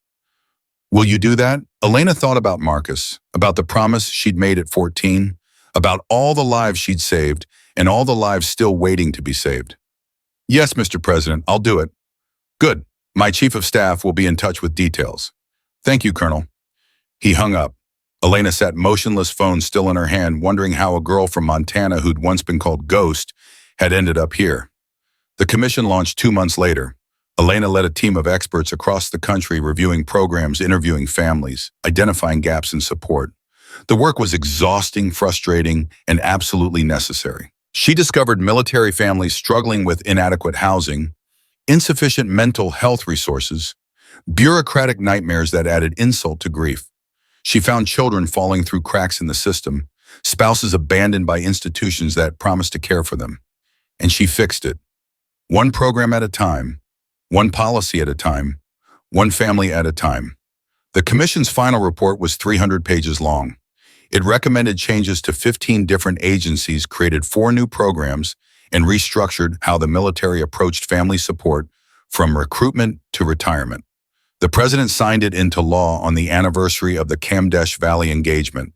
Will you do that?" Elena thought about Marcus, about the promise she'd made at 14, about all the lives she'd saved and all the lives still waiting to be saved. "Yes, Mr. President, I'll do it." "Good. My chief of staff will be in touch with details." "Thank you, Colonel." He hung up. Elena sat motionless, phone still in her hand, wondering how a girl from Montana who'd once been called Ghost had ended up here. The commission launched 2 months later. Elena led a team of experts across the country reviewing programs, interviewing families, identifying gaps in support. The work was exhausting, frustrating, and absolutely necessary. She discovered military families struggling with inadequate housing, insufficient mental health resources, bureaucratic nightmares that added insult to grief. She found children falling through cracks in the system, spouses abandoned by institutions that promised to care for them. And she fixed it. One program at a time, one policy at a time, one family at a time. The commission's final report was 300 pages long. It recommended changes to 15 different agencies, created 4 new programs, and restructured how the military approached family support from recruitment to retirement. The president signed it into law on the anniversary of the Kamdesh Valley engagement.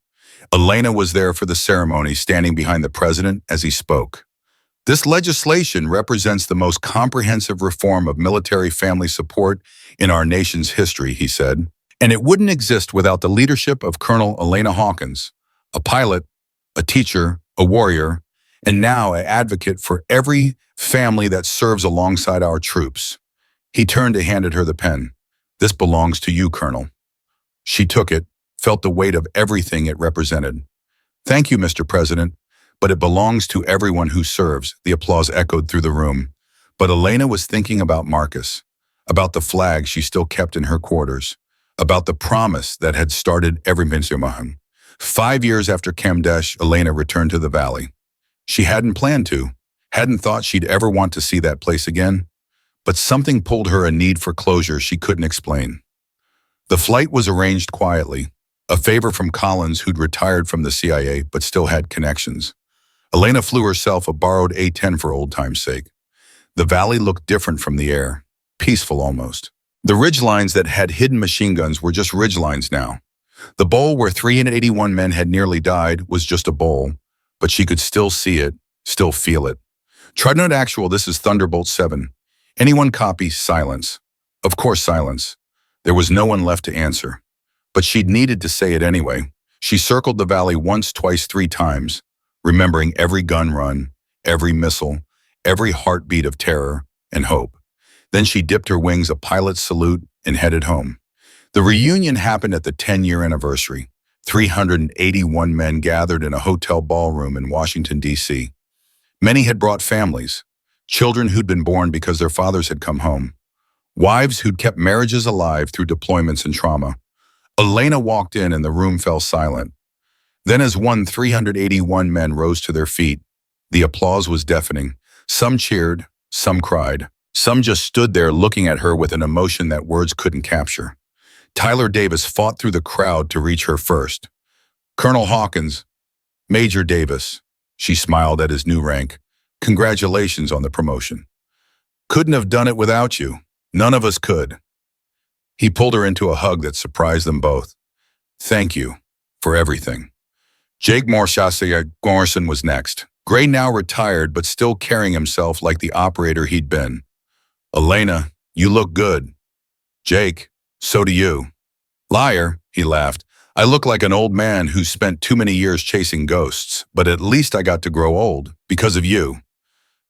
Elena was there for the ceremony, standing behind the president as he spoke. "This legislation represents the most comprehensive reform of military family support in our nation's history," he said. "And it wouldn't exist without the leadership of Colonel Elena Hawkins, a pilot, a teacher, a warrior, and now an advocate for every family that serves alongside our troops." He turned and handed her the pen. "This belongs to you, Colonel." She took it, felt the weight of everything it represented. "Thank you, Mr. President, but it belongs to everyone who serves." The applause echoed through the room. But Elena was thinking about Marcus, about the flag she still kept in her quarters, about the promise that had started every Minsumahan. 5 years after Kamdesh, Elena returned to the valley. She hadn't planned to, hadn't thought she'd ever want to see that place again, but something pulled her, a need for closure she couldn't explain. The flight was arranged quietly, a favor from Collins, who'd retired from the CIA but still had connections. Elena flew herself, a borrowed A-10 for old time's sake. The valley looked different from the air, peaceful almost. The ridgelines that had hidden machine guns were just ridgelines now. The bowl where 381 men had nearly died was just a bowl, but she could still see it, still feel it. Trident Actual, this is Thunderbolt 7. Anyone copy? Silence. Of course, silence. There was no one left to answer. But she'd needed to say it anyway. She circled the valley once, twice, three times, remembering every gun run, every missile, every heartbeat of terror and hope. Then she dipped her wings a pilot's salute and headed home. The reunion happened at the 10-year anniversary. 381 men gathered in a hotel ballroom in Washington, D.C. Many had brought families, children who'd been born because their fathers had come home, wives who'd kept marriages alive through deployments and trauma. Elena walked in and the room fell silent. Then as 381 men rose to their feet, the applause was deafening. Some cheered, some cried. Some just stood there looking at her with an emotion that words couldn't capture. Tyler Davis fought through the crowd to reach her first. "Colonel Hawkins, Major Davis," she smiled at his new rank. "Congratulations on the promotion. Couldn't have done it without you. None of us could." He pulled her into a hug that surprised them both. "Thank you for everything." Jake Morrison was next. Gray now retired, but still carrying himself like the operator he'd been. "Elena, you look good." "Jake, so do you." "Liar," he laughed. "I look like an old man who's spent too many years chasing ghosts, but at least I got to grow old because of you."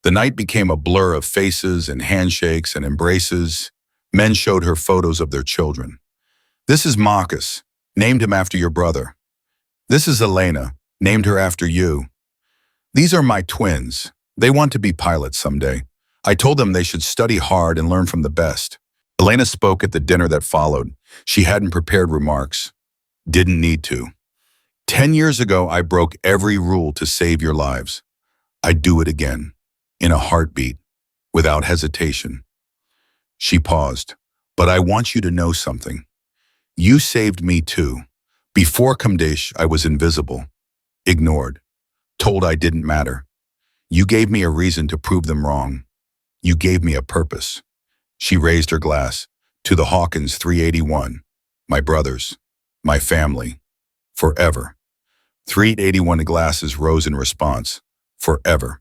The night became a blur of faces and handshakes and embraces. Men showed her photos of their children. "This is Marcus, named him after your brother. This is Elena, named her after you. These are my twins. They want to be pilots someday. I told them they should study hard and learn from the best." Elena spoke at the dinner that followed. She hadn't prepared remarks. Didn't need to. 10 years ago, I broke every rule to save your lives. I'd do it again, in a heartbeat, without hesitation. She paused. "But I want you to know something. You saved me too. Before Kamdesh, I was invisible, ignored, told I didn't matter. You gave me a reason to prove them wrong. You gave me a purpose." She raised her glass. "To the Hawkins 381, my brothers, my family, forever." 381 glasses rose in response. Forever.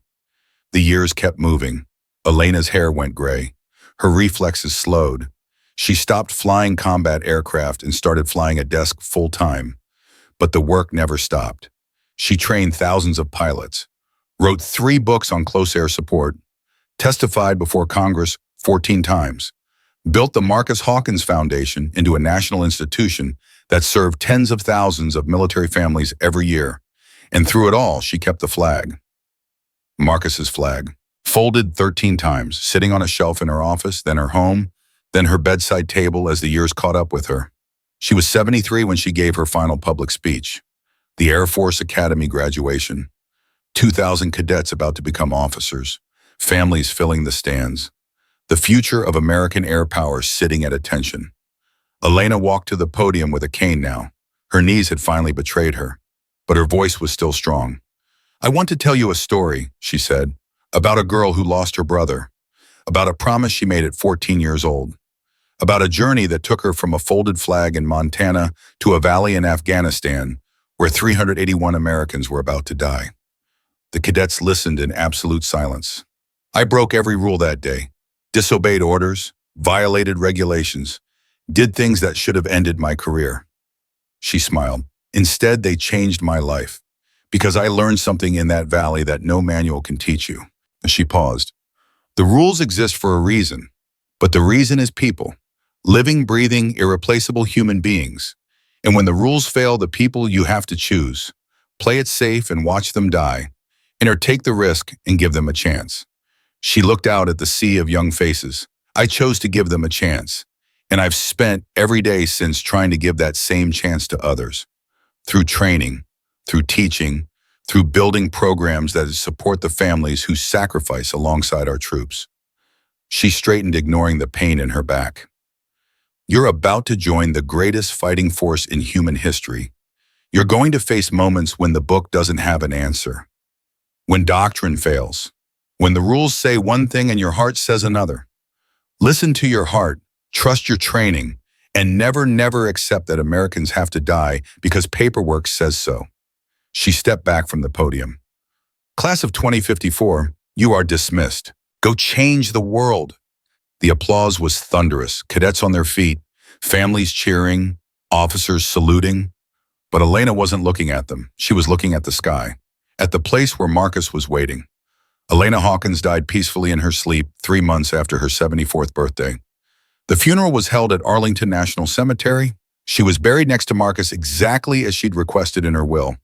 The years kept moving. Elena's hair went gray. Her reflexes slowed. She stopped flying combat aircraft and started flying a desk full-time. But the work never stopped. She trained thousands of pilots, wrote 3 books on close air support, testified before Congress 14 times, built the Marcus Hawkins Foundation into a national institution that served tens of thousands of military families every year. And through it all, she kept the flag. Marcus's flag. Folded 13 times, sitting on a shelf in her office, then her home, then her bedside table as the years caught up with her. She was 73 when she gave her final public speech. The Air Force Academy graduation. 2,000 cadets about to become officers. Families filling the stands. The future of American air power sitting at attention. Elena walked to the podium with a cane now. Her knees had finally betrayed her, but her voice was still strong. "I want to tell you a story," she said, "about a girl who lost her brother, about a promise she made at 14 years old, about a journey that took her from a folded flag in Montana to a valley in Afghanistan where 381 Americans were about to die." The cadets listened in absolute silence. "I broke every rule that day, disobeyed orders, violated regulations, did things that should have ended my career." She smiled. "Instead, they changed my life, because I learned something in that valley that no manual can teach you." She paused. "The rules exist for a reason, but the reason is people, living, breathing, irreplaceable human beings. And when the rules fail the people, you have to choose. Play it safe and watch them die, or take the risk and give them a chance." She looked out at the sea of young faces. "I chose to give them a chance, and I've spent every day since trying to give that same chance to others. Through training, through teaching, through building programs that support the families who sacrifice alongside our troops." She straightened, ignoring the pain in her back. "You're about to join the greatest fighting force in human history. You're going to face moments when the book doesn't have an answer, when doctrine fails, when the rules say one thing and your heart says another. Listen to your heart, trust your training, and never accept that Americans have to die because paperwork says so." She stepped back from the podium. "Class of 2054, you are dismissed. Go change the world. The applause was thunderous, cadets on their feet, families cheering, officers saluting. But Elena wasn't looking at them. She was looking at the sky, at the place where Marcus was waiting. Elena Hawkins died peacefully in her sleep 3 months after her 74th birthday. The funeral was held at Arlington National Cemetery. She was buried next to Marcus exactly as she'd requested in her will.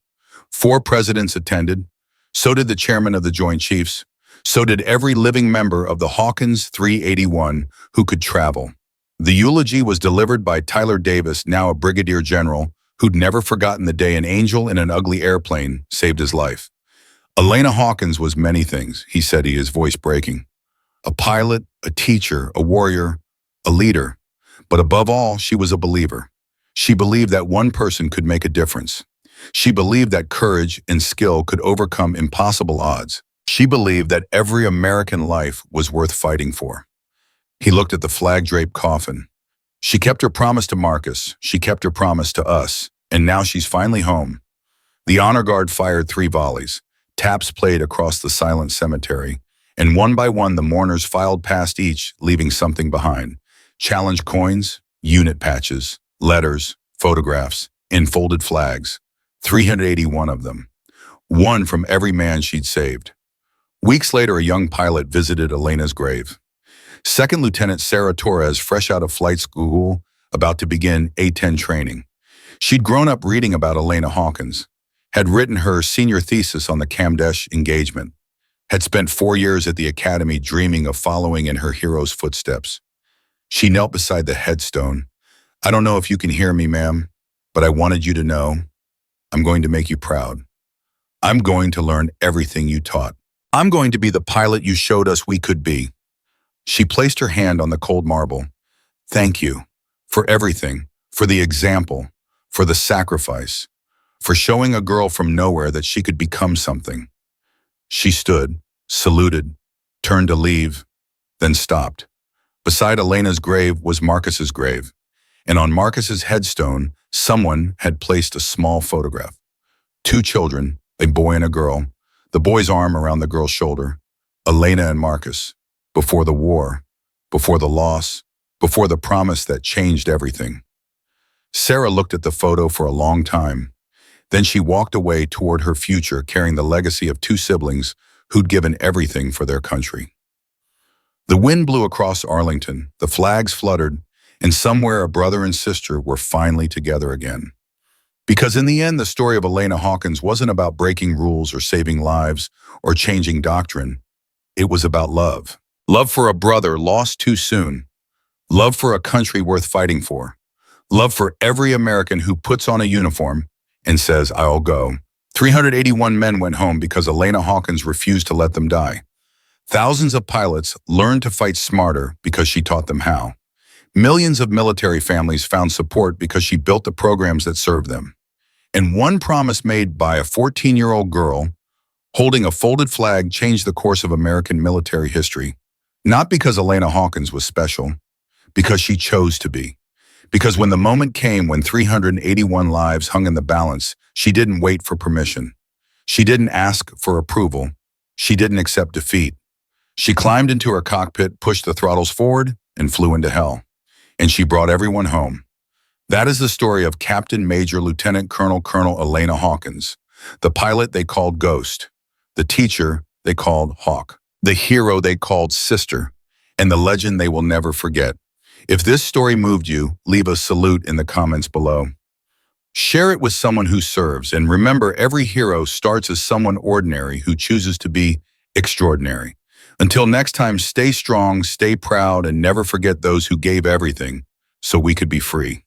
4 presidents attended. So did the chairman of the Joint Chiefs. So did every living member of the Hawkins 381 who could travel. The eulogy was delivered by Tyler Davis, now a brigadier general, who'd never forgotten the day an angel in an ugly airplane saved his life. Elena Hawkins was many things, he said, his voice breaking. A pilot, a teacher, a warrior, a leader. But above all, she was a believer. She believed that one person could make a difference. She believed that courage and skill could overcome impossible odds. She believed that every American life was worth fighting for. He looked at the flag-draped coffin. She kept her promise to Marcus. She kept her promise to us. And now she's finally home. The honor guard fired 3 volleys. Taps played across the silent cemetery. And one by one, the mourners filed past each, leaving something behind. Challenge coins, unit patches, letters, photographs, enfolded flags. 381 of them. One from every man she'd saved. Weeks later, a young pilot visited Elena's grave. Second Lieutenant Sarah Torres, fresh out of flight school, about to begin A-10 training. She'd grown up reading about Elena Hawkins, had written her senior thesis on the Kamdesh engagement, had spent 4 years at the academy dreaming of following in her hero's footsteps. She knelt beside the headstone. I don't know if you can hear me, ma'am, but I wanted you to know I'm going to make you proud. I'm going to learn everything you taught. I'm going to be the pilot you showed us we could be. She placed her hand on the cold marble. Thank you for everything, for the example, for the sacrifice, for showing a girl from nowhere that she could become something. She stood, saluted, turned to leave, then stopped. Beside Elena's grave was Marcus's grave, and on Marcus's headstone, someone had placed a small photograph. 2 children, a boy and a girl, the boy's arm around the girl's shoulder, Elena and Marcus, before the war, before the loss, before the promise that changed everything. Sarah looked at the photo for a long time. Then she walked away toward her future, carrying the legacy of 2 siblings who'd given everything for their country. The wind blew across Arlington, the flags fluttered, and somewhere a brother and sister were finally together again. Because in the end, the story of Elena Hawkins wasn't about breaking rules or saving lives or changing doctrine. It was about love. Love for a brother lost too soon. Love for a country worth fighting for. Love for every American who puts on a uniform and says, I'll go. 381 men went home because Elena Hawkins refused to let them die. Thousands of pilots learned to fight smarter because she taught them how. Millions of military families found support because she built the programs that served them. And one promise made by a 14-year-old girl holding a folded flag changed the course of American military history. Not because Elena Hawkins was special, because she chose to be. Because when the moment came when 381 lives hung in the balance, she didn't wait for permission. She didn't ask for approval. She didn't accept defeat. She climbed into her cockpit, pushed the throttles forward, and flew into hell. And she brought everyone home. That is the story of Captain Major Lieutenant Colonel Elena Hawkins, the pilot they called Ghost, the teacher they called Hawk, the hero they called Sister, and the legend they will never forget. If this story moved you, leave a salute in the comments below. Share it with someone who serves, and remember, every hero starts as someone ordinary who chooses to be extraordinary. Until next time, stay strong, stay proud, and never forget those who gave everything so we could be free.